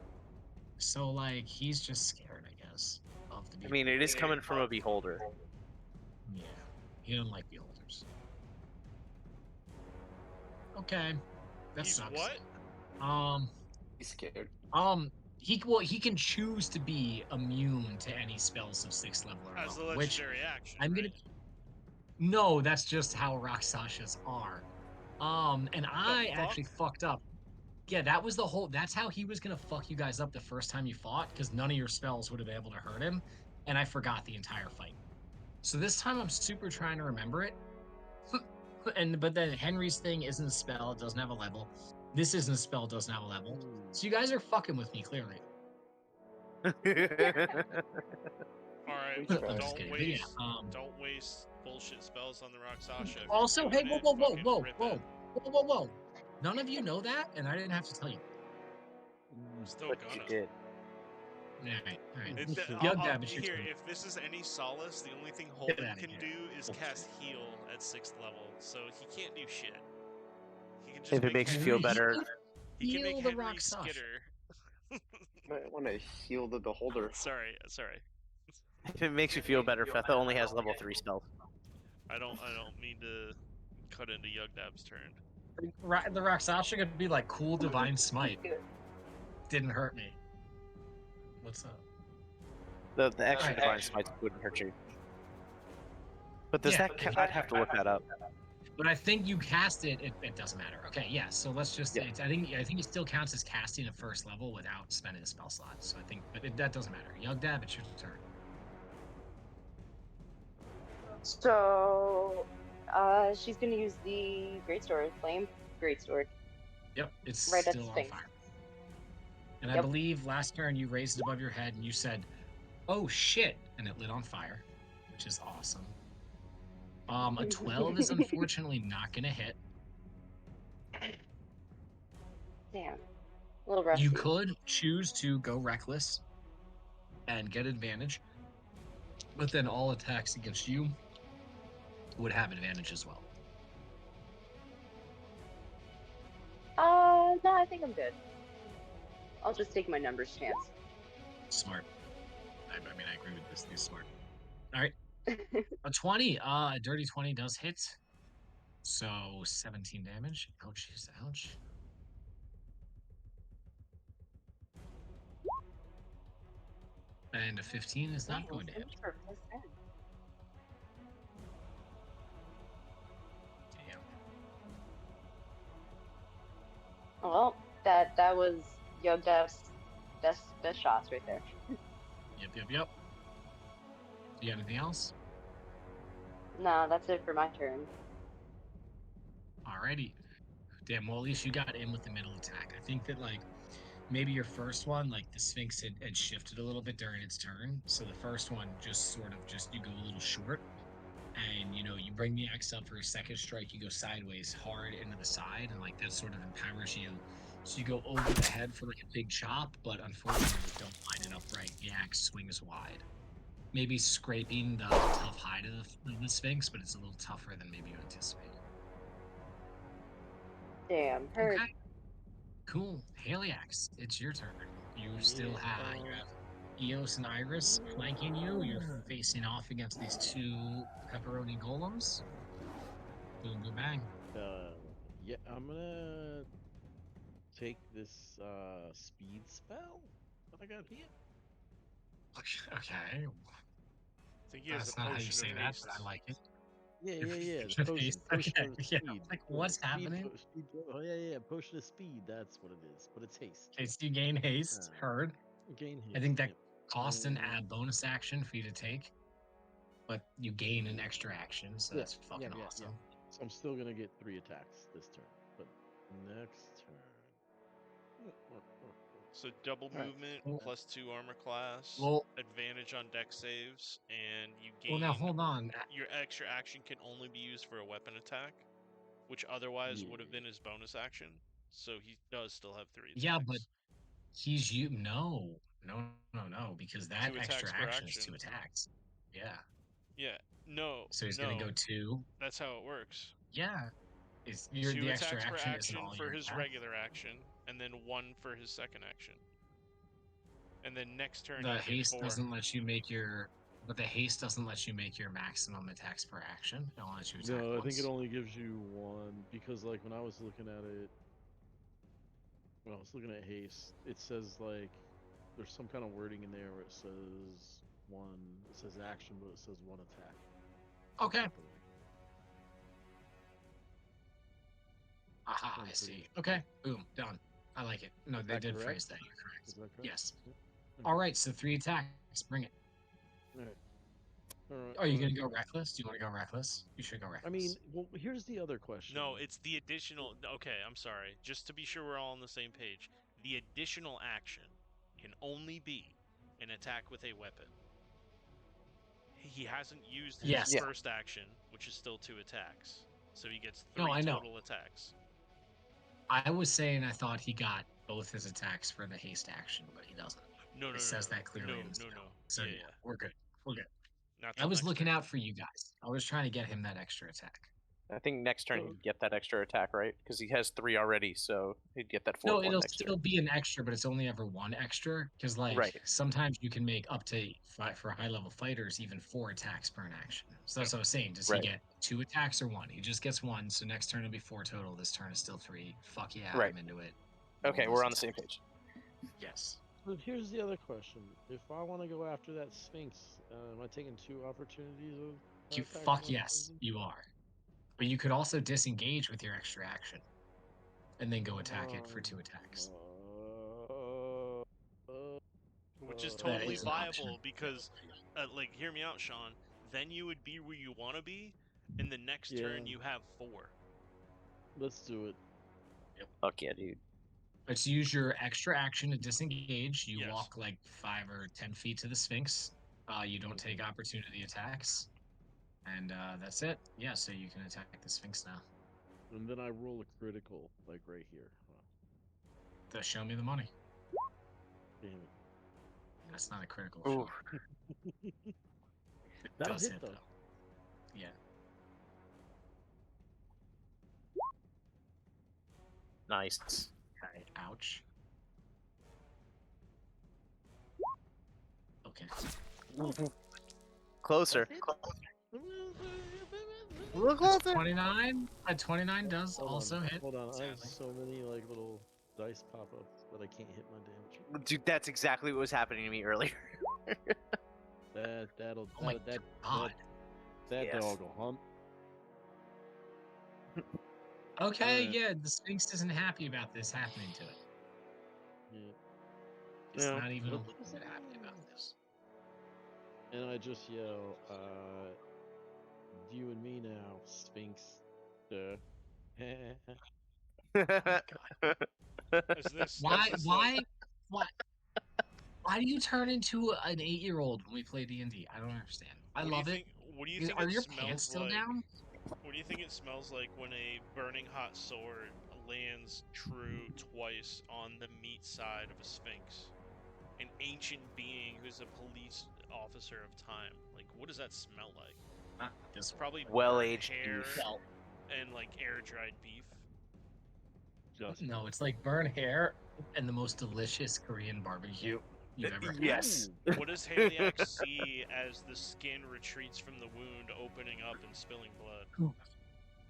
So, like, he's just scared, I guess. Of the I mean, it is coming from a beholder. Yeah, he doesn't like beholders. Okay, that He's sucks. what? He's scared. He can choose to be immune to any spells of 6th level or As a lower, which legendary action. I'm gonna. right? No, that's just how Rakshashas are. And I fuck? actually fucked up. Yeah, that was the whole. That's how he was gonna fuck you guys up the first time you fought, because none of your spells would have been able to hurt him, and I forgot the entire fight. So this time I'm super trying to remember it. But then Henry's thing isn't a spell; it doesn't have a level. This isn't a spell; it doesn't have a level. So you guys are fucking with me clearly. Alright, I'm just don't kidding. But waste yeah, don't waste bullshit spells on the Rakshasha. If you're Also, hey, doing whoa, it, whoa, whoa, fucking whoa, rip whoa, it. whoa, whoa, whoa! None of you know that, and I didn't have to tell you. Still But gonna. you did. All right. It's the, Yugdab, it's your here, turn. if this is any solace, the only thing Get Holden outta can here. do is Bullshit. cast heal at 6th level, so he can't do shit. He can just If it make makes you Henry- feel better, he can Heal make the Henry Rakshasha. skitter. Might want to heal the beholder. Sorry. if it makes you feel better, Fetha only has level 3 spells. I don't mean to cut into Yugdab's turn. The Rakshasha could be like cool divine smite. Didn't hurt me. What's up? The extra Alright, divine smite wouldn't hurt you. But does Yeah, that? I'd have to look that up. But I think you cast it. It doesn't matter. Okay, yeah. So let's just. Yeah. I think it still counts as casting at first level without spending a spell slot. So I think, but that doesn't matter. Yugdab, it's your turn. So, she's gonna use the Greatsword, Flame Greatsword. Yep, it's Right at still on Sphinx. fire. And I Yep. believe last turn you raised it above your head and you said, "Oh shit!" and it lit on fire, which is awesome. A 12 is unfortunately not gonna hit. Damn. A little rusty. You could choose to go reckless and get advantage, but then all attacks against you would have advantage as well. No, I think I'm good. I'll just take my numbers chance. Smart. I mean, I agree with this. He's smart. All right. A 20. A dirty 20 does hit. So 17 damage. Ouch. Ouch. And a 15 is not going to hit. Damn. Well, that was Yogdev's best shots right there. Yep. Do you have anything else? No, that's it for my turn. Alrighty. Damn, well, at least you got in with the middle attack. I think that, like, maybe your first one, like, the Sphinx had shifted a little bit during its turn. So the first one just sort of you go a little short. And, you know, you bring the axe up for your second strike, you go sideways hard into the side. And, like, that sort of empowers you. So you go over the head for, like, a big chop. But unfortunately, you don't line it upright. The axe swings wide. Maybe scraping the tough hide of the Sphinx, but it's a little tougher than maybe you anticipated. Damn, hurt. Okay. Cool. Haliax, it's your turn. You still have Eos and Iris flanking you. You're facing off against these two pepperoni golems. Boom, boom, bang. Yeah, I'm gonna take this speed spell that I got here. Okay. I think he has That's a not how you potion say of that, haste. but I like it. Yeah. The Potion of potion, haste, potion okay, of yeah, speed. like, what's Speed happening? oh yeah, potion of speed. That's what it is. But it's haste. Okay, so you gain haste. Heard. Gain haste. I think that yep. cost an bonus action for you to take, but you gain an extra action, so Yeah, that's fucking awesome. So I'm still gonna get 3 attacks this turn, but next turn. So double Alright. movement, Cool. plus 2 armor class, Well, advantage on dex saves, and you gain. well, now hold on. Your extra action can only be used for a weapon attack, which otherwise would have been his bonus action. So he does still have 3 attacks. Yeah, but he's you. No, because that 2 extra attacks per action is action. 2 attacks. Yeah. Yeah. No. So he's no. gonna go 2. That's how it works. Yeah. Two The extra attacks per action isn't action all for your his attacks. regular action, and then 1 for his second action. And then next turn The you get haste 4. doesn't let you make your. But the haste doesn't let you make your maximum attacks per action. It only lets you attack No, I think once. it only gives you 1 because, like, when I was looking at it, when I was looking at haste, it says like there's some kind of wording in there where it says 1. It says action, but it says 1 attack. Okay. I believe. Aha, I see. Okay. Boom. Done. I like it. No, they that did correct? phrase that. You're correct. Is that correct? Yes. Yeah. All right. So 3 attacks. Bring it. Alright. Are you gonna go reckless? Do you want to go reckless? You should go reckless. I mean, well, here's the other question. No, it's the additional. Okay, I'm sorry. Just to be sure we're all on the same page, the additional action can only be an attack with a weapon. He hasn't used his Yes. first action, which is still 2 attacks, so he gets 3 No, I know. total attacks. I was saying I thought he got both his attacks for the haste action, but he doesn't. No, It says that clearly in the spell. No. So yeah, yeah, we're good. We're good. Not I till was next looking turn. out for you guys. I was trying to get him that extra attack. I think next turn he'd get that extra attack, right? Because he has 3 already, so he'd get that 4th No, one it'll next still turn. be an extra, but it's only ever 1 extra. Because like Right. sometimes you can make up to for high level fighters even 4 attacks per an action. So that's what I was saying. Does Right. he get 2 attacks or 1? He just gets 1. So next turn it'll be 4 total. This turn is still 3. Fuck yeah, Right. I'm into it. Okay, Roll we're those on the same attacks. page. Yes. But here's the other question: if I want to go after that Sphinx, am I taking 2 opportunities of You attacks fuck on yes, Sphinx? you are. But you could also disengage with your extra action, and then go attack it for 2 attacks. Which is That totally is an option. viable because, like, hear me out, Sean. Then you would be where you want to be. In the next turn, Yeah. you have 4. Let's do it. Fuck yeah, dude. Let's use your extra action to disengage. You Yes. walk like 5 or 10 feet to the Sphinx. You don't take opportunity attacks. And that's it. Yeah, so you can attack the Sphinx now. And then I roll a critical, like right here. Wow. To show me the money. Damn it. That's not a critical Ooh. shot. It That'll does hit, hit though. though. Yeah. Nice. Okay. Ouch. Okay. Closer. Hold Closer. 29. A 29 does also on, hit. Hold on, I have sadly. so many like little dice pop ups that I can't hit my damage. Dude, that's exactly what was happening to me earlier. That'll Oh my God. that Yes. dog will hump. Okay, Uh, yeah, the Sphinx isn't happy about this happening to it. Yeah. It's Yeah. not even a What little is bit it? happy about this. And I just yell, you and me now, Sphinx. Oh my God. Is this Why? is this Why? like Why? Why do you turn into an 8-year-old when we play D&D? I don't understand. I what do you love it. think? What do you think Are it your smells pants still like? down? What do you think it smells like when a burning hot sword lands true twice on the meat side of a sphinx? An ancient being who's a police officer of time. Like, what does that smell like? Not this It's one. probably burnt Well-aged hair beef. Well, and like air-dried beef. Just no, it's like burnt hair and the most delicious Korean barbecue you've ever had. Yes. What does Haliax see as the skin retreats from the wound, opening up and spilling blood?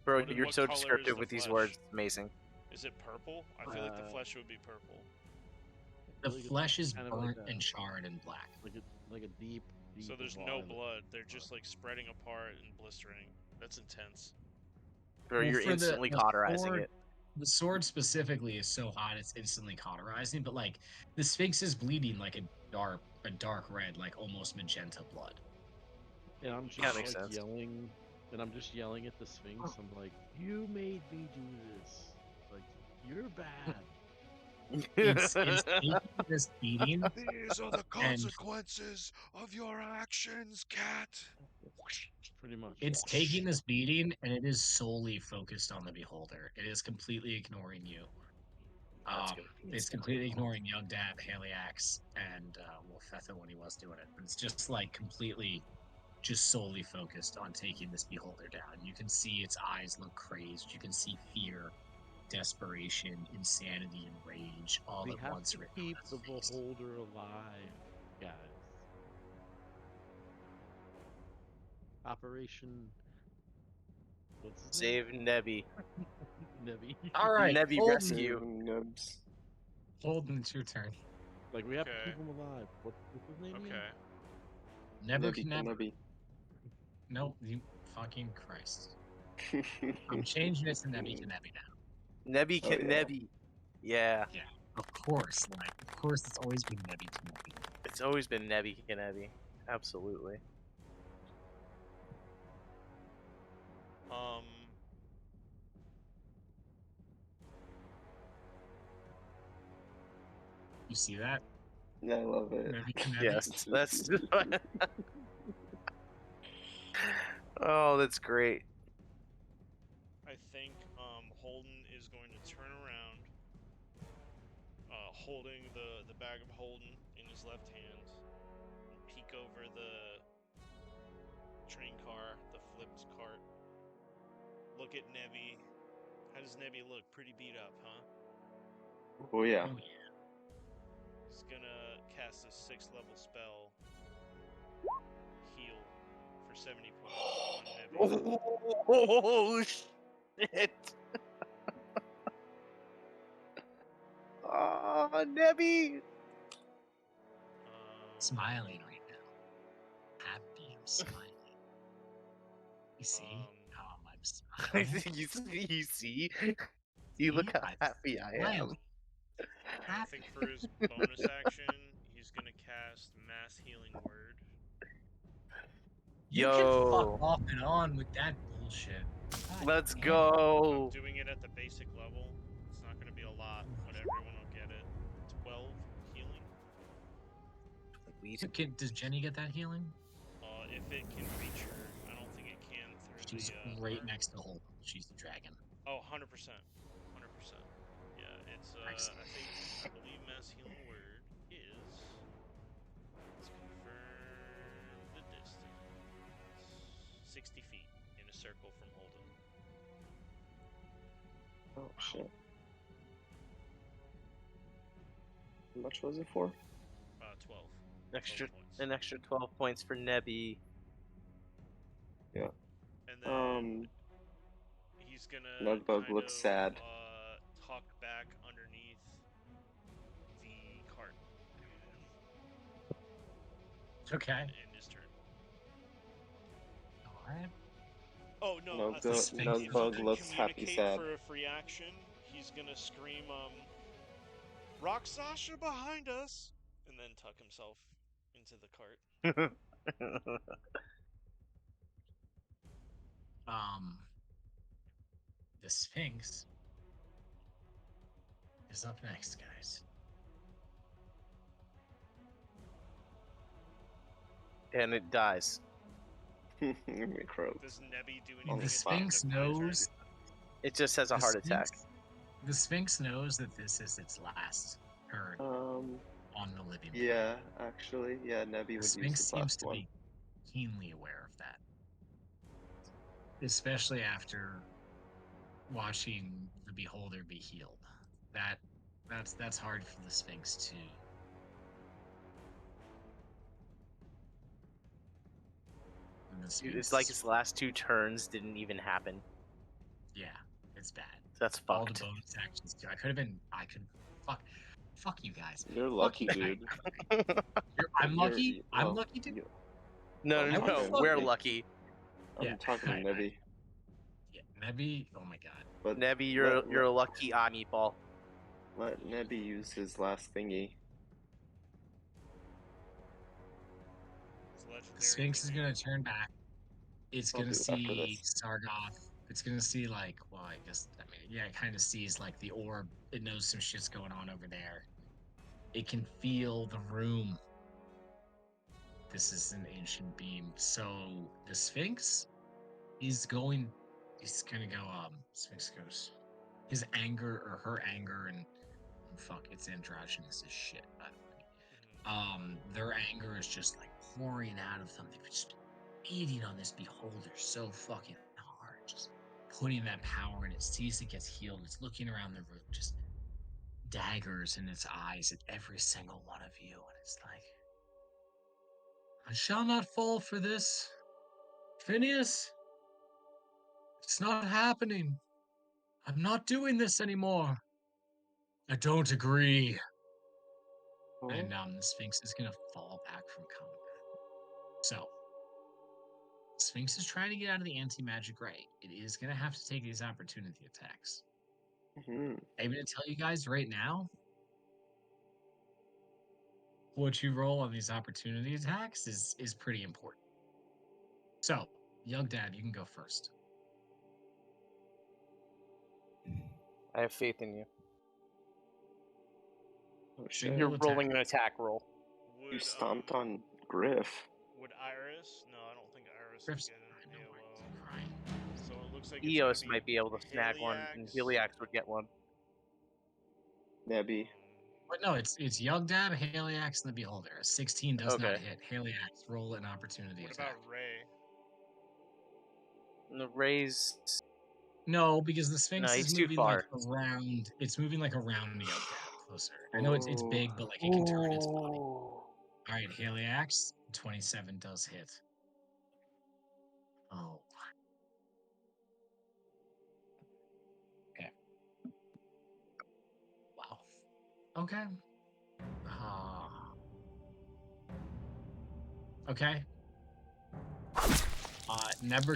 Bro, What- you're what so color is descriptive the with these flesh? words. It's amazing. Is it purple? I feel like the Uh, flesh would be purple. The Like it's flesh is kind of burnt like and charred and black. like a deep. So there's no violent blood. They're color. just like spreading apart and blistering. That's intense. Bro, Well, you're for instantly the cauterizing sword, it. The sword specifically is so hot it's instantly cauterizing, but like the Sphinx is bleeding like a dark red, like almost magenta blood. And I'm Holy just That makes like sense. yelling, and I'm just yelling at the Sphinx. I'm like, "You made me do this. Like, you're bad." It's taking this beating These are the and consequences of your actions, cat. Pretty much. it's taking this beating and it is solely focused on the beholder. It is completely ignoring you. That's good. It's completely ignoring Young Dad, Haliax, and Wolfetha when he was doing it. But it's just like completely, just solely focused on taking this beholder down. You can see its eyes look crazed. You can see fear, desperation, insanity, and rage all We at have once to written on keep its the face. beholder alive, guys. Operation. What's his Save Nebby. name? Nebby. All right, Nebby Holden. rescue. Nubs. Holden, it's your turn. Like we have to Okay. keep him alive. What's his name? again? Okay. Never Nebby can never. Kenobi. Nope, you fucking Christ. I'm changing it to Nebby now. Nebby Oh, can yeah. Nebby. Yeah. Of course, of course, it's always been Nebby to Nebby. It's always been Nebby can Nebby. Absolutely. You see that? Yeah, I love it. Nebby to Nebby. Yes. That's Oh, that's great. I think Holden is going to turn around, holding the bag of Holden in his left hand, and peek over the train car, the flipped cart. Look at Nebby. How does Nebby look? Pretty beat up, huh? Oh yeah. Oh, yeah. He's gonna cast a 6th level spell, heal, for 70 points on Nebby. Oh shit! Oh, Nebby! smiling right now. Happy, I'm smiling. You see? I'm smiling. you see? You look how I'm happy I am. smiling. I think for his bonus action, he's gonna cast Mass Healing Word. You can Yo. fuck off and on with that bullshit. God Let's damn. I'm go. doing it at the basic level. It's not gonna be a lot, but everyone will get it. 12 healing. Does Jenny get that healing? If it can reach her, I don't think it can through She's the. right arc. next to Holden. She's the dragon. Oh, 100%. 100%. Yeah, it's Nice. I believe Mass Healing Word is. Let's confirm the distance. 60 feet in a circle from Holden. Oh shit. How much was it for? 12. Extra, 12 points. an extra 12 points for Nebby. And then he's gonna Nugbug kind looks of, sad. tuck back underneath the cart. Okay. End his turn. Alright. Oh no! No, I go- think no if you Nugbug can looks happy communicate sad. for a free action, he's gonna scream, "Rock Sasha behind us!" and then tuck himself into the cart. The Sphinx is up next, guys. And it dies. Me croak. Does Nebby do On anything? the The spot. at the end Sphinx of my turn? knows. It just has a the heart attack. Sphinx- The Sphinx knows that this is its last turn on the living plane. Yeah, actually, yeah, Nebby The would use Sphinx his seems last to one. be keenly aware of that, especially after watching the Beholder be healed. That's hard for the Sphinx to. And the It's Sphinx, like his last 2 turns didn't even happen. yeah, it's bad. That's All the fucked. bonus actions too. Fuck you guys. You're Fuck lucky, you guys. dude. I'm lucky. I'm well, lucky too. No, I'm no, no. talking We're Nebby. lucky. I'm Yeah, talking to Nebby. Yeah, Nebby. Oh my god. But Nebby, you're a lucky eye meatball. let Nebby use his last thingy. It's legendary The Sphinx is thingy. gonna turn back. It's I'll gonna do it after see this. Sargoth. It's gonna see it kind of sees like the orb. It knows some shit's going on over there. It can feel the room. This is an ancient beam. So the Sphinx is going. He's gonna go. Sphinx goes. His anger or her anger and fuck, it's androgynous as shit. By the way, their anger is just like pouring out of them. They're just beating on this beholder so fucking hard, just putting that power in. It sees it gets healed. It's looking around the room, just daggers in its eyes at every single one of you, and it's like, I shall not fall for this, Phineas. It's not happening. I'm not doing this anymore. I don't agree. And the Sphinx is gonna fall back from combat. So, Sphinx is trying to get out of the anti-magic ray. It is gonna have to take these opportunity attacks. Mm-hmm. I'm gonna tell you guys right now, what you roll on these opportunity attacks is pretty important. So, Yugdad, you can go first. I have faith in you. Oh shit! Single You're attack. rolling an attack roll. Would, You stomped on Griff. Would Iris? No, I don't think Iris Griff's would get fine, an no worries, AOO. I'm crying. So it looks like Eos it's gonna might be able to snag one, and Heliax would get one. Nebby. But no, it's Yugdad, Haliax, and the Beholder. A 16 does not Okay. hit. Haliax, roll an opportunity What attack. about Ray? And the raise. No, because the Sphinx No, is he's too moving far. like around. It's moving like around Yugdad closer. I know it's big, but like it can turn its body. All right, Haliax, 27 does hit. Oh. Okay. Wow. Okay. Okay. Never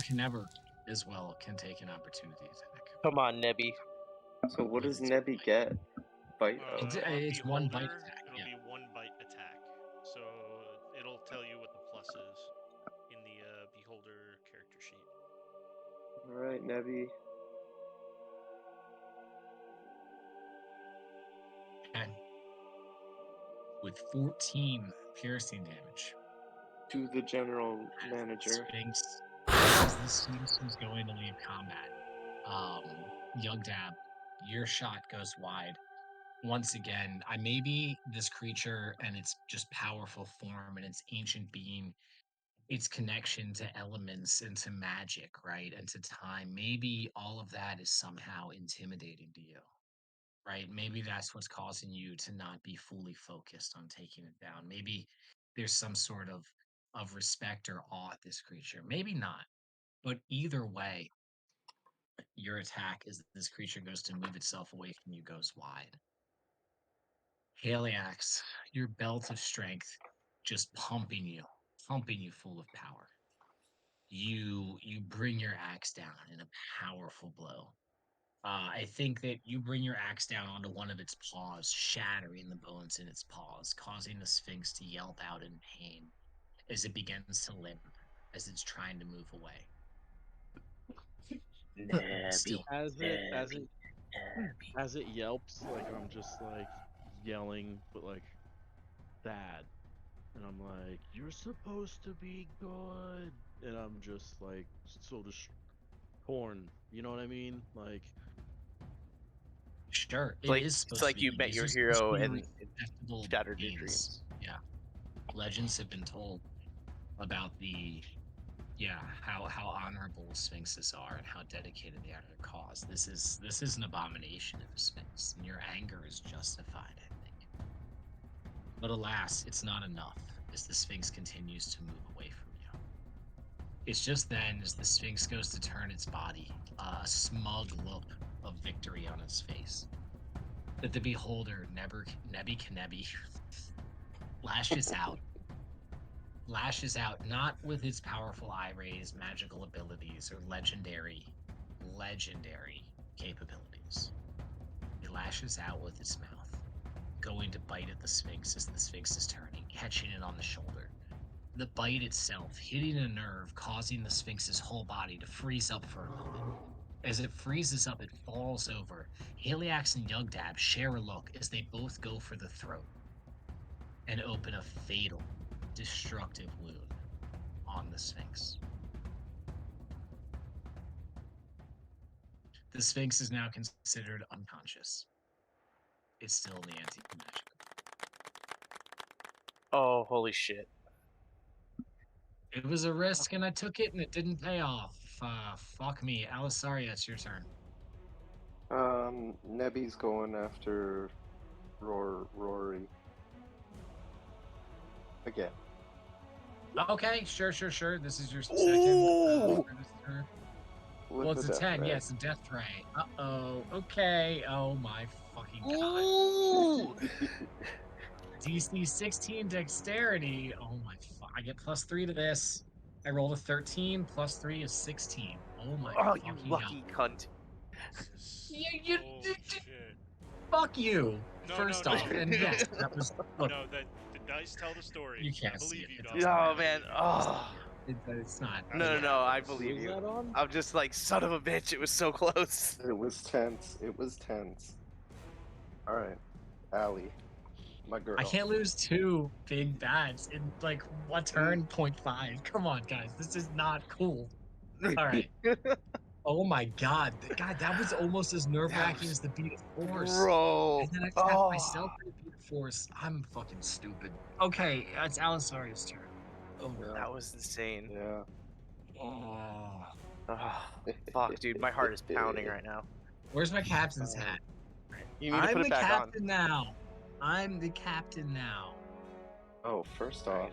as well can take an opportunity attack. Come on, Nebby. So what does It's- Nebby get? Bite? Uh, It's- on it's one bite Beholder, attack, It'll yeah. be one bite attack. So it'll tell you what the plus is in the Beholder character sheet. Alright, Nebby. Okay. With 14 piercing damage. To the general manager. Sphinx, as the Sphinx was going to leave combat, Yugdab, your shot goes wide. Once again, maybe this creature and its just powerful form and its ancient being, its connection to elements and to magic, right? And to time, maybe all of that is somehow intimidating to you, right? Maybe that's what's causing you to not be fully focused on taking it down. Maybe there's some sort of respect or awe at this creature. Maybe not. But either way, your attack as this creature goes to move itself away from you goes wide. Haliax, your belt of strength just pumping you full of power. You bring your axe down in a powerful blow. I think that you bring your axe down onto one of its paws, shattering the bones in its paws, causing the Sphinx to yelp out in pain as it begins to limp, as it's trying to move away. Nebby. Still, As Nebby. it yelps, like I'm just like yelling, but like sad, and I'm like, "You're supposed to be good," and I'm just like so just torn. You know what I mean? Like, sure, it Like is it's supposed like to be you good. met These your are supposed to hero be and it respectable shattered your beings. dreams. Yeah, legends have been told about how honorable sphinxes are and how dedicated they are to their cause. This is an abomination of a sphinx, and your anger is justified, I think. But alas, it's not enough as the sphinx continues to move away from you. It's just then, as the sphinx goes to turn its body, a smug look of victory on its face, that the beholder, Nebby Knebi, lashes out not with its powerful eye rays, magical abilities, or legendary capabilities. It lashes out with its mouth, going to bite at the Sphinx as the Sphinx is turning, catching it on the shoulder. The bite itself hitting a nerve, causing the Sphinx's whole body to freeze up for a moment. As it freezes up, it falls over. Haliax and Yugdab share a look as they both go for the throat and open a fatal, destructive wound on the Sphinx. The Sphinx is now considered unconscious. It's still in the anti-magic. Oh, holy shit. It was a risk, and I took it, and it didn't pay off. Fuck me. Alisaria, it's your turn. Nebby's going after Rory. Again. Okay, sure. This is your second. Ooh! Register. With Well, it's the a 10. death Yeah, ray. it's a death ray. Uh-oh. Okay. Oh, my fucking God. Ooh! DC 16 dexterity. Oh, my fuck. I get +3 to this. I rolled a 13. +3 is 16. Oh, my Oh, you fucking lucky cunt. You- Holy shit. God. Fuck you. No, First no, off. no. And yes, that was. Look, No, the dice tell the story. you can't I see believe it. you, It Dom. doesn't Oh, matter. man. Oh. It's not. No, I who believe is you. that on? I'm just like, son of a bitch, it was so close. It was tense. Alright. Allie. My girl. I can't lose 2 big bats in like one turn, 0.5. Come on, guys. This is not cool. All right. Oh my God. God, that was almost as nerve-wracking as the beat of force. Bro. And then I tapped myself for the beat of force. I'm fucking stupid. Okay, it's Alisaria's turn. Oh, Yeah. That was insane. Yeah. oh. Oh, fuck, dude, my heart is pounding right now. Where's my captain's hat? You need to put the it back on. captain now. I'm the captain now. Oh, first off.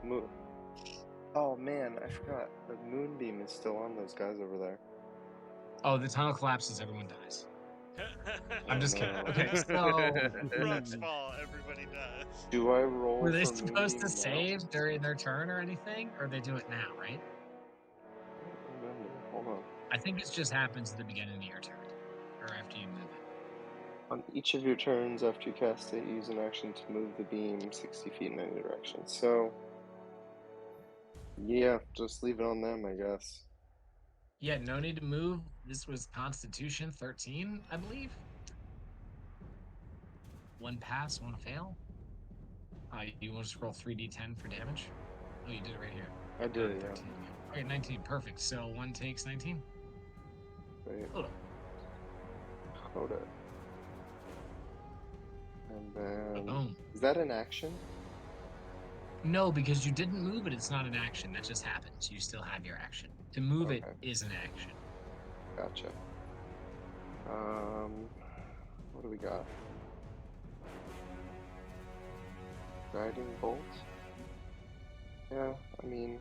Moon. Oh man, I forgot. The moonbeam is still on those guys over there. Oh, the tunnel collapses. Everyone dies. I'm just kidding. no. Okay, so Rock's fall, everybody does. Do I roll were they for supposed to moving now? save during their turn or anything, or they do it now, right? I don't remember. Hold on. I think it just happens at the beginning of your turn, or after you move it. On each of your turns after you cast it, use an action to move the beam 60 feet in any direction. So, yeah, just leave it on them, I guess. Yeah, no need to move. This was Constitution 13, I believe. One pass, one fail. You want to just roll 3d10 for damage? Oh, you did it right here. I did it, yeah. 13. Okay, 19. Perfect. So one takes 19. Wait, Hold on. hold it. And then... Boom. Is that an action? No, because you didn't move it, it's not an action. That just happens. You still have your action. To move it Okay. is an action. Gotcha. What do we got? Guiding bolt? Yeah, I mean,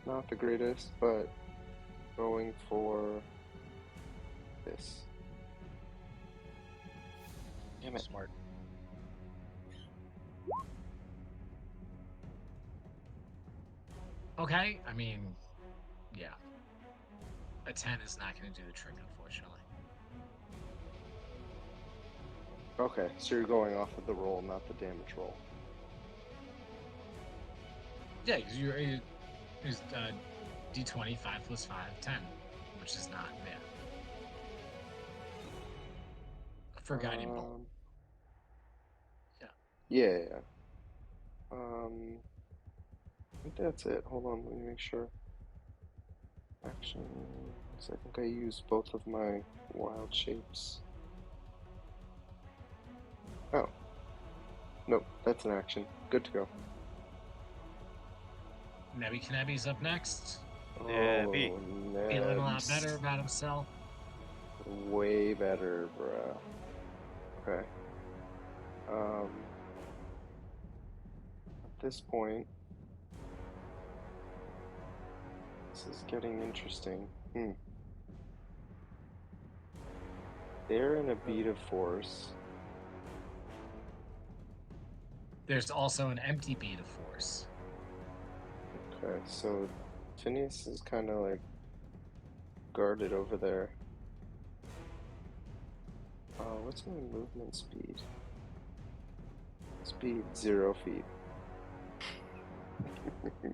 not the greatest, but going for this. Damn it. Smart. Okay, I mean, yeah. A 10 is not going to do the trick, unfortunately. Okay, so you're going off of the roll, not the damage roll. Yeah, because you're d20, 5 plus 5, 10, which is not bad. For guiding bolt. Yeah. Yeah. I think that's it. Hold on, let me make sure. Actions. I think I used both of my wild shapes. Oh. Nope, that's an action. Good to go. Nebuchadnezzar's up next. Nebby. Oh, Feeling a lot Nebs. better about himself. Way better, bruh. Okay. At this point, this is getting interesting. They're in a beat of force. There's also an empty bead of force. Okay, so Phineas is kind of like guarded over there. What's my movement speed? Speed 0 feet.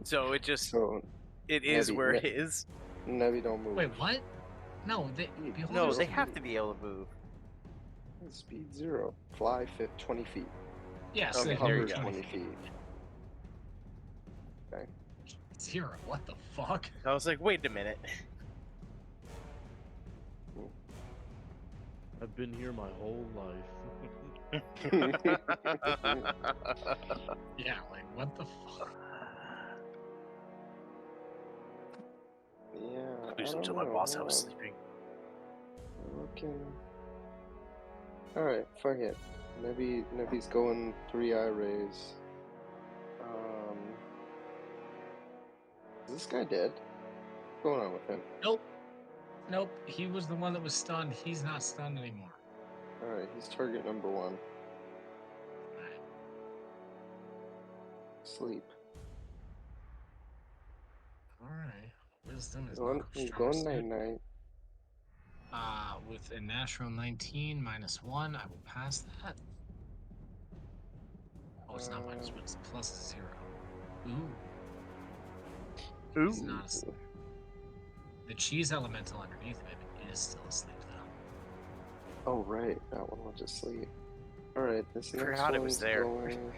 So it just So it is Nebby- where Ne- it is. Nebby don't move. Wait, what? No, No, beholders they can- have to be able to move. Speed 0. Fly 20 feet. Yeah, so Okay, there you Hover go. 20 feet. Okay. 0. What the fuck? I was like, wait a minute. I've been here my whole life. Yeah, like what the fuck? Yeah. I Please don't until my know, boss hold was on. sleeping. Looking. Alright, fuck it. Nebby's going 3 eye rays. Is this guy dead? What's going on with him? Nope, he was the one that was stunned. He's not stunned anymore. Alright, he's target number 1. Alright. Sleep. Alright. Wisdom is Going, not he's strong going suit. night night. With a natural 19 minus 1, I will pass that. Oh, it's not minus 1, it's plus 0. Ooh. He's not asleep. The cheese elemental underneath him is still asleep, though. Oh, right. That one went to sleep. Alright, this next Forgot it was one's there. going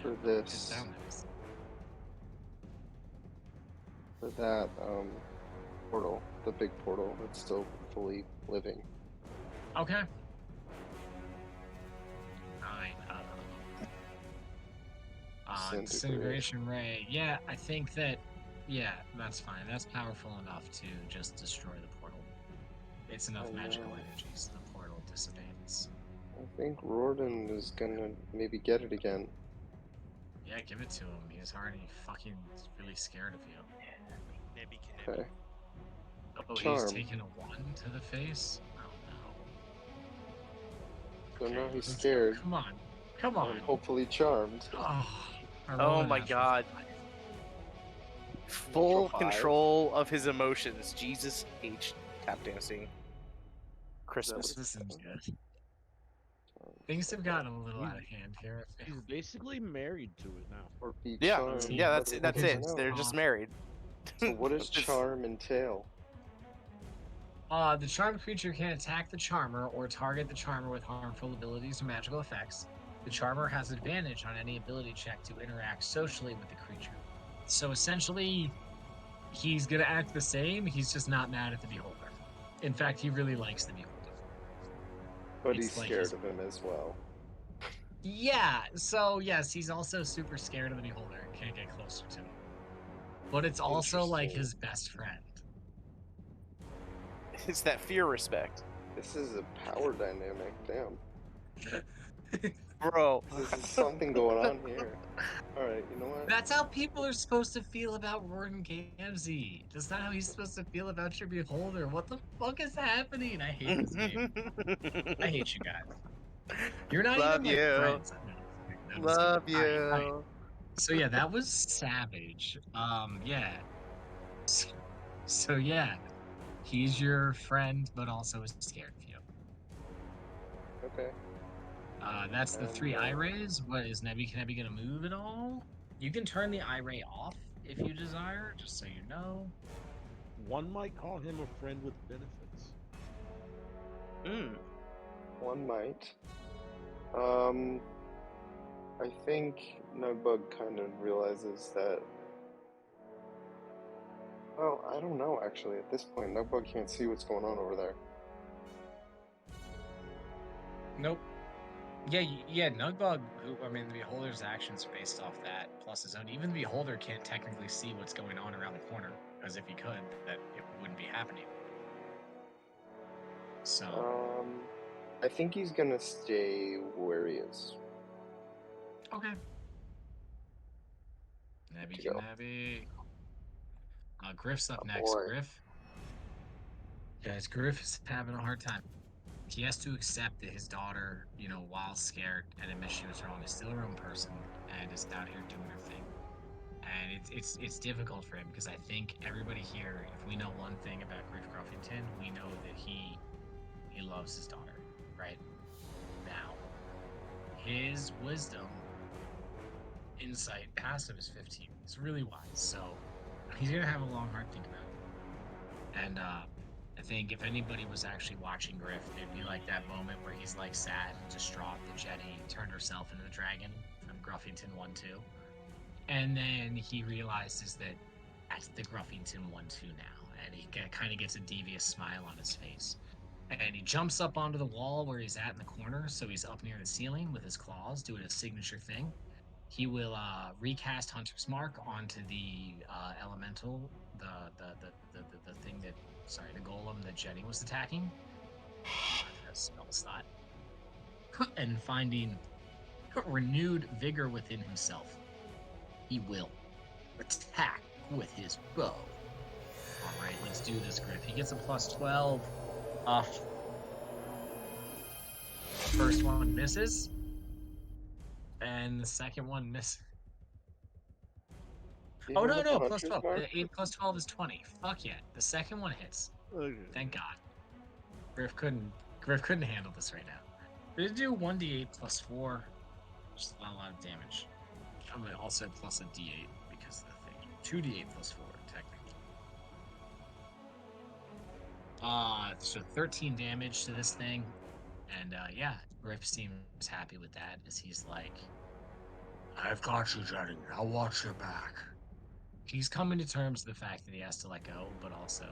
for Yeah, this. it's down there. For that, portal. The big portal that's still fully living. Okay. 9. Disintegration ray. Yeah, I think that. Yeah, that's fine. That's powerful enough to just destroy the portal. It's enough Oh, magical no. energy, so the portal dissipates. I think Rorden is gonna maybe get it again. Yeah, give it to him. He's already fucking really scared of you. Nebby can Okay. Oh, Charm. he's taking a 1 to the face? Oh So now he's let's go. scared Come on. Come on. and hopefully charmed. Oh, I Oh rolled a my natural God. five. Full five. control of his emotions. Jesus H. Tap dancing. Christmas. This is good. Things have gotten a little out of hand here. He's basically married to it now. Or be Yeah, charmed. yeah, that's but that's he it. doesn't know. They're just married. So what does It's- charm entail? The charmed creature can attack the charmer or target the charmer with harmful abilities or magical effects. The charmer has advantage on any ability check to interact socially with the creature. So essentially, he's gonna act the same. He's just not mad at the beholder. In fact, he really likes the beholder. But It's he's like scared his- of him as well. Yeah. So yes, he's also super scared of the beholder and can't get closer to him. But it's also like Interesting. his best friend. It's that fear respect. This is a power dynamic. Damn. Bro. This is something going on here. Alright, you know what? That's how people are supposed to feel about Gordon Gamsey. That's not how he's supposed to feel about your beholder. What the fuck is happening? I hate this game. I hate you guys. You're not Love even like you. friends. That was Love good. Alright. you. So yeah, that was savage. Yeah. So yeah, he's your friend, but also is scared of you. Okay. That's the 3 And, eye rays. What is Nebby gonna move at all? You can turn the eye ray off if you desire, just so you know. One might call him a friend with benefits. One might. I think Nugbug kind of realizes that. Well, I don't know actually. At this point, Nugbug can't see what's going on over there. Nope. Yeah, Nugbug, I mean, the Beholder's actions are based off that, plus his own. Even the Beholder can't technically see what's going on around the corner, because if he could, that it wouldn't be happening. So, I think he's gonna stay where he is. okay. Nebby To go. Knaby. Griff's up Oh, next. boy. Griff. Guys, Griff is having a hard time. He has to accept that his daughter, while scared and admit she was wrong, is still her own person and is out here doing her thing. And it's difficult for him because I think everybody here, if we know one thing about Griff Gruffington, we know that he loves his daughter, right? Now, his wisdom, insight, passive is 15. He's really wise, so he's gonna have a long, hard think about it. And I think if anybody was actually watching Griff, it'd be like that moment where he's like sad and distraught that Jenny turned herself into the dragon from Gruffington 1-2. And then he realizes that that's the Gruffington 1-2 now. And he kind of gets a devious smile on his face. And he jumps up onto the wall where he's at in the corner, so he's up near the ceiling with his claws, doing a signature thing. He will recast Hunter's Mark onto the elemental, the thing that, the golem that Jenny was attacking. That spell slot. And finding renewed vigor within himself, he will attack with his bow. All right, let's do this, Griff. He gets a +12 off. First one misses, and the second one misses. Oh no, +12. 8 + 12 is 20. Fuck yeah. The second one hits. Okay. Thank God. Griff couldn't handle this right now. Did it do 1d8 + 4? Just not a lot of damage. I'm gonna also plus a d8 because of the thing. 2d8 + 4, technically. So 13 damage to this thing. And yeah, Griff seems happy with that as he's like, I've got you, Jenny. I'll watch your back. He's coming to terms with the fact that he has to let go, but also,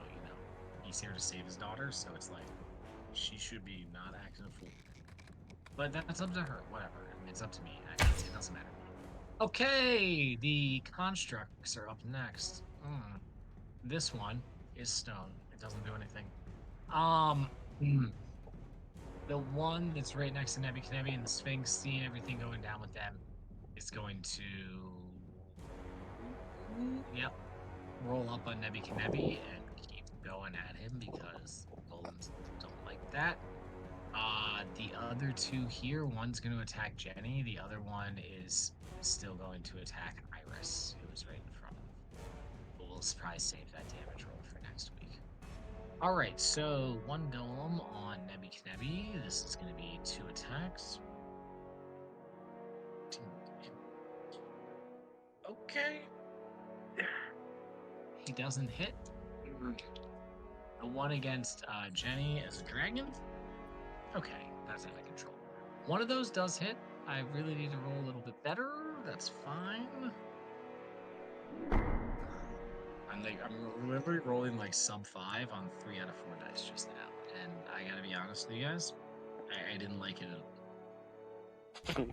he's here to save his daughter, so it's like, she should be not acting a fool. But that's up to her, whatever. I mean, it's up to me, actually. It doesn't matter. Okay, the constructs are up next. This one is stone. It doesn't do anything. The one that's right next to Nebby Knebi and the Sphinx, seeing everything going down with them, is going to, roll up on Nebby Knebi and keep going at him because golems don't like that. The other two here, one's going to attack Jenny. The other one is still going to attack Iris, who is right in front of him. But we'll probably save that damage roll for next week. All right, so one golem on Nebby Knebby. This is going to be 2 attacks. Okay. He doesn't hit. The one against Jenny is a dragon. Okay, that's out of control. One of those does hit. I really need to roll a little bit better. That's fine. I'm literally rolling like sub 5 on 3 out of 4 dice just now, and I gotta be honest with you guys, I didn't like it at all.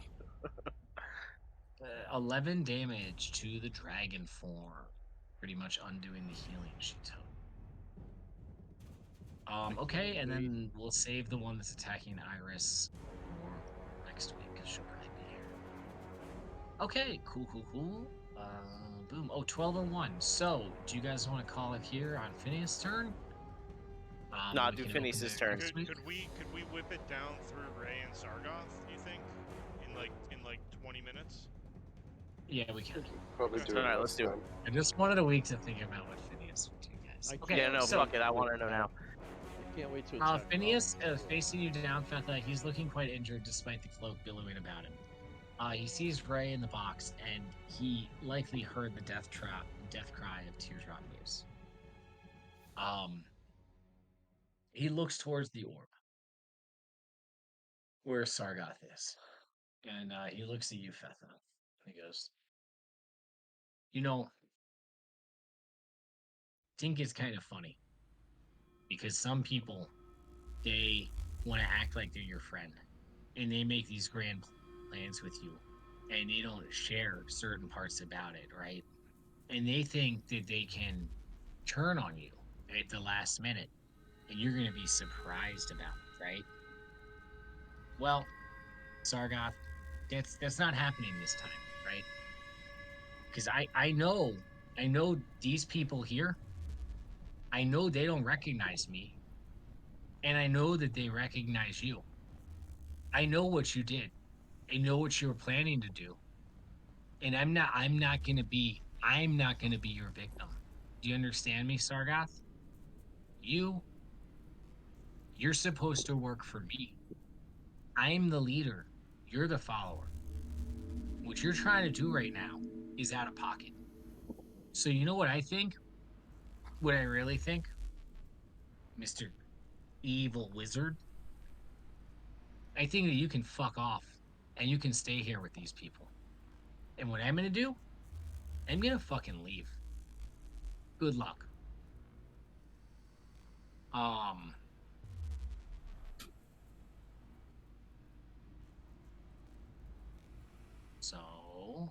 11 damage to the dragon form, pretty much undoing the healing she took. Okay, and then we'll save the one that's attacking Iris for next week, because she'll probably be here. Okay, cool. Boom. Oh, 12:01. So, do you guys want to call it here on Phineas' turn? Nah, We do can Phineas' open it turn. next week. Could we whip it down through Ray and Sargoth? You think in like 20 minutes? Yeah, we can. Probably do it. Alright, next let's do it. time. I just wanted a week to think about what Phineas would do, guys. I Okay, Yeah, no, so fuck it. I want to know now. I can't wait to attack. Phineas facing you down, Fetha. He's looking quite injured despite the cloak billowing about him. He sees Ray in the box, and he likely heard the death cry of Teardrop Muse. He looks towards the orb where Sargoth is, and he looks at you, Fetha. And he goes, "You know, I think it's kind of funny because some people, they want to act like they're your friend, and they make these grand plans with you, and they don't share certain parts about it, right? And they think that they can turn on you at the last minute, and you're going to be surprised about it, right? Well, Sargoth, that's not happening this time, right? Because I know these people here, I know they don't recognize me, and I know that they recognize you. I know what you did. I know what you were planning to do. And I'm not gonna be your victim. Do you understand me, Sargoth? You're supposed to work for me. I'm the leader. You're the follower. What you're trying to do right now is out of pocket. So you know what I think? What I really think? Mr. Evil Wizard? I think that you can fuck off and you can stay here with these people. And what I'm gonna do? I'm gonna fucking leave. Good luck. So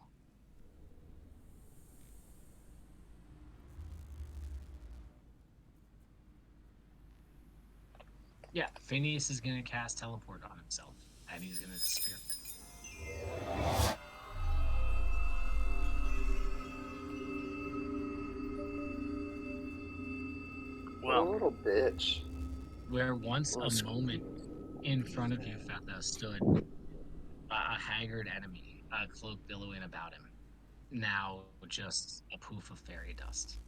yeah, Phineas is gonna cast teleport on himself, and he's gonna disappear. What a little bitch. Where once Little a moment in front of you, Fetha, stood a haggard enemy, a cloak billowing about him. Now just a poof of fairy dust.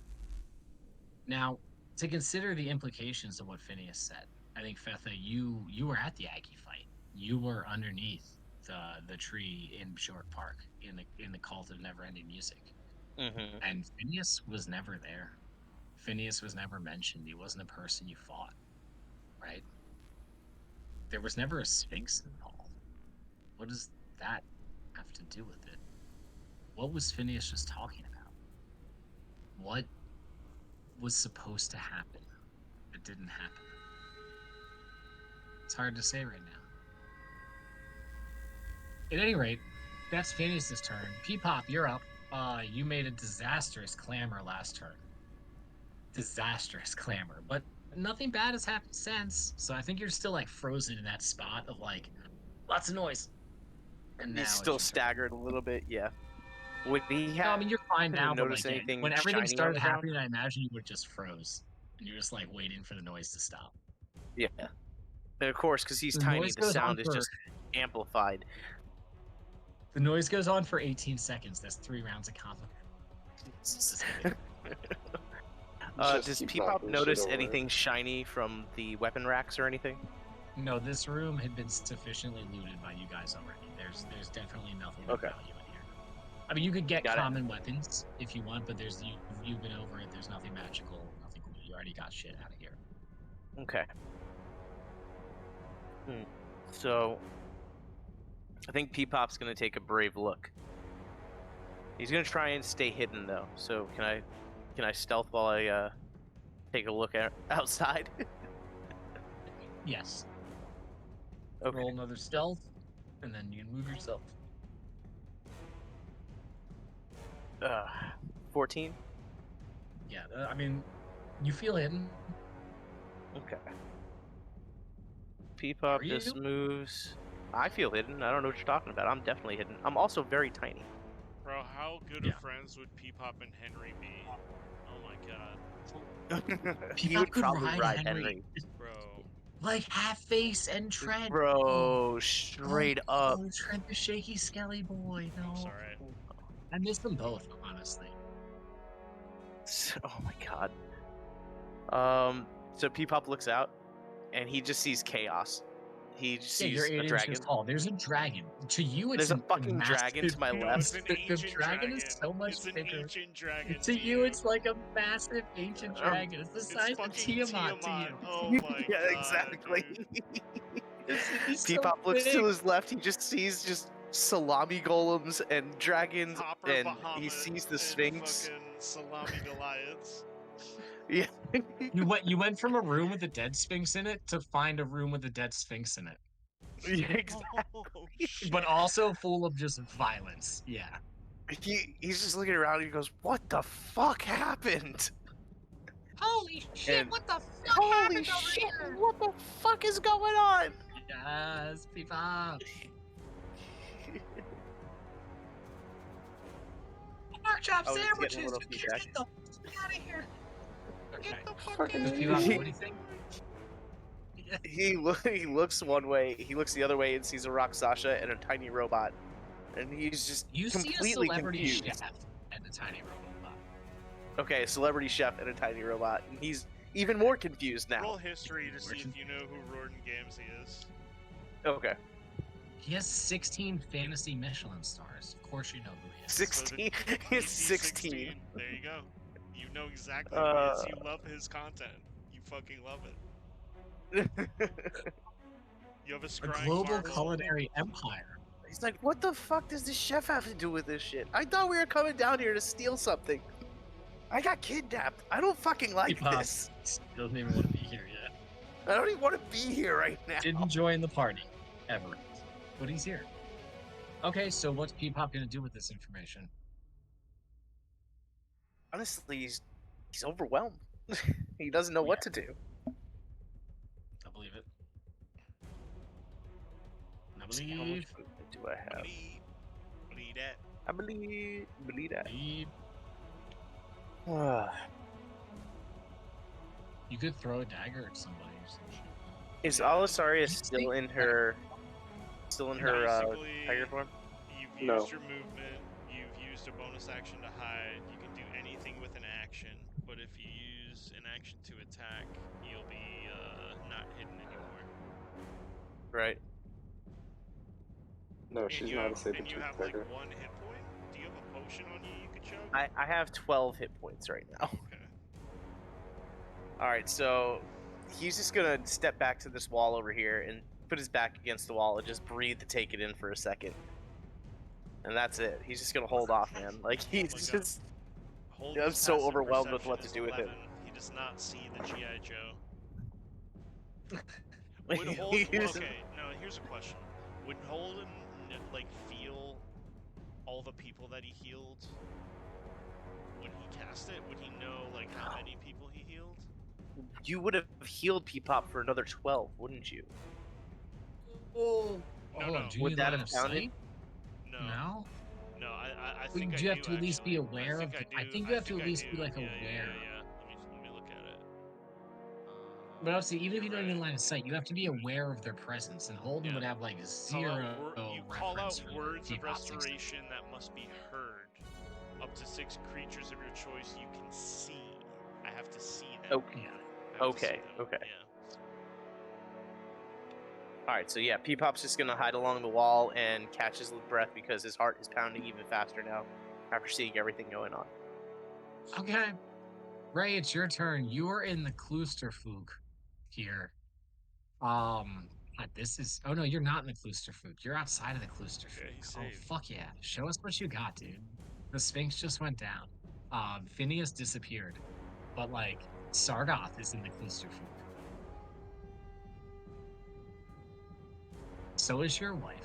Now, to consider the implications of what Phineas said, I think Fetha, you were at the Aggie fight. You were underneath the tree in Bjork Park in the cult of never-ending music. Mm-hmm. And Phineas was never there. Phineas was never mentioned. He wasn't a person you fought, right? There was never a Sphinx involved. What does that have to do with it? What was Phineas just talking about? What was supposed to happen that didn't happen? It's hard to say right now. At any rate, that's Phineas's turn. Peepop, you're up. You made a disastrous clamor last turn. Disastrous clamor, but nothing bad has happened since. So I think you're still like frozen in that spot of like lots of noise. And now He's it's still your turn. staggered a little bit, yeah. Would he No, I have mean you're fine now. But noticed like, anything when everything shiny on started the ground? happening, I imagine you would just froze, and you're just like waiting for the noise to stop. Yeah. And of course, because he's The tiny, noise the goes on sound is for- just amplified. The noise goes on for 18 seconds. That's 3 rounds of combat. Just kidding. Does keep Peepop knocking shit notice over. anything shiny from the weapon racks or anything? No, this room had been sufficiently looted by you guys already. There's definitely nothing of Okay. value in here. I mean, you could get Got it. common weapons if you want, but you've been over it. There's nothing magical, nothing cool. You already got shit out of here. Okay. So, I think Peepop's gonna take a brave look. He's gonna try and stay hidden though. So can I stealth while I take a look outside? Yes. Okay. Roll another stealth, and then you can move yourself. 14. Yeah, I mean, you feel hidden. Okay. Peepop Are you? just moves. I feel hidden. I don't know what you're talking about. I'm definitely hidden. I'm also very tiny. Bro, how good Yeah. of friends would Peepop and Henry be? Oh my god. He Peepop would could probably ride ride Henry. Henry. Bro. Like half face and Trent. Bro, straight up. Oh, Trent the shaky skelly boy. No. I'm sorry. I miss them both, honestly. Oh my god. So Peepop looks out, and he just sees chaos. He just Yeah, you're sees 8 a dragon. inches tall. There's a dragon. To you, it's There's a fucking massive- dragon to my No, left. it's an The ancient dragon is so much it's an bigger. ancient dragon. To you, it's like a massive ancient dragon. It's the It's size of fucking Tiamat to you. Oh my god. Yeah, exactly. dude. He's so Peepop looks big. to his left. He just sees just salami golems and dragons, Hopper and he Bahamut sees the and Sphinx. fucking Salami Goliaths. Yeah. You went from a room with a dead Sphinx in it to find a room with a dead Sphinx in it, Yeah, exactly. Oh, shit. but also full of just violence. Yeah. He's just looking around and he goes, "What the fuck happened? Holy shit! And- What the fuck Holy happened over shit! here? What the fuck is going on?" Yes, Peepop. Pork chop I was getting a sandwiches. little You feedback. get the fuck out of here. Get the fuck Fucking out of idiot. here. What do you think? He looks one way, he looks the other way, and sees a Rock Sasha and a tiny robot, and he's just You see a completely celebrity confused. chef and a tiny robot. Okay, celebrity chef and a tiny robot, and he's even more confused now. Roll history to see if you know who Rorden Gamsey is. Okay, He has 16 fantasy Michelin stars. Of course you know who he is. 16. DC He's 16. There you go. You know exactly who he is. You Uh, love his content. You fucking love it. You have a A scrying global marble. culinary empire. He's like, "What the fuck does this chef have to do with this shit? I thought we were coming down here to steal something. I got kidnapped. I don't fucking like Peepop this. doesn't even want to be here yet. I don't even want to be here right now." Didn't join the party ever, but he's here. Okay, so what's Peepop gonna do with this information? Honestly, he's overwhelmed. He doesn't know what to do. I believe it. I Let's see, how much believe. movement do I have? Believe that. I believe that. Believe. Uh, You could throw a dagger at somebody or some shit. Is Alisaria still in her Basically, tiger form? You've No. used your movement. You've used a bonus action to hide. You can do anything with an action, but if you use an action to attack, you'll be not hidden anymore. Right. No, And she's you not have, a saber and you tooth have tiger. like 1 hit point. Do you have a potion on you could chug? I have 12 hit points right now. Okay. Alright, so he's just gonna step back to this wall over here and put his back against the wall and just breathe to take it in for a second. And that's it. He's just gonna hold off, man. Like, he's Oh my God. just. Hold I'm his so passive overwhelmed with perception what to is do with him. 11. He does not see the GI Joe. Would Holden, He's- okay, now here's a question. Would Holden like feel all the people that he healed when he cast it? Would he know like how many people he healed? You would have healed Peepop for another 12, wouldn't you? Oh, No, no. do you Would need that line have of counted? sight? No, No. no. I Wouldn't think you I have do, to at least be actually. aware of I the- I do- think you have to at I least be, do. like, Yeah, aware. Yeah. Let me look at it. But obviously, even if you don't even line of sight, you have to be aware of their presence, and Holden Yeah. would have like Call zero out you call out reference for words of Peepop's existence. restoration that must be heard. Up to 6 creatures of your choice you can see. I have to see them. Okay. Yeah. I have to see Okay, them. okay. Yeah. Alright, so yeah, Peepop's just gonna hide along the wall and catch his breath because his heart is pounding even faster now after seeing everything going on. Okay. Ray, it's your turn. You are in the Kloosterfug here. God, this is. Oh no, you're not in the Kloosterfug. You're outside of the Kloosterfug. Yeah, he's Oh saved. fuck yeah! Show us what you got, dude. The Sphinx just went down. Phineas disappeared, but like Sargoth is in the Kloosterfug. So is your wife.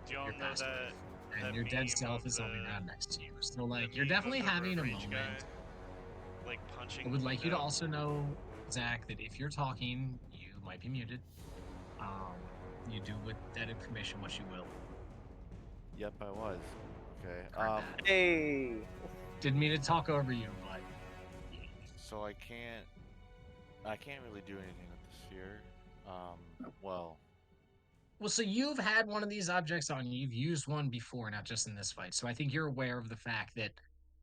Do y'all Your know past that? wife. And that your dead meme self of is on the the- ground next to you. So the like you're meme of definitely the having a road moment. rage guy, like punching. I would like you to window? also know, Zach, that if you're talking, you might be muted. You do with that information what you will. Yep, I was. Okay. Correct that. Hey! Didn't mean to talk over you, but So I can't really do anything with the sphere. Well, so you've had one of these objects on you. You've used one before, not just in this fight. So I think you're aware of the fact that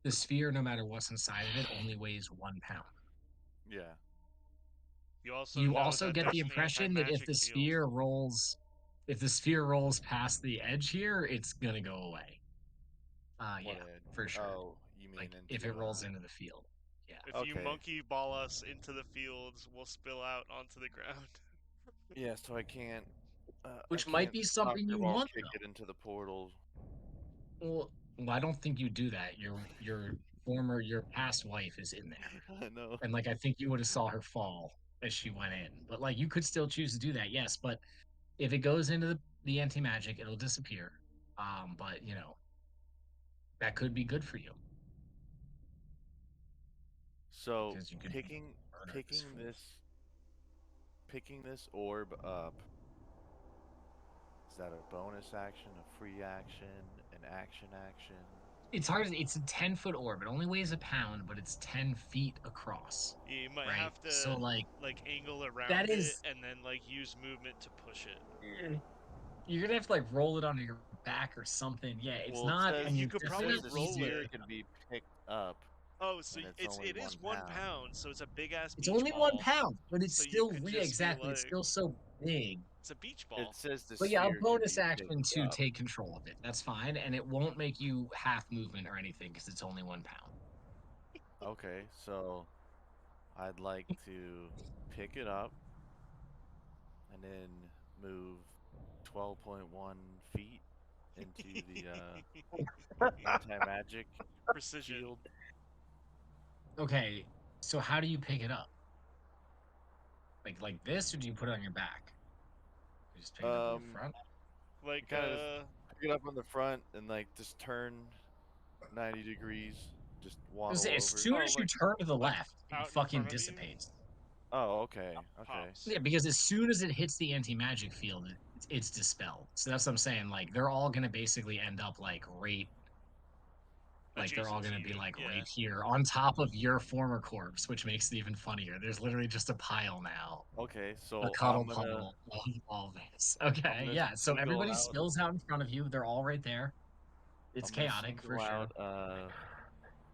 the sphere, no matter what's inside of it, only weighs 1 pound. yeah. You also You know also that get there's the an impression that if anti-magic the field. sphere rolls past the edge here, it's gonna go away. What Yeah, edge? for sure. Oh, you mean Like into, if it rolls into the field. Yeah. If you Okay. monkey ball us into the fields, we'll spill out onto the ground. Yeah, so I can't. Which I might can't be something you soccer ball want, kick though. it into the portal. Well, I don't think you do that. Your past wife is in there, I know. and like I think you would have saw her fall as she went in. But like you could still choose to do that, yes. But if it goes into the anti magic, it'll disappear. But you know that could be good for you. So 'Cause you could picking burn her picking fool. this orb up. Is that a bonus action, a free action, an action? It's hard. It's a 10-foot orb. It only weighs 1 pound, but it's 10 feet across. You might Right. have to So like angle around that it is- and then like use movement to push it. you're gonna have to like roll it onto your back or something. Yeah, it's Well, not. It says, and you could it's probably not the roll easier. sphere it. can be picked up. Oh, so And it's only it is 1 1 pound, so it's a big ass. It's only 1 pound, but it's So you still could just be exactly. It's like- still so big. It's a beach ball. It says the But yeah, a sphere can bonus be action picked to up. take control of it. That's fine, and it won't make you half movement or anything because it's only 1 pound. Okay, so I'd like to pick it up and then move 12.1 feet into the anti-magic Precision. field. Okay, so how do you pick it up? Like this, or do you put it on your back? You just pick it up in your front. Like kind of pick it up on the front and like just turn 90 degrees, just waddle over. As soon as you turn to the left, out it in fucking front of you? dissipates. Oh, okay, okay. Pops. Yeah, because as soon as it hits the anti-magic field, it's dispelled. So that's what I'm saying. Like they're all gonna basically end up like right. Like they're all Adjacent gonna to be you, like yeah. right here on top of your former corpse, which makes it even funnier. There's literally just a pile now. Okay, so A cuddle I'm gonna, puddle of all this. Okay, gonna yeah. So single everybody out- spills out in front of you. They're all right there. It's I'm gonna chaotic for single sure. out,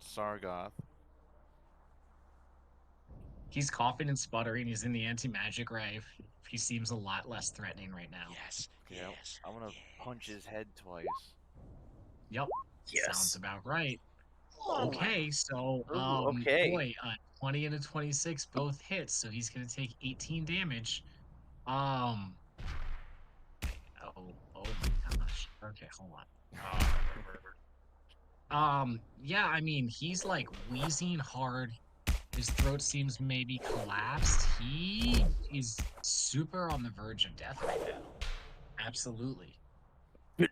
Sargoth. He's coughing and sputtering. He's in the anti-magic ray. He seems a lot less threatening right now. Yes. Okay, I'm gonna punch his head twice. Yep. Yes. Sounds about right. Oh. Okay, so Ooh, okay. boy, 20 and a 26 both hits, so he's gonna take 18 damage. Oh my gosh. Okay, hold on. Yeah, I mean, he's like wheezing hard. His throat seems maybe collapsed. He is super on the verge of death right now. Absolutely. Okay,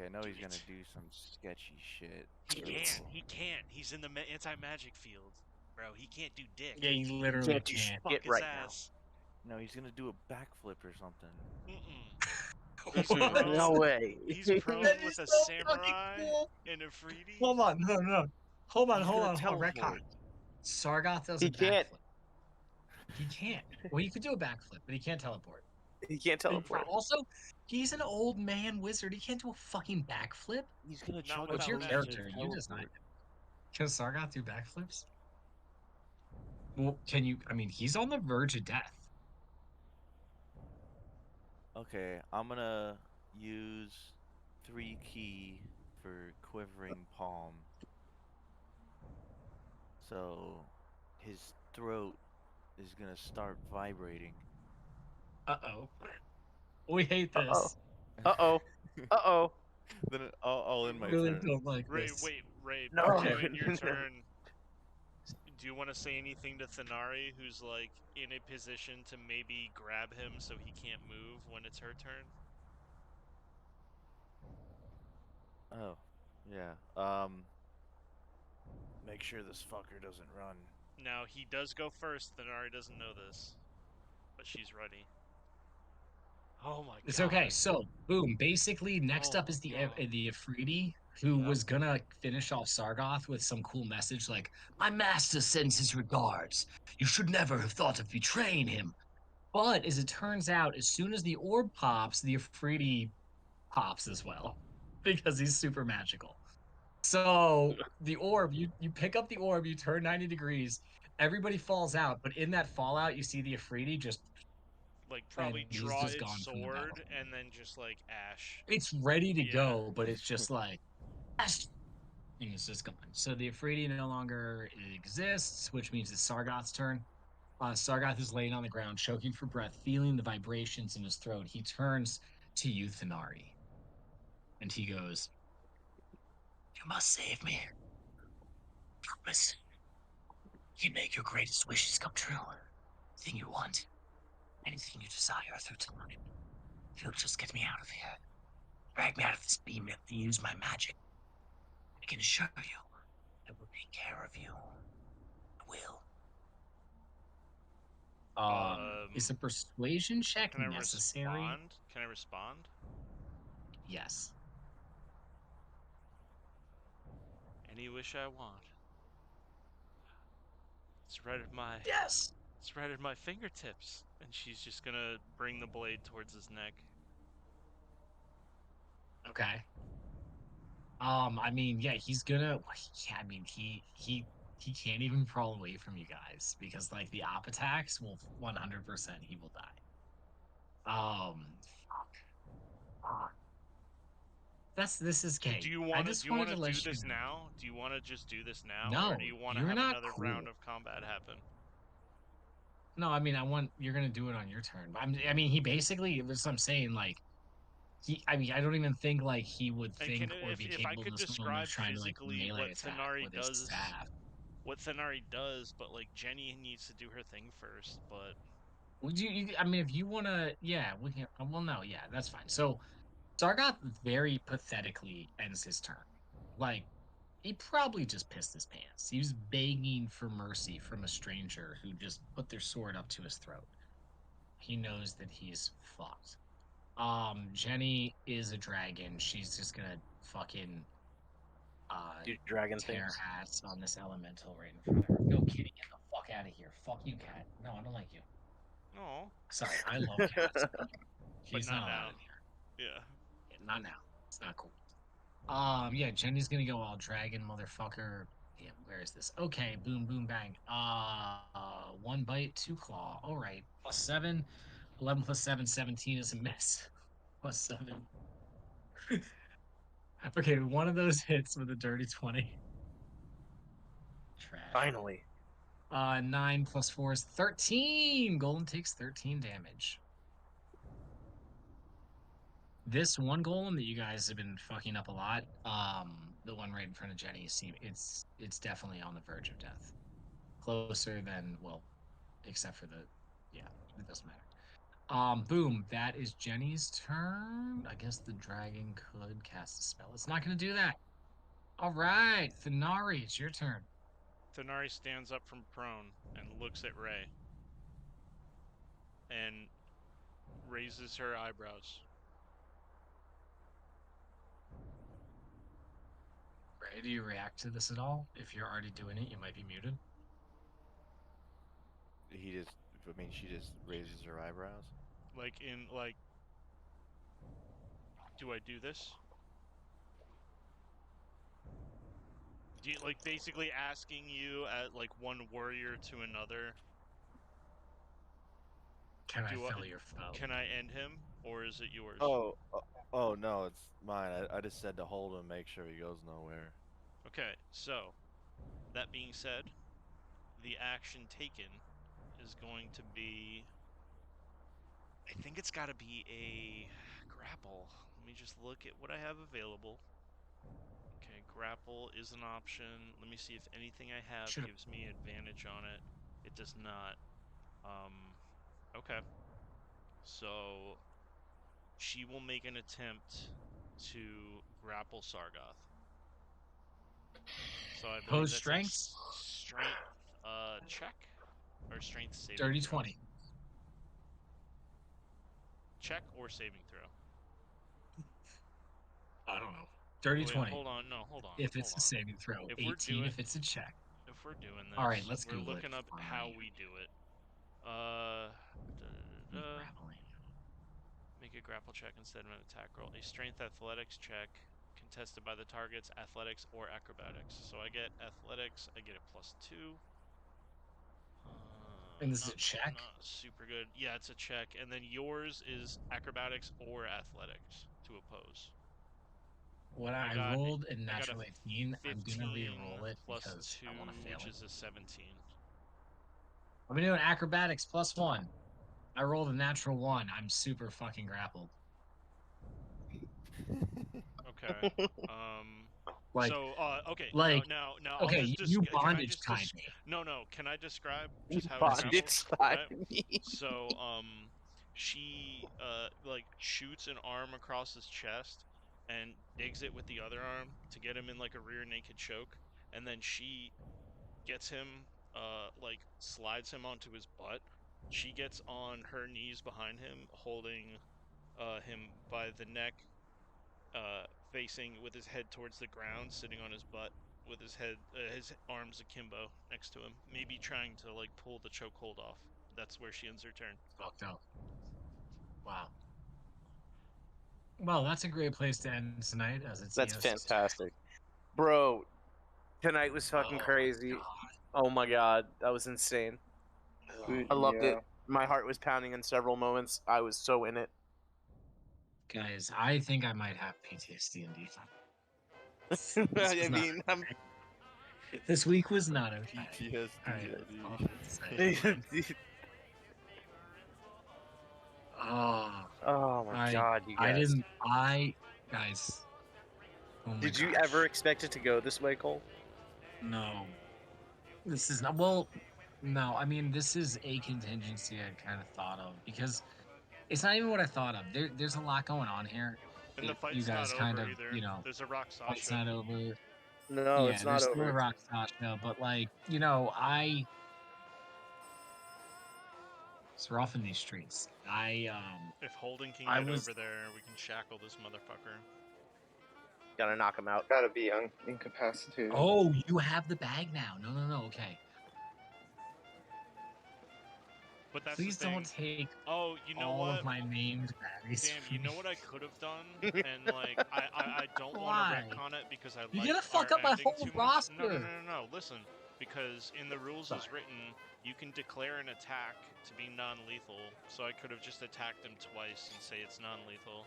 I know he's gonna do some sketchy shit. He so- can't. He can't. He's in the anti-magic field, bro. He can't do dick. Yeah, he literally Can't do can't. Fuck shit his right now. ass. No, he's gonna do a backflip or something. He's What? prone- No way. He's prone That with is a so samurai fucking cool. and a Freedy. Hold on, no. Hold on, He's hold gonna on. teleport. Retcon. Sargoth does He a can't. backflip. He can't. Well, you could do a backflip, but he can't teleport. He can't teleport. Also, he's an old man wizard. He can't do a fucking backflip. He's gonna Not chug What's without your magic. character? You designed it. Can Sargoth do backflips? Well, can you? I mean, he's on the verge of death. Okay, I'm gonna use 3 key for Quivering Palm. So his throat is gonna start vibrating. Uh-oh. We hate this. Uh-oh. Uh-oh. Then I'll end my Really turn. don't like Ray, this. Ray, No. before you end your turn, do you want to say anything to Thanari, who's like in a position to maybe grab him so he can't move when it's her turn? Oh, yeah. Make sure this fucker doesn't run. Now, he does go first. Thanari doesn't know this, but she's ready. Oh my god. It's okay. So, boom. Basically, next Oh up my is the God. Afridi, who Yep. was gonna finish off Sargoth with some cool message like, "My master sends his regards. You should never have thought of betraying him." But as it turns out, as soon as the orb pops, the Afridi pops as well, because he's super magical. So the orb, you pick up the orb, you turn 90 degrees, everybody falls out, but in that fallout, you see the Afridi just Like, probably and he's draw just its gone from the battle. sword and then just, like, ash. It's ready to Yeah. go, but it's just like and it's just gone. So the Afridi no longer exists, which means it's Sargoth's turn. Sargoth is laying on the ground, choking for breath, feeling the vibrations in his throat. He turns to you, Thanari, and he goes, "You must save me. Promise. You can make your greatest wishes come true. Anything you want, anything you desire through time. If you'll just get me out of here, drag me out of this beam and use my magic, I can assure you, I will take care of you. I will." Is a persuasion check Can I necessary? respond? Can I respond? Yes. Any wish I want. It's right at my Yes. It's right at my fingertips. And she's just gonna bring the blade towards his neck. Okay. I mean, yeah, he's gonna. Yeah, I mean, he can't even crawl away from you guys because like the op attacks will 100% he will die. Fuck. This is Kate. Do you I want to just do wanted to let this you know. now? Do you want to just do this now, No, or do you want to you're have not another cool. round of combat happen? No, I mean, you're gonna do it on your turn. I mean, he basically. That's what I'm saying. Like, I mean, I don't even think like he would And think can, or be if I capable could in this moment describe of trying to like physically melee what attack Thanari with his does, staff. but like Jenny needs to do her thing first. But Would you? I mean, if you want to, yeah, we can. Well, no, yeah, that's fine. So Sargoth very pathetically ends his turn. Like, he probably just pissed his pants. He was begging for mercy from a stranger who just put their sword up to his throat. He knows that he's fucked. Jenny is a dragon. She's just gonna fucking Do dragon tear things. hats on this elemental right in front of her. No, Kitty, get the fuck out of here. Fuck you, cat. No, I don't like you. no, Sorry, I love cats. She's not not now. allowed in here. yeah. Yeah, not now. It's not cool. Yeah, Jenny's gonna go all dragon motherfucker. Yeah, where is this? Okay, boom, boom, bang. 1 bite, 2 claw. All right, +7. 11 + 7, 17 is a miss. +7. Okay, one of those hits with a dirty 20. Trash. Finally. 9 + 4 is 13. Golem takes 13 damage. This one golem that you guys have been fucking up a lot, the one right in front of Jenny, it's definitely on the verge of death. Closer than, well, except for yeah, it doesn't matter. Boom, that is Jenny's turn. I guess the dragon could cast a spell. It's not gonna do that. All right, Thanari, it's your turn. Thanari stands up from prone and looks at Ray. And raises her eyebrows. Ray, do you react to this at all? If you're already doing it, you might be muted. He just I mean, she just raises her eyebrows. Like in like, do I do this? Do you, like basically asking you at like one warrior to another? Can I Do I- fell your foe? Can I end him, or is it yours? Oh no, it's mine. I just said to hold him, make sure he goes nowhere. Okay, so that being said, the action taken is going to be. I think it's got to be a grapple. Let me just look at what I have available. Okay, grapple is an option. Let me see if anything I have Should've- gives me advantage on it. It does not. Okay. So she will make an attempt to grapple Sargoth. So I believe Pose that's a strength? strength check or strength saving Dirty throw? 20. Check or saving throw? I don't know. Dirty Wait, 20. hold on. No, hold on. If it's hold a on. saving throw. If we're 18 doing- if it's a check. If we're doing this, All right, let's we're Google it looking up for how me. we do it. Grappling. Make a grapple check instead of an attack roll. A strength athletics check contested by the target's athletics or acrobatics. So I get athletics, I get a +2. And this is Not- a check? Not super good. Yeah, it's a check. And then yours is acrobatics or athletics to oppose. What I I got- rolled in I got a natural 18, I'm gonna 15 re-roll it plus because 2, I want to fail which it. is a 17. I'm doing acrobatics +1. I rolled a natural 1. I'm super fucking grappled. Okay. Like, so okay. like, now okay, I'll just you can I bondage just tied desc- me. No. Can I describe just how it Bondage grapples? tied Right? me. So she like shoots an arm across his chest and digs it with the other arm to get him in like a rear naked choke, and then she gets him like slides him onto his butt. She gets on her knees behind him, holding him by the neck, facing with his head towards the ground, sitting on his butt with his head, his arms akimbo next to him, maybe trying to like pull the chokehold off. That's where she ends her turn. Fucked up. Wow. Well, that's a great place to end tonight, as it's That's EOS. fantastic, bro. Tonight was fucking Oh my crazy. God. Oh my god, that was insane. I loved Yeah. it. My heart was pounding in several moments. I was so in it. Guys, I think I might have PTSD indeed. I mean, I'm This week was not okay. PTSD. All right, that's all I'm gonna say. Oh, oh my god, you I guys. didn't. Guys. Oh my Did you gosh. ever expect it to go this way, Cole? No. This is not. Well, no. I mean, this is a contingency I kind of thought of because it's not even what I thought of. There's a lot going on here. And the You fight's guys not kind over of, either. you know, There's a rock fight's Sasha. not over. No, yeah, it's not there's still a over. rock Sasha, but like, it's rough in these streets. If Holden can I get was- over there, we can shackle this motherfucker. Gotta knock him out. Gotta be incapacitated. Oh, you have the bag now. No. Okay. But that's Please the thing. don't take Oh, you know all what? of my named baddies. Damn, from you know me. what I could have done? And like, I don't want Why? to retcon it because I You're like gonna fuck our up my ending whole too much. No, roster. Listen, because in the rules as Sorry. written, you can declare an attack to be non-lethal. So I could have just attacked him twice and say it's non-lethal,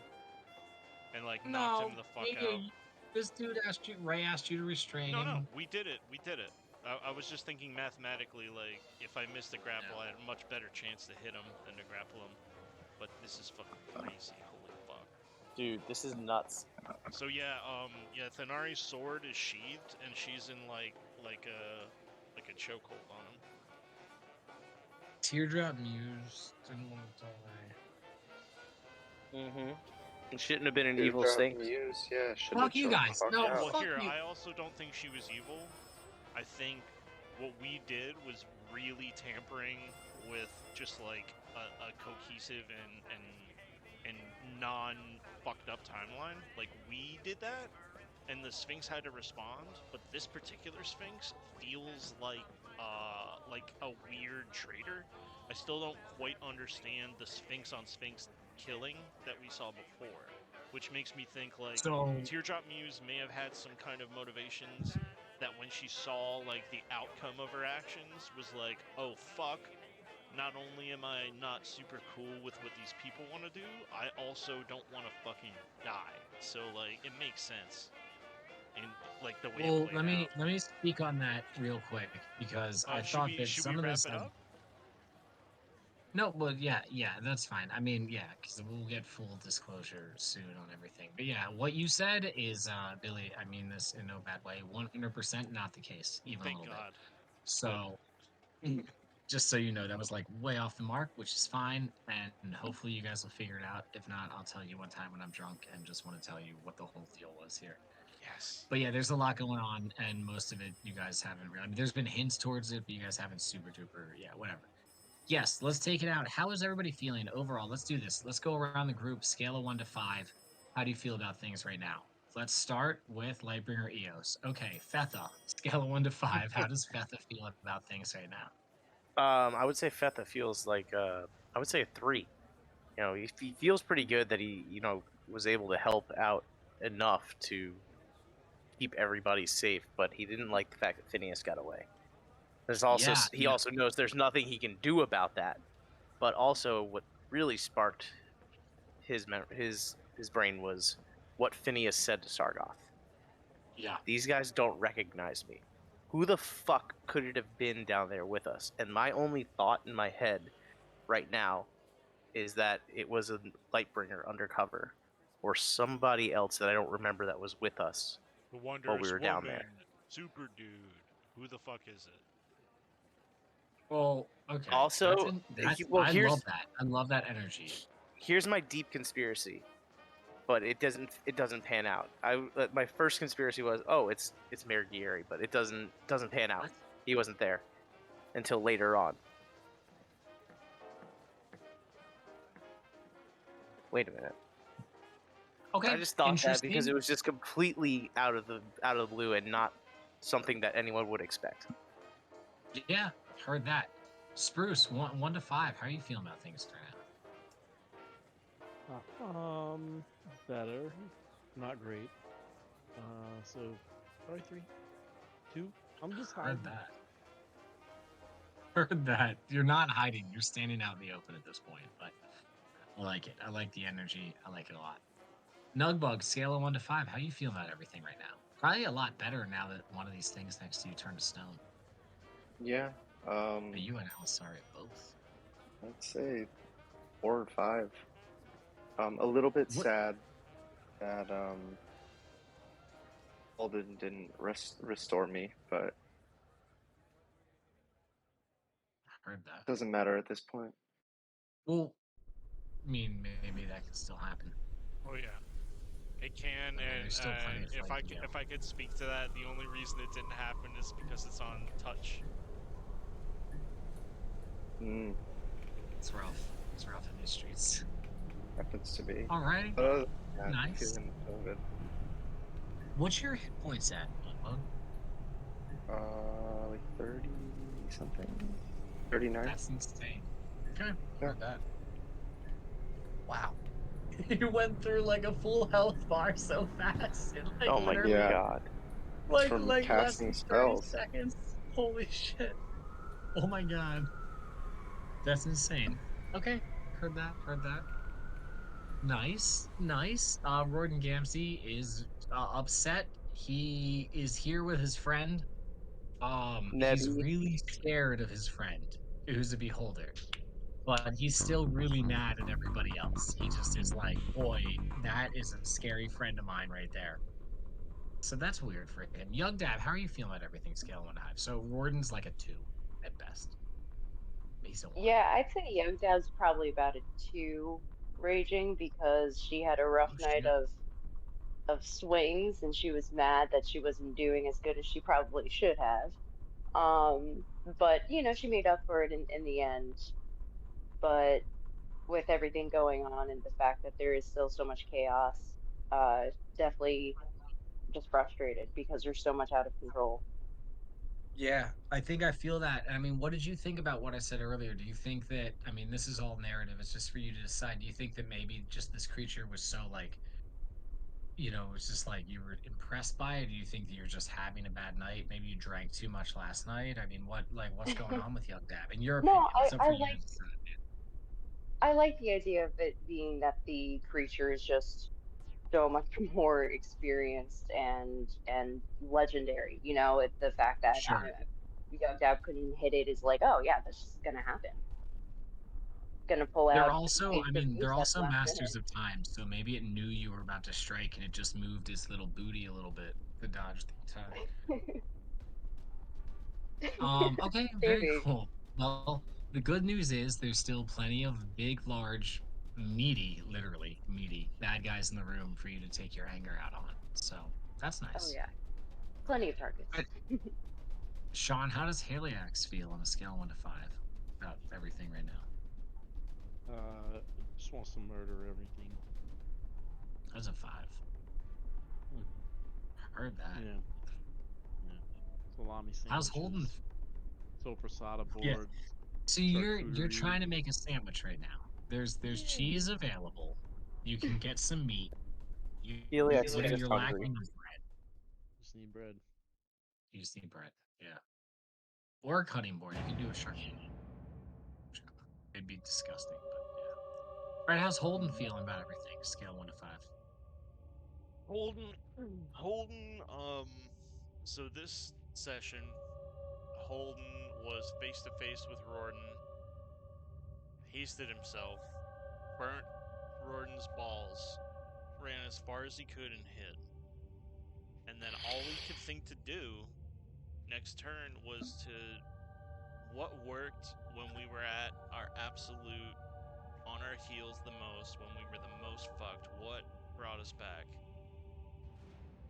and like knocked No, him the fuck nigga, out. this dude Ray asked you to restrain No, him. we did it. I was just thinking mathematically, like, if I missed the grapple, I had a much better chance to hit him than to grapple him. But this is fucking crazy. Holy fuck. Dude, this is nuts. So yeah, Thanari's sword is sheathed, and she's in like a chokehold on him. Teardrop Muse didn't want to die. Mm-hmm. It shouldn't have been an Dude, evil drop stink. Muse, yeah, should Fuck you guys. No, Well, fuck here, you. I also don't think she was evil. I think what we did was really tampering with just like a cohesive and non fucked up timeline. Like we did that, and the Sphinx had to respond. But this particular Sphinx feels like a weird traitor. I still don't quite understand the Sphinx on Sphinx killing that we saw before, which makes me think like So Teardrop Muse may have had some kind of motivations that when she saw like the outcome of her actions was like, oh fuck, not only am I not super cool with what these people want to do, I also don't want to fucking die. So like it makes sense in like the way it well, played let me out. let me speak on that real quick because I Should thought we that should some we of wrap this it had up? no, but yeah, that's fine. I mean, yeah, because we'll get full disclosure soon on everything. But yeah, what you said is, Billy, I mean this in no bad way, 100% not the case, even a Thank little bit. God. So, just so you know, that was like way off the mark, which is fine, and hopefully you guys will figure it out. If not, I'll tell you one time when I'm drunk and just want to tell you what the whole deal was here. Yes. But yeah, there's a lot going on, and most of it you guys haven't really. I mean, there's been hints towards it, but you guys haven't super duper. Yeah, whatever. Yes, let's take it out. How is everybody feeling overall? Let's do this. Let's go around the group, scale of 1 to 5. How do you feel about things right now? Let's start with Lightbringer Eos. Okay, Fetha, scale of 1 to 5. How does Fetha feel about things right now? I would say Fetha feels like I would say a 3. You know, he feels pretty good that he, you know, was able to help out enough to keep everybody safe, but he didn't like the fact that Phineas got away. There's also Yeah, he yeah. also knows there's nothing he can do about that. But also, what really sparked his brain was what Phineas said to Sargoth. Yeah. These guys don't recognize me. Who the fuck could it have been down there with us? And my only thought in my head right now is that it was a Lightbringer undercover or somebody else that I don't remember that was with us The while Wondrous we were down Woman, there. Super Dude. Who the fuck is it? Well, okay. Also, I love that. I love that energy. Here's my deep conspiracy, but it doesn't pan out. My first conspiracy was, oh, it's Mayor Gieri, but it doesn't pan out. What? He wasn't there until later on. Wait a minute. Okay. I just thought that because interesting. it was just completely out of the blue and not something that anyone would expect. Yeah, heard that. Spruce, 1 to 5. How are you feeling about things right now? Better, not great. So probably 3, 2. I'm just hiding. Heard that. Heard that. You're not hiding. You're standing out in the open at this point, but I like it. I like the energy. I like it a lot. Nugbug, scale of 1 to 5. How you feel about everything right now? Probably a lot better now that one of these things next to you turned to stone. Yeah. But you and Alice are at both. I'd say 4 or 5. A little bit What- sad that Holden didn't restore me, but Heard that. doesn't matter at this point. Well, I mean, maybe that could still happen. Oh yeah, it can. Okay, And there's still plenty of if fight to go. if I could speak to that, the only reason it didn't happen is because it's on touch. It's rough. It's rough in these streets. Happens to be. Alrighty. Yeah, Nice. feeling good. What's your hit points at, Nugbug? Like 30 something. 39. That's insane. Okay. Yeah. Heard that. Wow. You went through like a full health bar so fast. In, like, Oh my literally, god. Like, from less casting than 30 spells. seconds. Holy shit. Oh my god. That's insane. Okay. Heard that. Heard that. Nice. Nice. Royden Gamsey is upset. He is here with his friend. He's Nebby. really scared of his friend, who's a beholder. But he's still really mad at everybody else. He just is like, boy, that is a scary friend of mine right there. So that's weird for him. Young Dad, how are you feeling about everything scale 1 to 5? So Royden's like a 2 at best. He's a 1. Yeah, I'd say Young Dad's probably about a 2 raging because she had a rough Oh, night shit. of swings and she was mad that she wasn't doing as good as she probably should have. But you know, she made up for it in the end. But with everything going on and the fact that there is still so much chaos, definitely just frustrated because there's so much out of control. Yeah, I think I feel that. I mean, what did you think about what I said earlier? Do you think that, I mean, this is all narrative. It's just for you to decide. Do you think that maybe just this creature was so like, it's just like you were impressed by it? Do you think that you're just having a bad night? Maybe you drank too much last night? I mean, what's going on with Young Dab? In your No, opinion, it's up I for you like to decide. I like the idea of it being that the creature is just so much more experienced and legendary. It's the fact that Sure. Young Dab couldn't hit it is like, oh yeah, this is gonna happen. Gonna pull They're out also, I evasive mean, they're resets also last masters of time, so maybe it knew you were about to strike and it just moved its little booty a little bit to dodge the attack. minute. Okay, very Maybe. cool. Well, the good news is there's still plenty of big, large, meaty, literally meaty bad guys in the room for you to take your anger out on. So that's Oh nice. yeah, plenty of targets. Right. Sean, how does Haliax feel on a scale of 1 to 5 about everything right now? Just wants to murder everything. That's a 5. Heard that. Yeah. Salami sandwiches. How's Holden? Soprasada boards. Yeah. So you're charcuterie. trying to make a sandwich right now. There's cheese available. You can get some meat. Heliax is You're just hungry. lacking of bread. Just need bread. You just need bread. Yeah. Or a cutting board. You can do a charcuterie. It'd be disgusting, but yeah. All right, how's Holden feeling about everything? Scale 1 to 5. Holden, so this session, Holden was face to face with Rorden, hasted himself, burnt Rorden's balls, ran as far as he could and hit. And then all he could think to do next turn was to what worked when we were at our absolute on our heels the most, when we were the most fucked, what brought us back?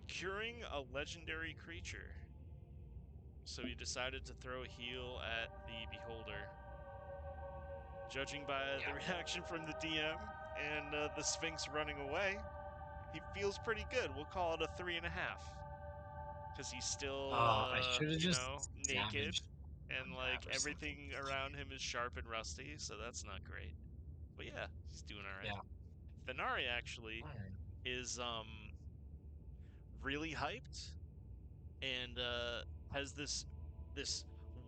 Curing a legendary creature. So he decided to throw a heal at the Beholder. Judging by the reaction from the DM and the Sphinx running away, he feels pretty good. We'll call it a 3.5. Because he's still, I should have just naked. damaged And, Young like, Dab or everything something. around him is sharp and rusty, so that's not great. But yeah, he's doing alright. Yeah. Thenari actually is, really hyped and has this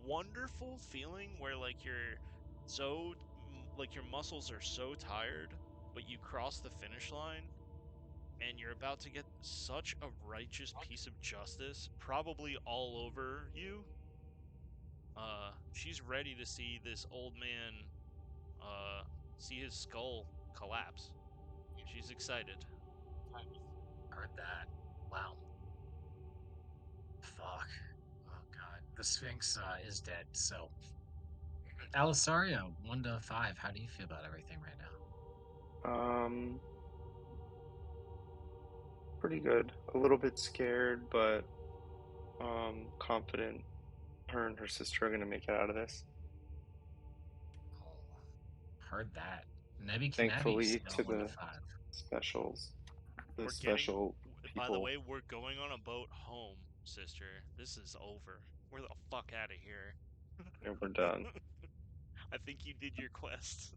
wonderful feeling where like your muscles are so tired, but you cross the finish line and you're about to get such a righteous piece of justice probably all over you. She's ready to see this old man see his skull collapse. She's excited. Heard that. Wow. Fuck. Oh god. The Sphinx is dead, so. Alisario, 1 to 5. How do you feel about everything right now? Pretty good. A little bit scared, but confident. Her and her sister are gonna make it out of this. Heard that. Nebby Thankfully, Knappy, to 1 to the 5. specials, the We're special By the people. way, we're going on a boat home, sister. This is over. We're the fuck out of here. Yeah, we're done. I think you did your quest.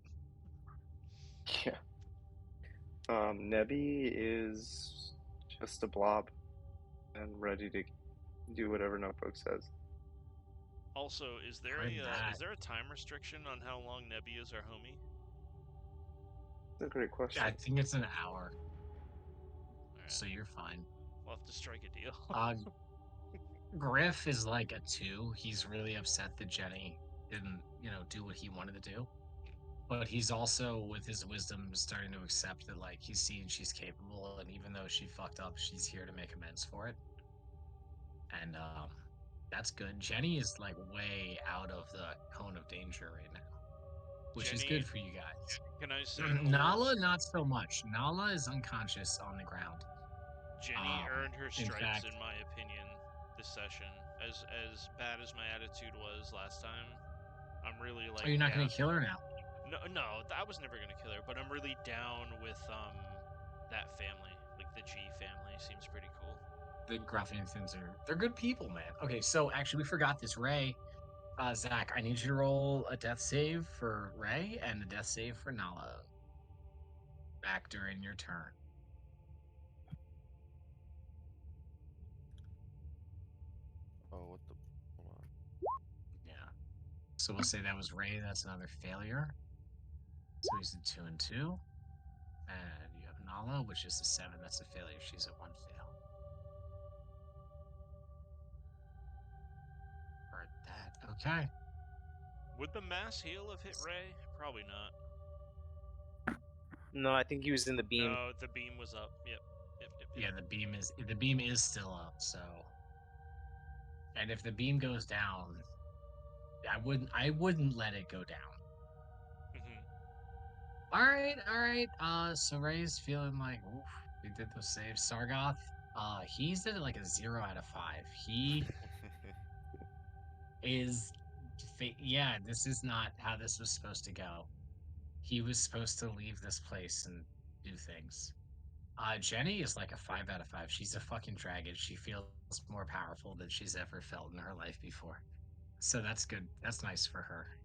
Yeah. Nebby is just a blob and ready to do whatever Notebook says. Also, is there a time restriction on how long Nebby is our homie? That's a great question. I think it's an hour. Alright. So you're fine. We'll have to strike a deal. Griff is like a 2. He's really upset that Jenny didn't, do what he wanted to do. But he's also, with his wisdom, starting to accept that, like, he's seen she's capable, and even though she fucked up, she's here to make amends for it. And, that's good. Jenny is, like, way out of the cone of danger right now. Which is good for you guys. Can I say Nala, not so much. Nala is unconscious on the ground. Jenny earned her stripes, fact, in my opinion, this session. As bad as my attitude was last time, I'm really like. Oh, you're not gonna kill her now? No, I was never gonna kill her, but I'm really down with that family. Like the G family seems pretty cool. the Gruffingsons they're good people, man. Okay, so actually we forgot this. Ray, Zach, I need you to roll a death save for Ray and a death save for Nala. Back during your turn. Oh, what the? Hold on. Yeah. So we'll say that was Ray. That's another failure. So he's a 2 and 2. And you have Nala, which is a 7. That's a failure. She's at 1 fail. Heard that. Okay. Would the mass heal have hit Ray? Probably not. No, I think he was in the beam. No, the beam was up. Yep. Yeah, the beam is still up. So, and if the beam goes down, I wouldn't let it go down. Mm-hmm. All right. So Ray's feeling like, oof, we did those saves. Sargoth, he's at like a 0 out of 5. He is, yeah, this is not how this was supposed to go. He was supposed to leave this place and do things. Jenny is like a 5 out of 5. She's a fucking dragon. She feels more powerful than she's ever felt in her life before. So that's good. That's nice for her.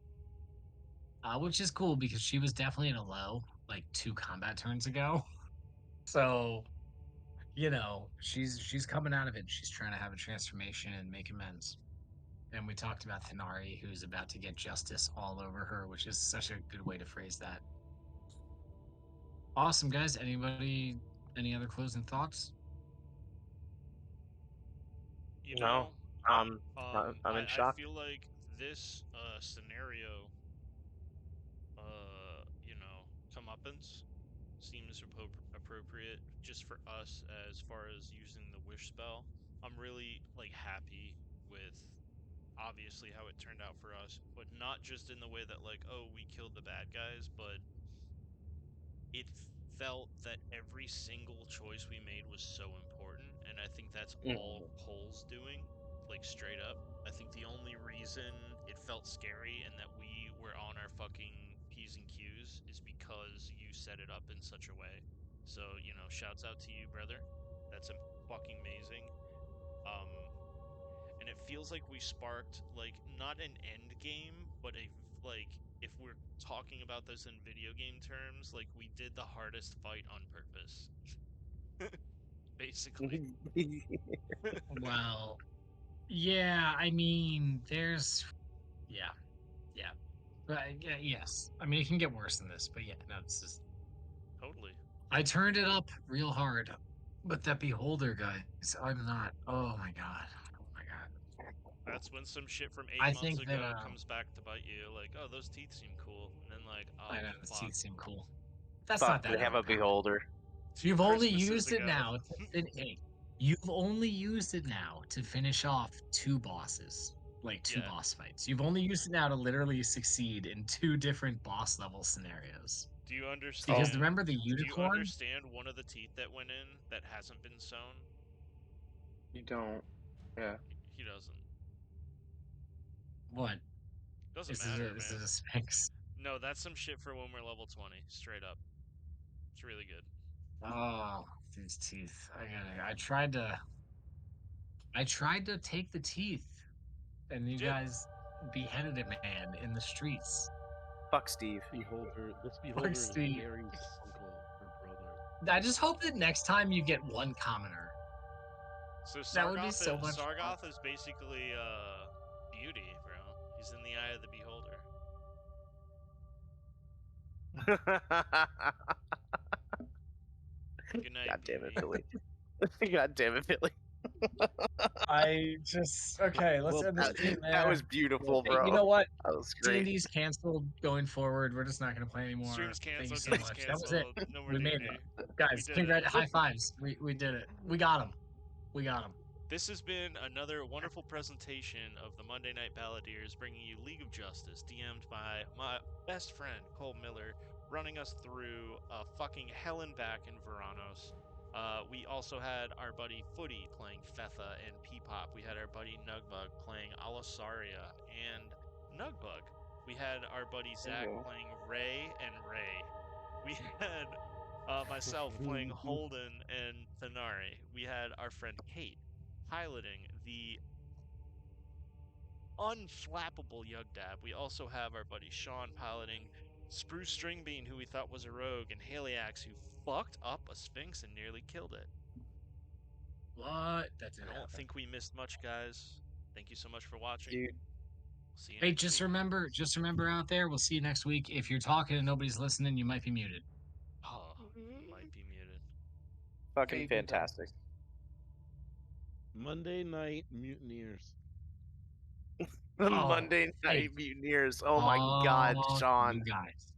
Which is cool because she was definitely in a low like 2 combat turns ago. So, you know, she's coming out of it. She's trying to have a transformation and make amends. And we talked about Thanari, who's about to get justice all over her, which is such a good way to phrase that. Awesome, guys. Anybody, any other closing thoughts? You No. know, I'm in shock. I feel like this scenario, comeuppance seems appropriate just for us as far as using the wish spell. I'm really like happy with obviously how it turned out for us, but not just in the way that like, oh, we killed the bad guys, but it felt that every single choice we made was so important, and I think that's all Cole's doing, like straight up. I think the only reason it felt scary and that we were on our fucking P's and Q's is because you set it up in such a way. So, you know, shouts out to you, brother. That's fucking amazing. And it feels like we sparked, like, not an end game, but a, like, if we're talking about this in video game terms, like, we did the hardest fight on purpose. Basically. Well, yeah, I mean, there's, yeah. But yes, I mean, it can get worse than this, but yeah, no, this is Totally. I turned it up real hard, but that beholder, guys, I'm not. Oh my god. That's when some shit from 8 I months think ago that, comes back to bite you. Like, oh, those teeth seem cool, and then like, oh, I know the fuck. teeth seem cool. That's Fuck, not that. we have a overpowered. beholder. You've only Christmases used it ago. now. You've only used it now to finish off 2 bosses, like 2 Yeah. boss fights. You've only used it now to literally succeed in 2 different boss level scenarios. Do you understand? Because remember the Do you unicorn? understand one of the teeth that went in that hasn't been sewn? You don't. Yeah. He doesn't. What? Doesn't Is matter, it, is it man. a Sphinx? No, that's some shit for when we're level 20. Straight up. It's really good. Oh, these teeth. I tried to take the teeth, and you Did. guys beheaded a man in the streets. Fuck Steve. This beholder is Steve. Mary's uncle or brother. I just hope that next time you get 1 commoner. So That would be so much fun. Sargoth is basically beauty, bro. He's in the eye of the beholder. Good night. God damn it, BB. Billy. God damn it, Billy. I just okay. Let's Well, end this That, stream there. that was beautiful, Hey, bro. you know what? That was great. D&D's canceled going forward. We're just not going to play anymore. Stream's Thank you canceled. so Game's much. That was it. canceled. No more We made D&D. it. Guys, We did congrats. it. High fives. We did it. We got him. We got him. This has been another wonderful presentation of the Monday Night Balladeers, bringing you League of Justice, DM'd by my best friend, Cole Miller, running us through fucking hell and back in Veranos. We also had our buddy Footy playing Fetha and Peepop. We had our buddy Nugbug playing Alasaria and Nugbug. We had our buddy Zach playing Ray and Ray. We had myself playing Holden and Thanari. We had our friend Kate piloting the unflappable Yugdab. We also have our buddy Sean piloting Spruce Stringbean, who we thought was a rogue, and Haliax, who fucked up a Sphinx and nearly killed it. What? That I didn't don't happen. think we missed much, guys. Thank you so much for watching. Dude, See you Hey, next just week. remember out there, we'll see you next week. If you're talking and nobody's listening, you might be muted. Oh, might be muted. fucking Favorite dice. fantastic. Monday Night Mutineers. The Oh, Monday Night hey. Mutineers. Oh my god, Oh, Sean. you guys.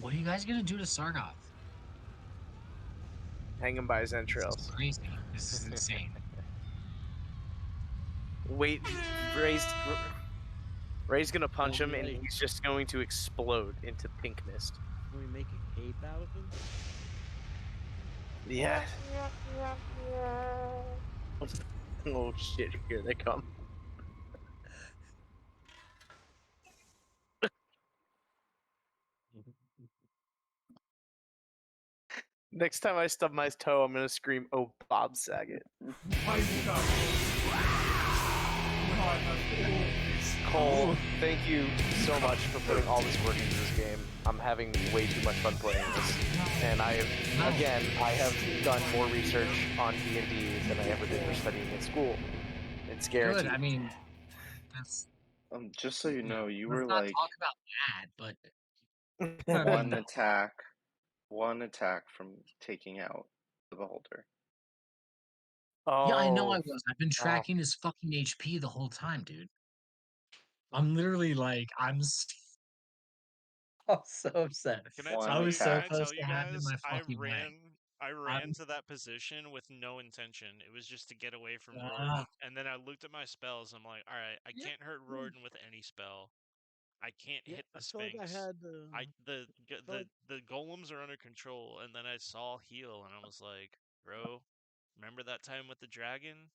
What are you guys gonna do to Sargoth? Hang him by his This is entrails. crazy. This is insane. Wait, Ray's gonna punch him and Right. he's just going to explode into pink mist. Can we make a cape out of him? Yeah. Oh shit, here they come. Next time I stub my toe, I'm gonna scream, "Oh, Bob Saget." Cole, thank you so much for putting all this work into this game. I'm having way too much fun playing this, and I have done more research on D&D than I ever did for studying in school. It's guaranteed. Good. I mean, that's. Just so you know, you let's were not like talk about that, but I mean, one no. attack from taking out the beholder. Oh, Yeah, I know I was. I've been tracking his fucking HP the whole time, dude. I'm literally like, I'm so upset. Can I One tell I was you? so attack. Can I close tell to you having guys? my I fucking way. ran to that position with no intention. It was just to get away from Ah. Rorden. And then I looked at my spells. I'm like, all right, I Yeah. can't hurt Rorden with any spell. I can't Yeah, hit I the feel like I Sphinx. had. The golems are under control. And then I saw heal, and I was like, bro, remember that time with the dragon?